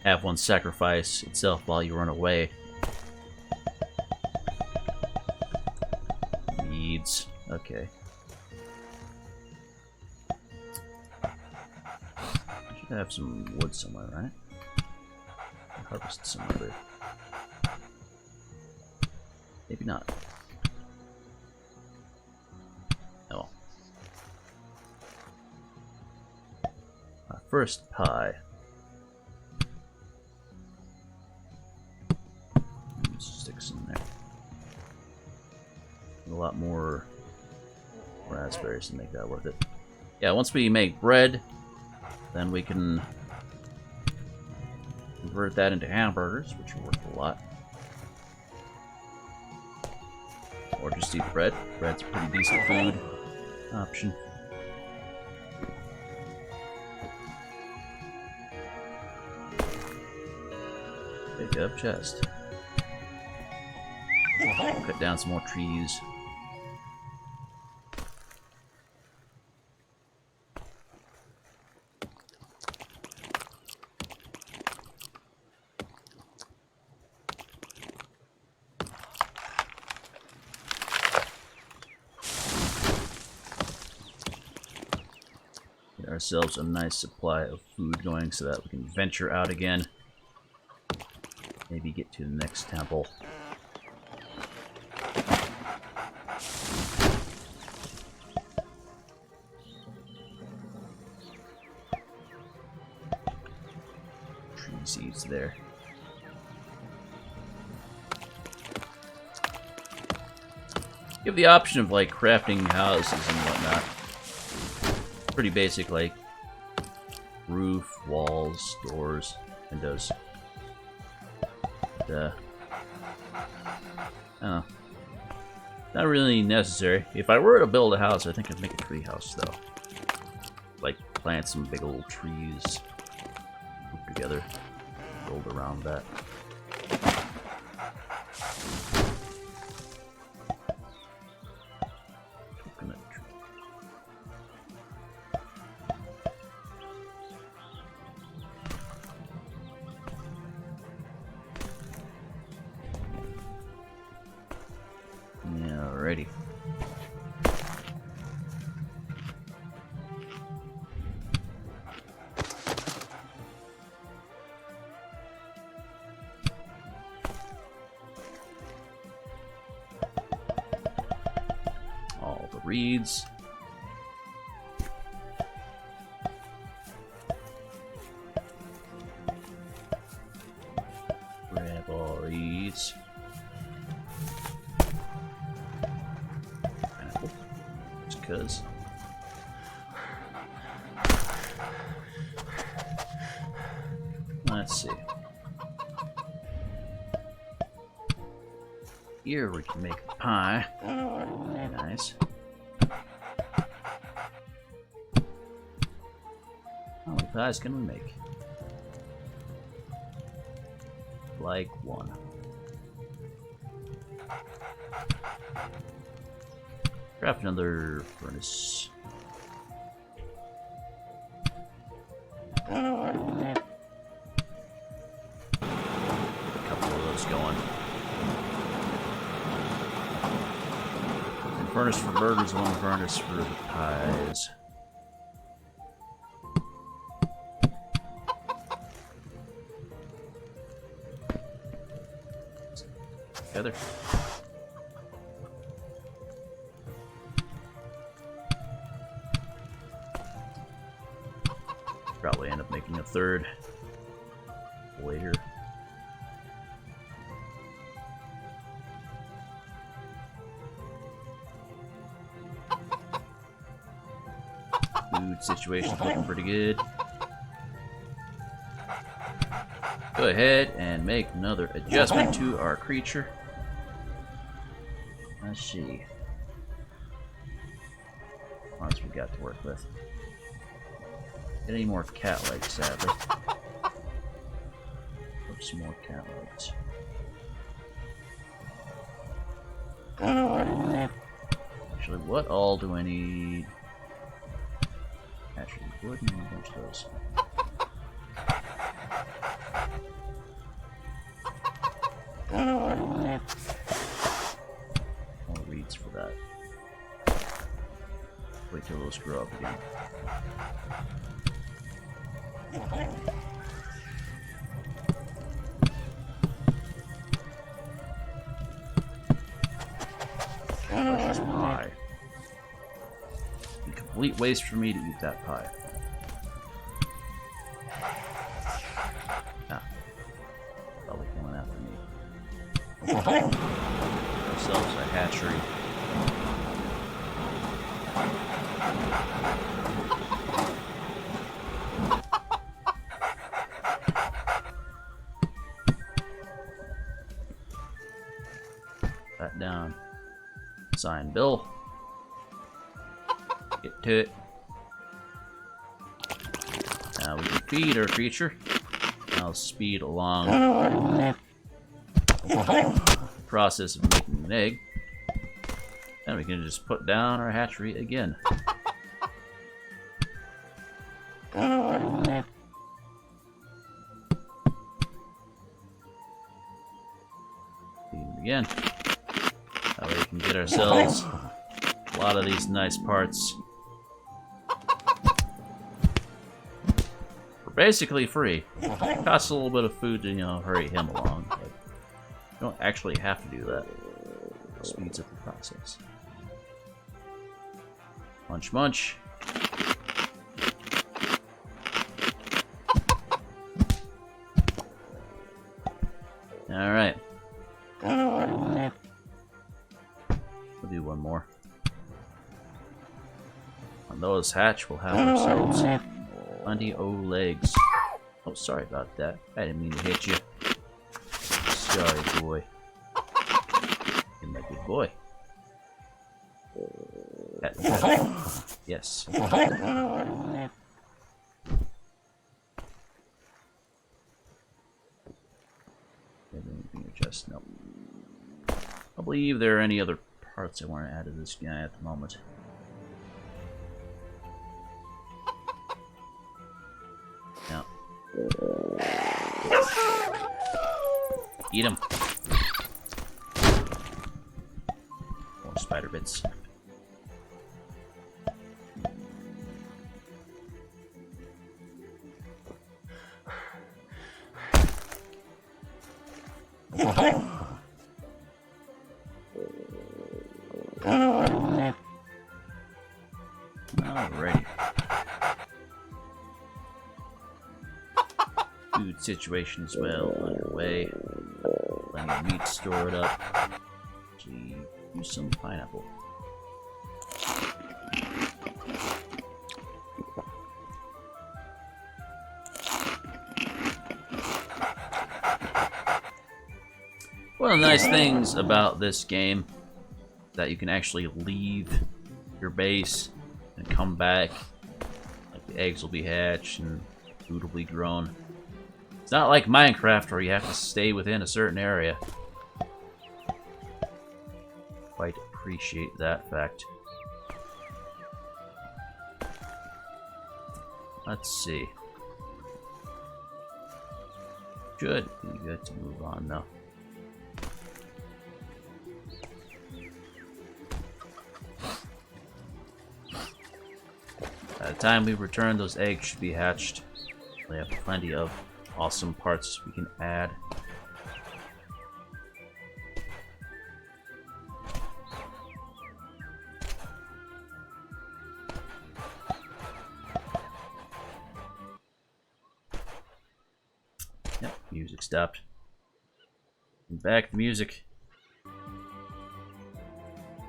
have one sacrifice itself while you run away. Needs. Okay. I should have some wood somewhere, right? Harvest some other. Maybe not. Oh. Our first pie. Sticks in there. A lot more raspberries to make that worth it. Yeah, once we make bread, then we can convert that into hamburgers, which are worth a lot. Or just eat bread. Bread's a pretty decent food option. Pick up chest. Cut down some more trees. Get ourselves a nice supply of food going so that we can venture out again. Maybe get to the next temple. Seeds there. You have the option of, like, crafting houses and whatnot. Pretty basic, like roof, walls, doors, windows. But, I don't know. Not really necessary. If I were to build a house, I think I'd make a tree house, though. Like, plant some big old trees put together. Build around that. Coconut tree. Yeah, alrighty. reeds. Grab all reeds. Just cause. Let's see. Here we can make a pie. Nice. How many pies can we make? Like one. Craft another furnace. Going. One furnace for burgers, one furnace for the pies. Together. Probably end up making a third later. Food situation's looking pretty good. Go ahead and make another adjustment to our creature. Let's see. What else we got to work with? Get any more cat legs, sadly. Hope some more cat legs. Actually, what all do I need? Actually, wood and a bunch of those. More reeds for that. Wait till those grow up again. Delicious pie. Complete waste for me to eat that pie. Ah. Probably coming after me. Ourselves a hatchery. That down. Sign bill. Get to it. Now we can feed our creature. I'll speed along the process of making an egg. And we can just put down our hatchery again. Feed him again. That way we can get ourselves a lot of these nice parts. For basically free. It costs a little bit of food to, hurry him along. But you don't actually have to do that. It speeds up the process. Munch, munch. Alright. We'll do one more. When those hatch, we'll have ourselves plenty of legs. Oh, sorry about that. I didn't mean to hit you. Sorry, boy. You're my good boy. Yes. Anything adjust? No. I believe there are any other parts I want to add to this guy at the moment. No. Eat him. More spider bits. situation as well underway. Plenty of meat stored up. Actually, use some pineapple. One of the nice things about this game is that you can actually leave your base and come back. Like the eggs will be hatched and food will be grown. It's not like Minecraft where you have to stay within a certain area. Quite appreciate that fact. Let's see. Should be good to move on now. By the time we return, those eggs should be hatched. We have plenty of awesome parts we can add. Yep, music stopped. And back to music.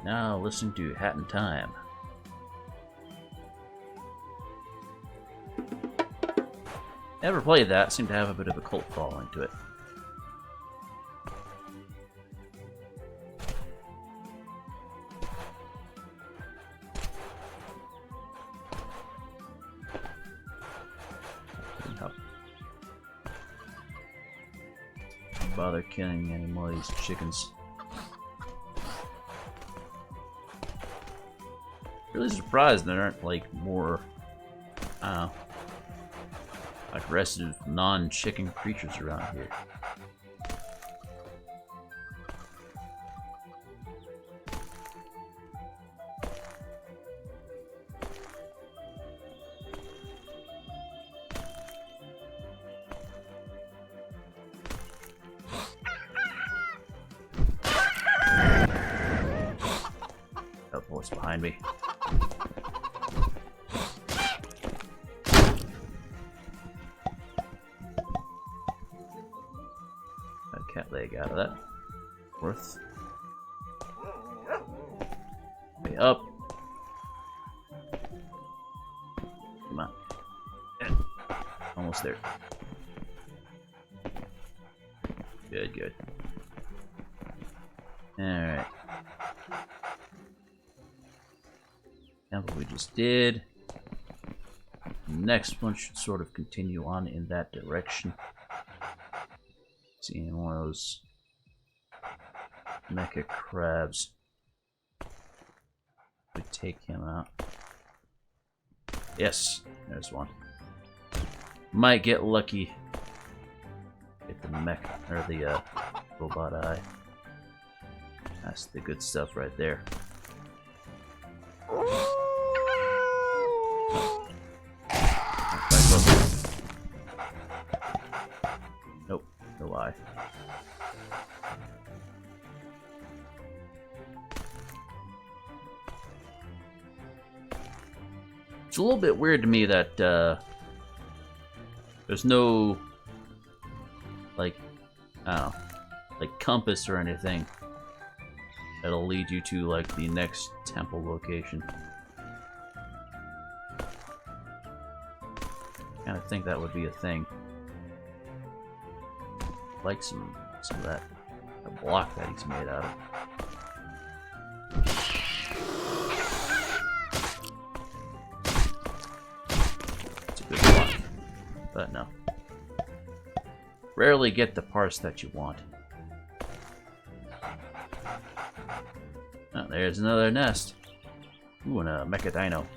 Now listen to Hat in Time. Never played that, seemed to have a bit of a cult following to it. Don't bother killing any more of these chickens. Really surprised there aren't like more, I don't know, aggressive non-chicken creatures around here. That voice behind me. Cat leg out of that. Worth. Way up. Come on. Yeah. Almost there. Good, good. Alright. Now what we just did. Next one should sort of continue on in that direction. Seeing one of those mecha crabs. We take him out. Yes, there's one. Might get lucky. Get the mech or the robot eye. That's the good stuff right there. Nope, no eye. It's a little bit weird to me that there's no like, I don't know, like compass or anything that'll lead you to like the next temple location. Kind of think that would be a thing. Like some of that block that he's made out of. It's a good block, but no. Rarely get the parts that you want. Oh, there's another nest. Ooh, and a mecha dino.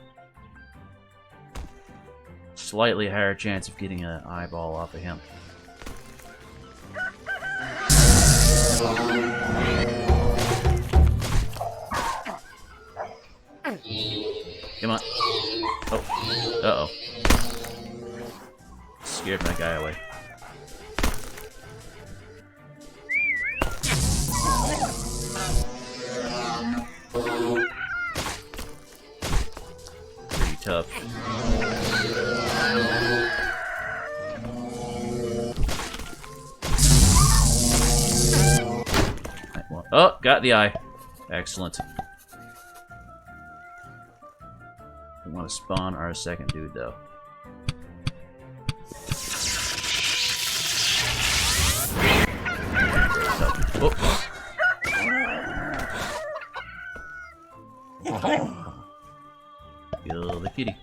Slightly higher chance of getting an eyeball off of him. Come on. Oh. Uh-oh. Scared my guy away. Pretty tough. Oh, got the eye. Excellent. We want to spawn our second dude, though. Oh. Kill the kitty.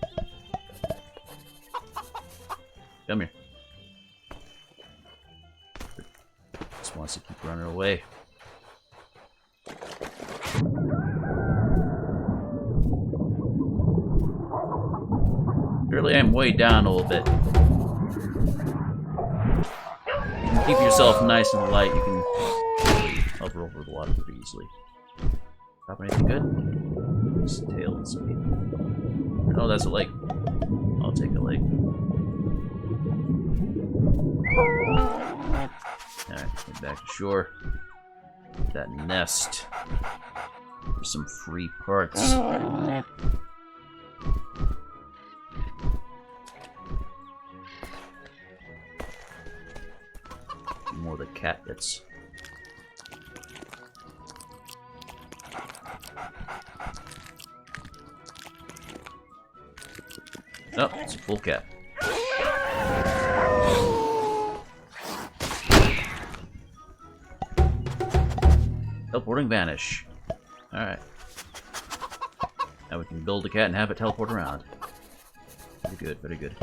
Come here. Just wants to keep running away. Surely I'm way down a little bit. You can keep yourself nice and light. You can hover over the water pretty easily. Drop anything good? Just tail and speed. Oh, that's a lake. I'll take a lake. Alright, get back to shore. Get that nest. For some free parts. More of the cat bits. Oh, it's a full cat. Teleporting vanish. Alright. Now we can build a cat and have it teleport around. Very good, very good.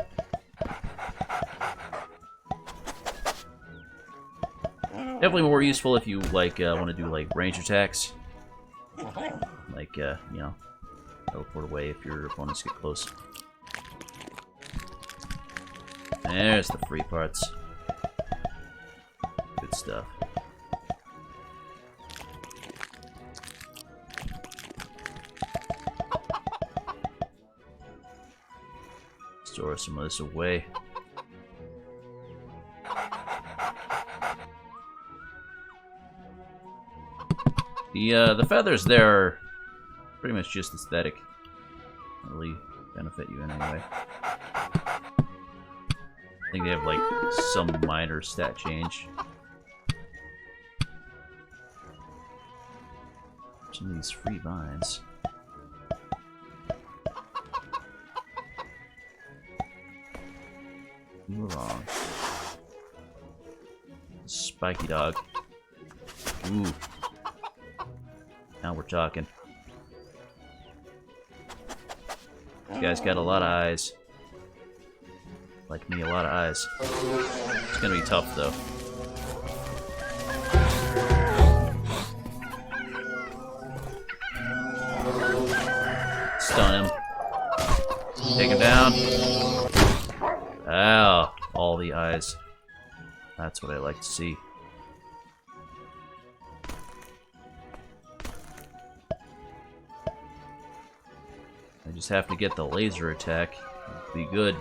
Definitely more useful if you like want to do like range attacks. Like you know, teleport away if your opponents get close. There's the free parts. Good stuff. Store some of this away. The feathers there are pretty much just aesthetic. Don't really benefit you in any way. I think they have like some minor stat change. Some of these free vines. Move along. Spiky dog. Ooh. Now we're talking. This guy's got a lot of eyes. Like me, a lot of eyes. It's gonna be tough, though. Stun him. Take him down. Ow. All the eyes. That's what I like to see. I just have to get the laser attack. It'll be good.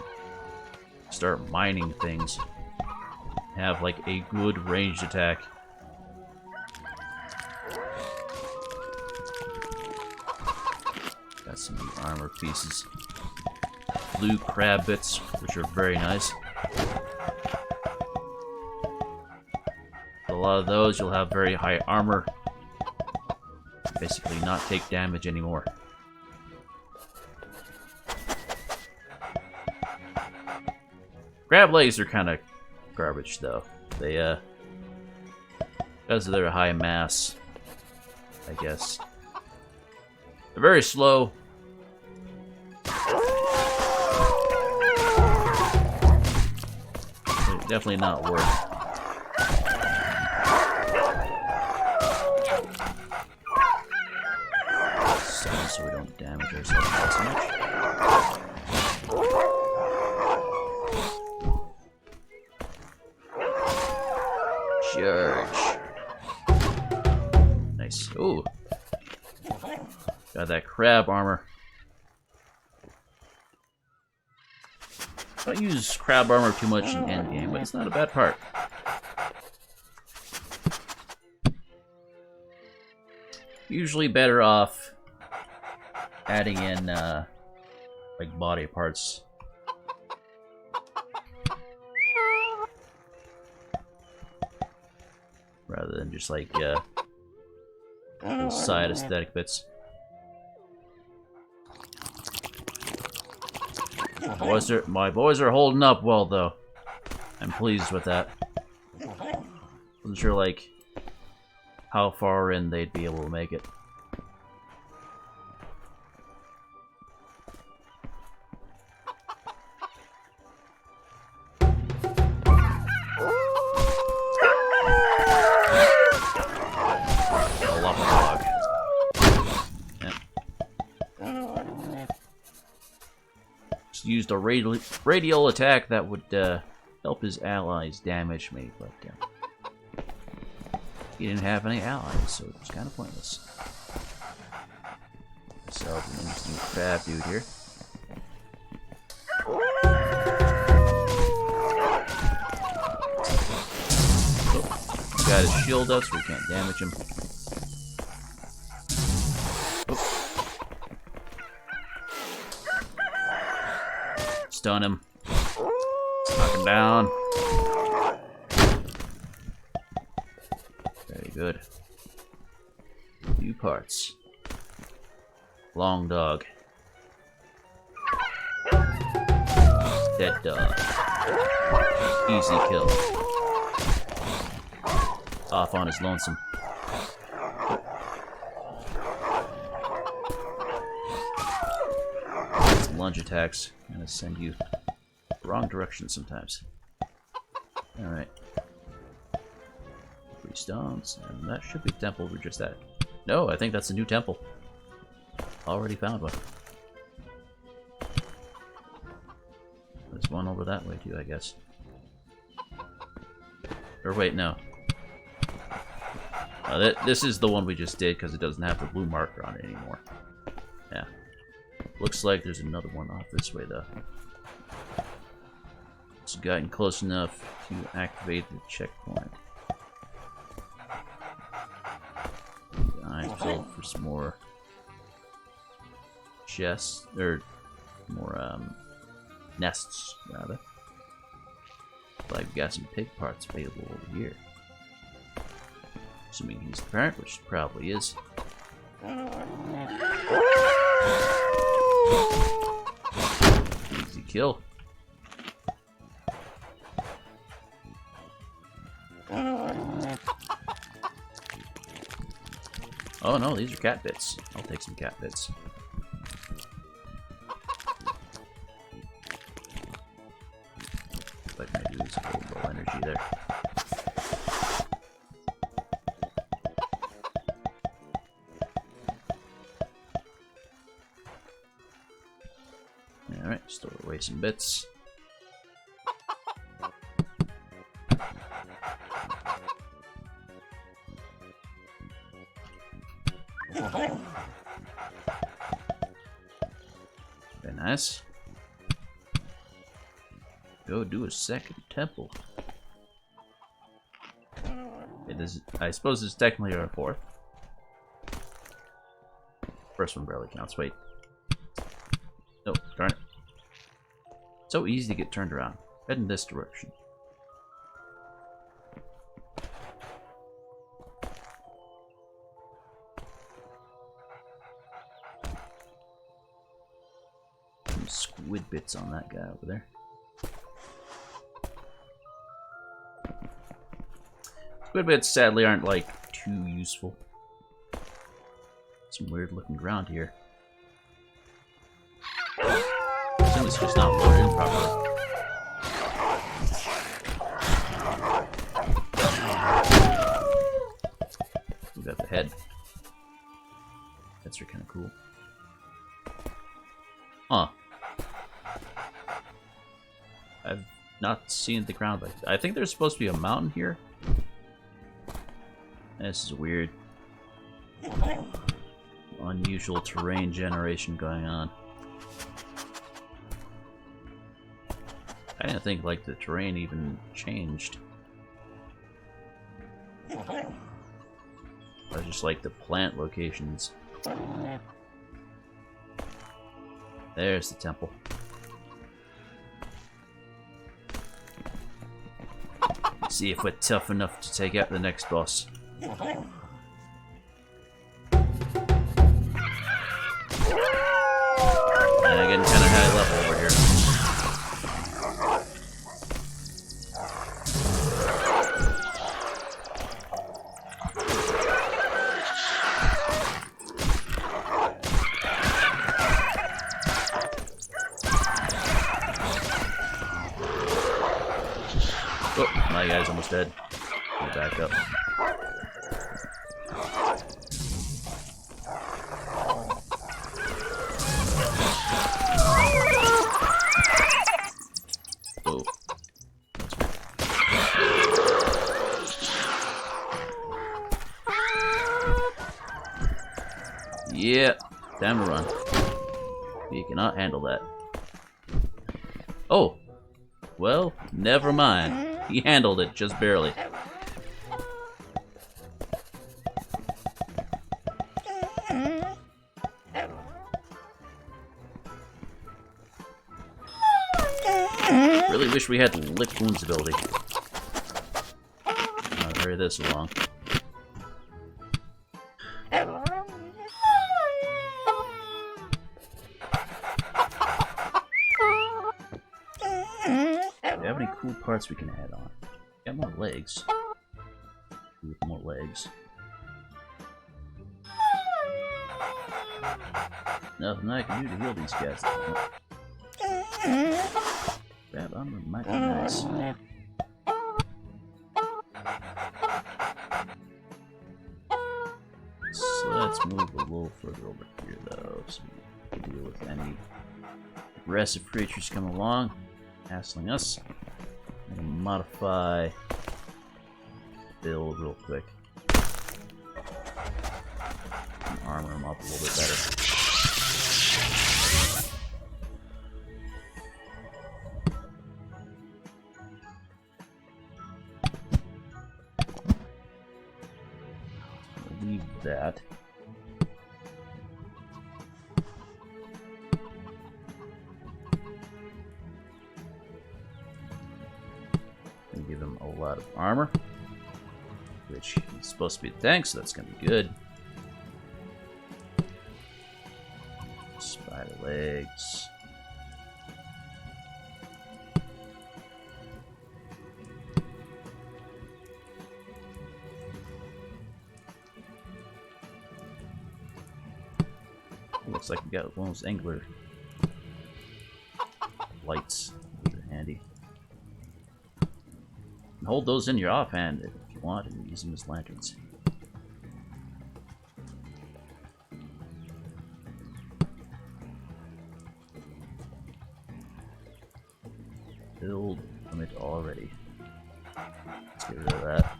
Start mining things. Have like a good ranged attack. Got some new armor pieces. Blue crab bits, which are very nice. A lot of those, you'll have very high armor. Basically not take damage anymore. Crab legs are kind of garbage, though. They, because of their high mass, I guess. They're very slow. They're definitely not worth it. So we don't damage ourselves as much. Charge. Nice. Ooh. Got that crab armor. Don't use crab armor too much in endgame, but it's not a bad part. Usually better off adding in like body parts. Rather than just like Those side aesthetic bits. My boys are holding up well, though. I'm pleased with that. Wasn't sure, like, how far in they'd be able to make it. Used a radial attack that would help his allies damage me, but he didn't have any allies, so it was kind of pointless. So, an interesting crab dude here. Oh, got his shield up, so we can't damage him. Stun him. Knock him down. Very good. Few parts. Long dog. Dead dog. Easy kill. Off on his lonesome. Some lunge attacks. I'm gonna send you the wrong direction sometimes. Alright. 3 stones, and that should be the temple we're just at. No, I think that's a new temple. Already found one. There's one over that way too, I guess. Or wait, no. This is the one we just did because it doesn't have the blue marker on it anymore. Yeah. Looks like there's another one off this way, though. It's gotten close enough to activate the checkpoint. I filled for some more chests, or more nests, rather. But I've got some pig parts available over here. Assuming he's the parent, which probably is. Easy kill. Oh no, these are cat bits. I'll take some cat bits. But maybe lose a little low energy there. Alright, store away some bits. Very nice. Go do a second temple. It is, I suppose it's technically our fourth. First one barely counts. Wait. Oh, darn it. So easy to get turned around. Head in this direction. Some squid bits on that guy over there. Squid bits sadly aren't like too useful. Some weird looking ground here. It's just not loaded in properly. We got the head. That's kind of cool. Huh. I've not seen the ground like that. I think there's supposed to be a mountain here. This is weird. Unusual terrain generation going on. I didn't think like the terrain even changed. I just like the plant locations. There's the temple. See if we're tough enough to take out the next boss. And getting kind of high level over here. Oh, my guy's almost dead. Get back up. Oh. Yeah, time to run. You cannot handle that. Oh, well, never mind. He handled it, just barely. Really wish we had lick wounds ability. I'll hurry this along. Do we have any cool parts we can add on? Got more legs. With more legs. Nothing I can do to heal these guys. Grab armor might be nice. So let's move a little further over here though, so we can deal with any aggressive creatures come along, hassling us. I'm gonna modify build real quick. And armor them up a little bit better. Leave that. And give him a lot of armor, which is supposed to be a tank, so that's gonna be good. Spider legs. Looks like we got one of those angler lights. Those are handy. And hold those in your offhand if you want, and use them as lanterns. Build limit already. Let's get rid of that.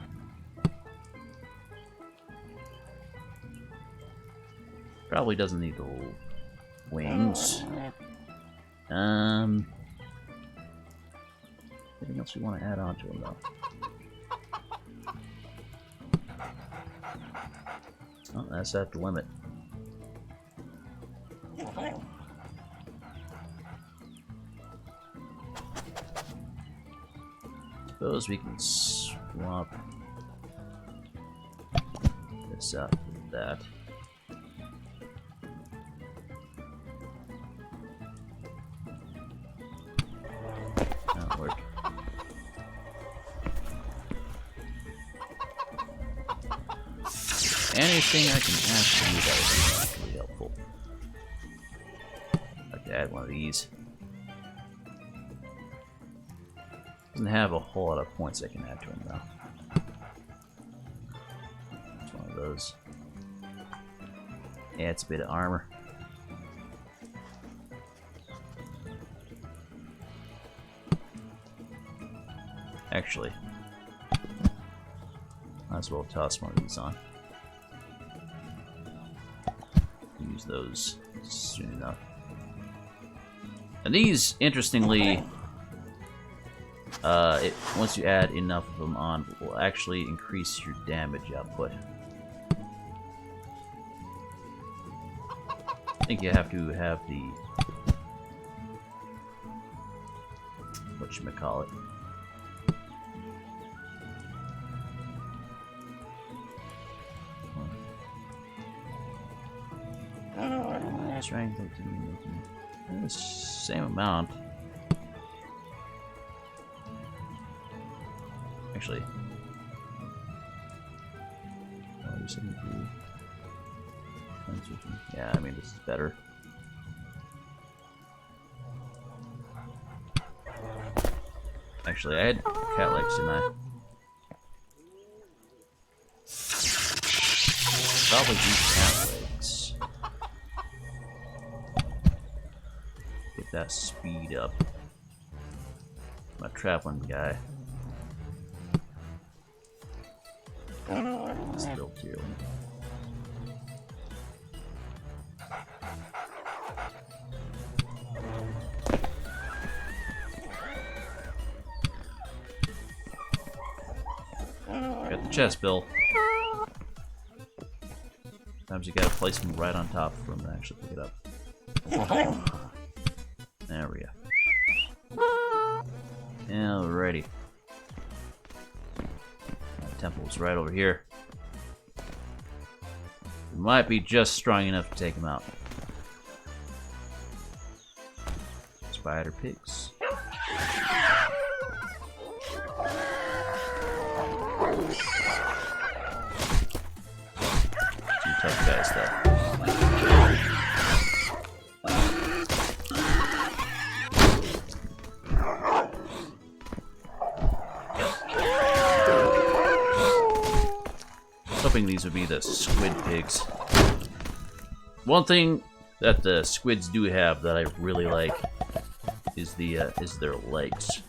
Probably doesn't need the little wings. Anything else we want to add on to him though? Oh, that's at the limit. Suppose we can swap this out with that. That'll work. Anything I can add to you that would be really helpful. I'd like to add one of these. Doesn't have a whole lot of points I can add to him though. It's one of those. Yeah, it's a bit of armor. Actually, might as well toss one of these on. Use those soon enough. And these, interestingly, once you add enough of them on, will actually increase your damage output. I think you have to have the whatchamacallit. strength. Same amount. Actually. Yeah, I mean, this is better. Actually, I had cat legs, didn't I? Probably use cat legs. Get that speed up. My traveling guy. Still too. Got the chest, Bill. Sometimes you gotta place them right on top for them to actually pick it up. There we go. Alrighty. That temple's right over here. We might be just strong enough to take him out. Spider pigs. Tough guys, though. I was hoping these would be the squid pigs. One thing that the squids do have that I really like is their legs.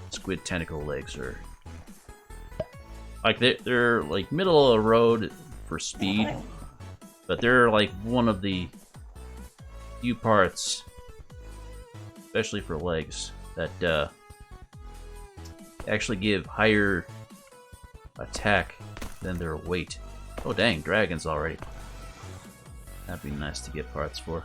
Squid tentacle legs are like they're like middle of the road for speed, but they're like one of the few parts, especially for legs, that actually give higher attack than their weight. Oh dang, dragons already. That'd be nice to get parts for.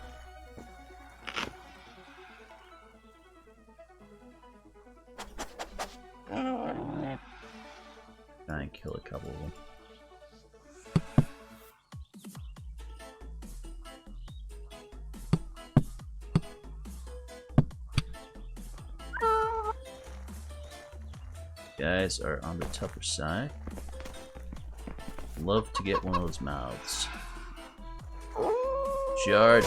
Try and kill a couple of them. Guys are on the tougher side. Love to get one of those mouths. Charge.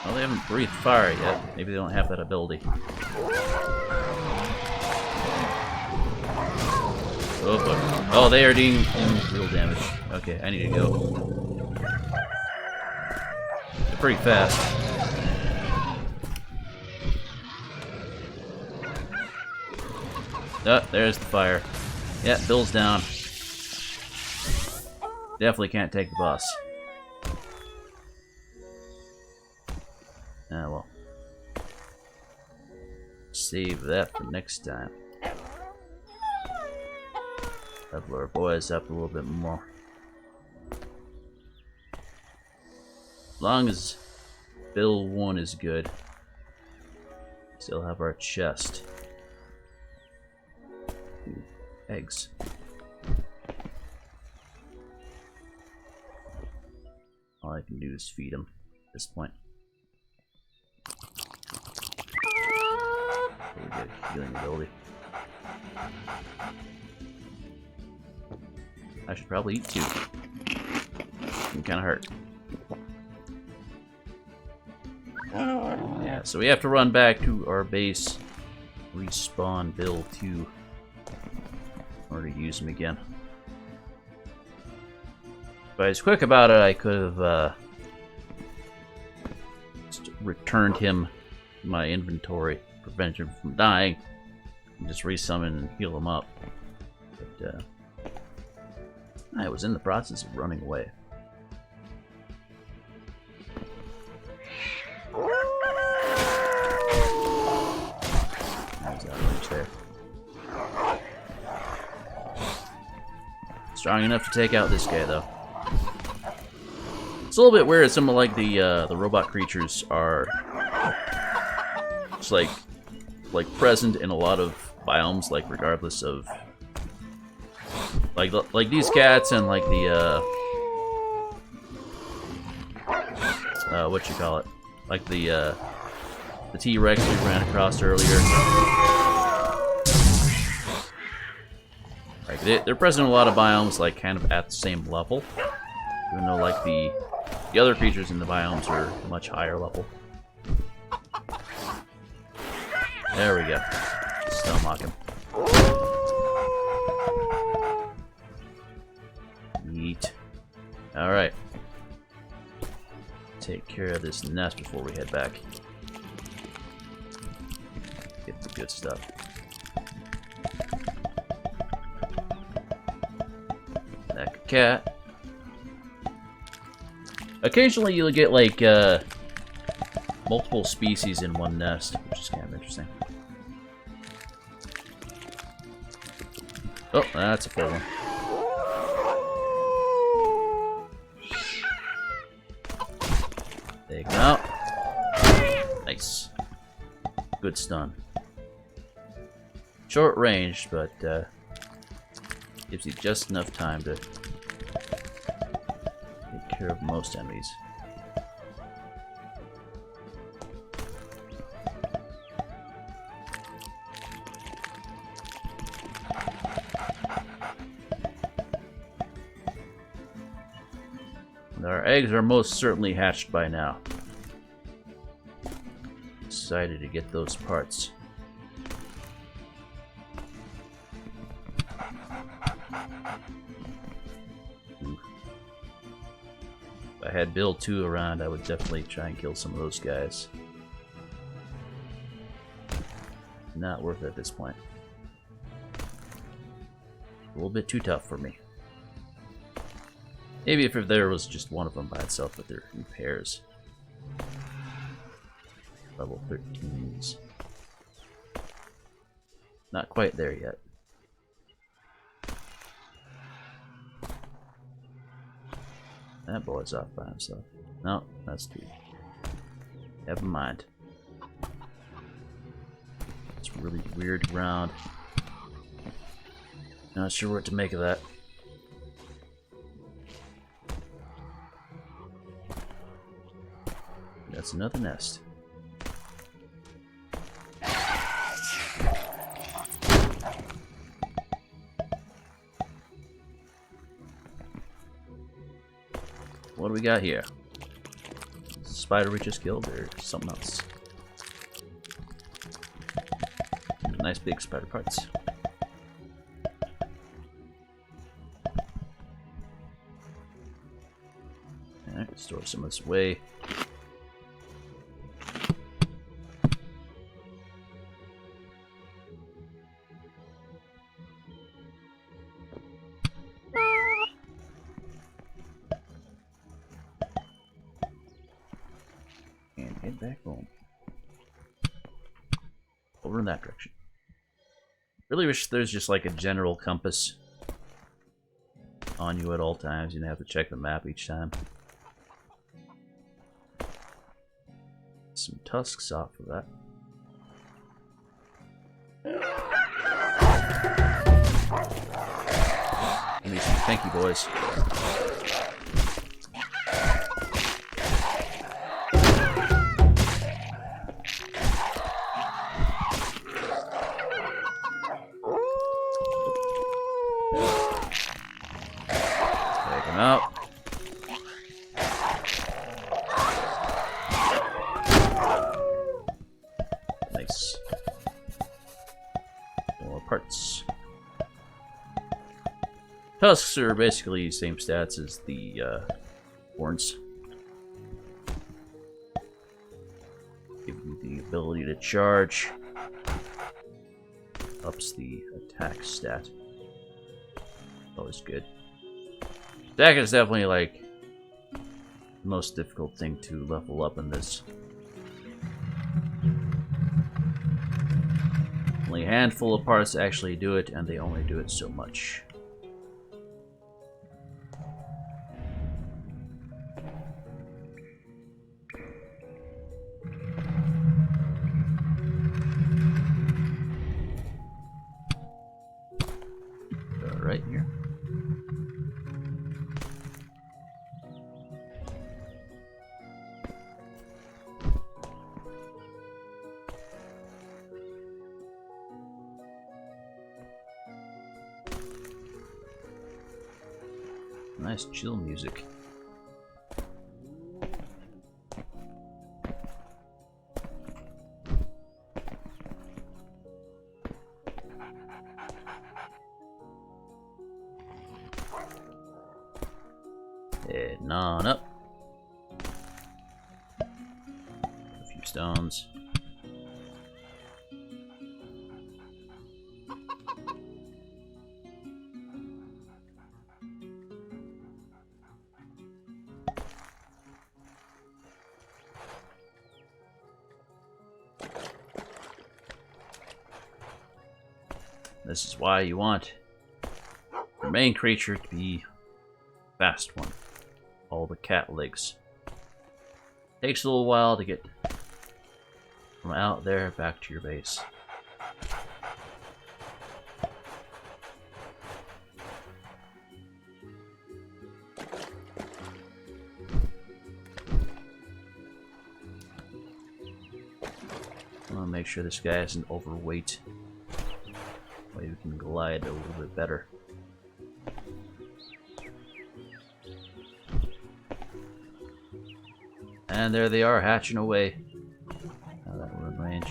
Well, they haven't breathed fire yet. Maybe they don't have that ability. Oh, but, oh, they are doing real damage. Okay, I need to go. They're pretty fast. Oh, there's the fire. Yeah, Bill's down. Definitely can't take the boss. Ah, well. Save that for next time. Level our boys up a little bit more. As long as Bill 1 is good. Still have our chest. Ooh, eggs. All I can do is feed them at this point. Really good healing ability. I should probably eat too. It kind of hurt. Yeah, so we have to run back to our base, respawn Bill 2 in order to use him again. If I was quick about it, I could have returned him to my inventory, prevent him from dying, and just resummon and heal him up. But I was in the process of running away. There's that wrench there. Strong enough to take out this guy, though. It's a little bit weird. Some of like the robot creatures are It's like present in a lot of biomes, like regardless of like these cats and like the what you call it, like the T-Rex we ran across earlier. Like they're present in a lot of biomes, like kind of at the same level, even though like the other creatures in the biomes are much higher level. There we go. Stonemack him. Neat. Alright. Take care of this nest before we head back. Get the good stuff. That cat. Occasionally you'll get like multiple species in one nest, which is kind of interesting. Oh, that's a full one. There you go. Nice. Good stun. Short range, but gives you just enough time to take care of most enemies. Our eggs are most certainly hatched by now. Excited to get those parts. Ooh. If I had Bill 2 around, I would definitely try and kill some of those guys. Not worth it at this point. A little bit too tough for me. Maybe if there was just one of them by itself, but they're in pairs. Level 13s. Not quite there yet. That boy's off by himself. No, that's 2. Never mind. It's really weird ground. Not sure what to make of that. That's another nest. What do we got here? Spider we just killed, or something else? Nice big spider parts. Alright, store some of this away. Back home. Over in that direction. Really wish there's just like a general compass on you at all times. You don't have to check the map each time. Some tusks off of that. Give me some thank you, boys. Out. Nice. More parts. Tusks are basically the same stats as the horns. Give you the ability to charge. Ups the attack stat. Always good. Attack is definitely like the most difficult thing to level up in this. Only a handful of parts actually do it, and they only do it so much. Nice chill music. Heading on up. A few stones. This is why you want your main creature to be a fast one. All the cat legs. Takes a little while to get from out there back to your base. I want to make sure this guy isn't overweight. That way we can glide a little bit better. And there they are, hatching away. Now that we're in range.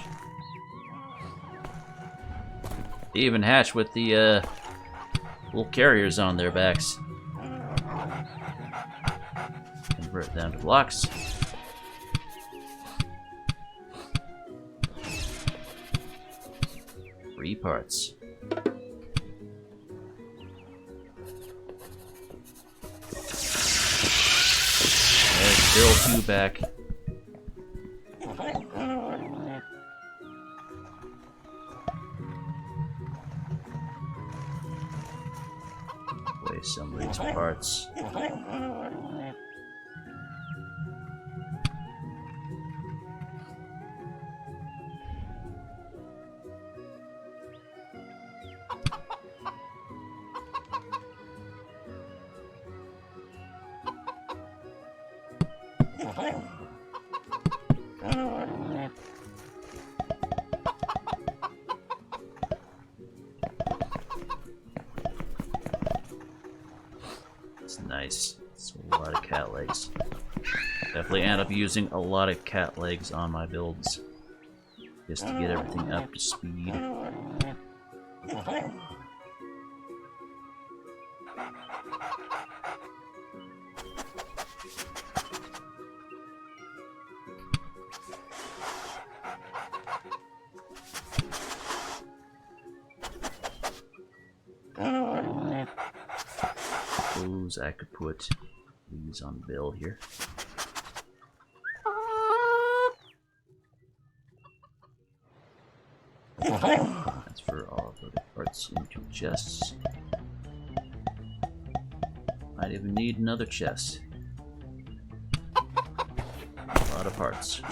They even hatch with the little carriers on their backs. Convert them to blocks. 3 parts. There's still 2 back. Place some of these parts. It's nice. It's a lot of cat legs. Definitely end up using a lot of cat legs on my builds just to get everything up to speed. I could put these on Bill here. Transfer all of the parts into chests. Might even need another chest. A lot of parts.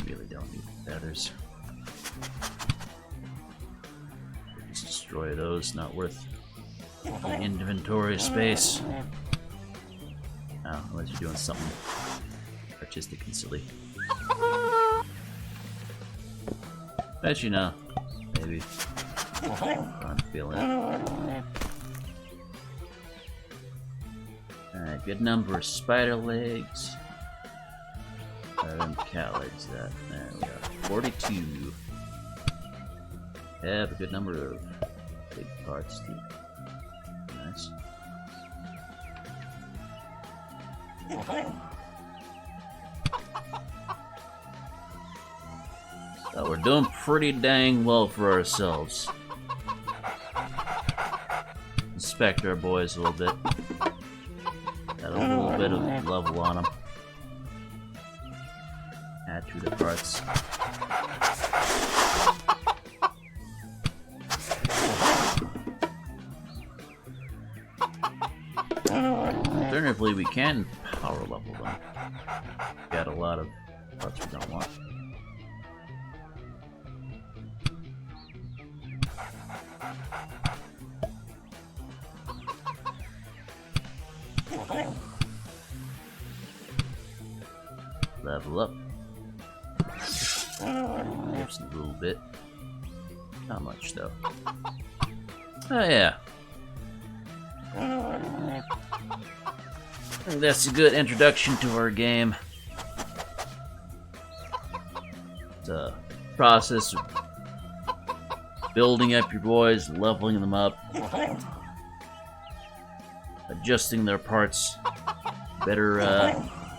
Really don't need feathers. Just destroy those, not worth the inventory space. Oh, unless you're doing something artistic and silly. Bet you know. Maybe. I'm feeling it. Alright, good number of spider legs. Cat legs that. There we go. 42. Have a good number of big parts too. Nice. We're doing pretty dang well for ourselves. Inspect our boys a little bit. Got a little bit of level on them. Add to the parts. Alternatively, we can power level them. Got a lot of parts we don't want. Level up. Just a little bit. Not much though. Oh yeah. I think that's a good introduction to our game. The process of building up your boys, leveling them up, adjusting their parts, better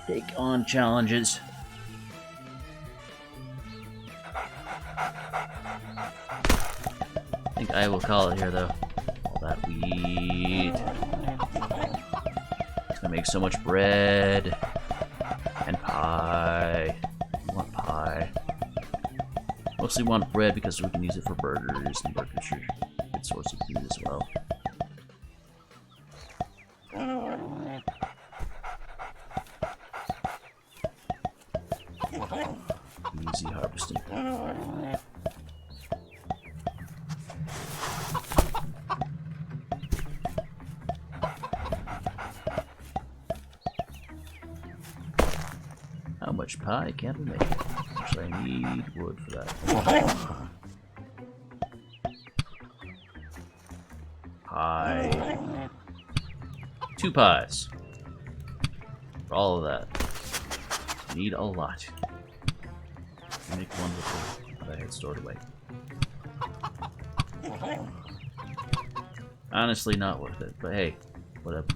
take on challenges. I think I will call it here though. All that wheat. It's gonna make so much bread and pie. I want pie. Mostly want bread because we can use it for burgers, and burgers are a good source of food as well. Easy harvesting. How much pie can we make? Actually, I need wood for that. Pie. 2 pies. For all of that. Need a lot. Make one with what I had stored away. Honestly, not worth it, but hey, whatever.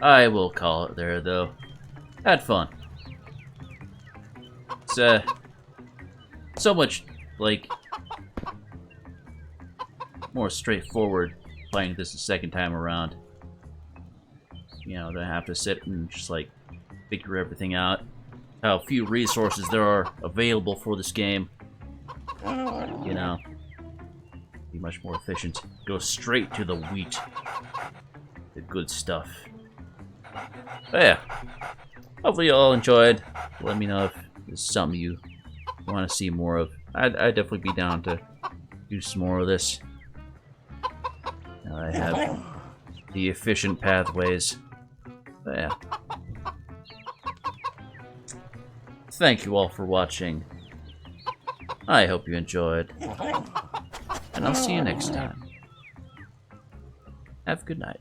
I will call it there, though. Had fun. It's so much like more straightforward playing this the second time around. You know, don't have to sit and just like figure everything out. How few resources there are available for this game. You know, be much more efficient. Go straight to the wheat, the good stuff. But yeah, hopefully you all enjoyed. Let me know if there's something you want to see more of. I'd definitely be down to do some more of this. Now I have the efficient pathways. But yeah. Thank you all for watching. I hope you enjoyed. And I'll see you next time. Have a good night.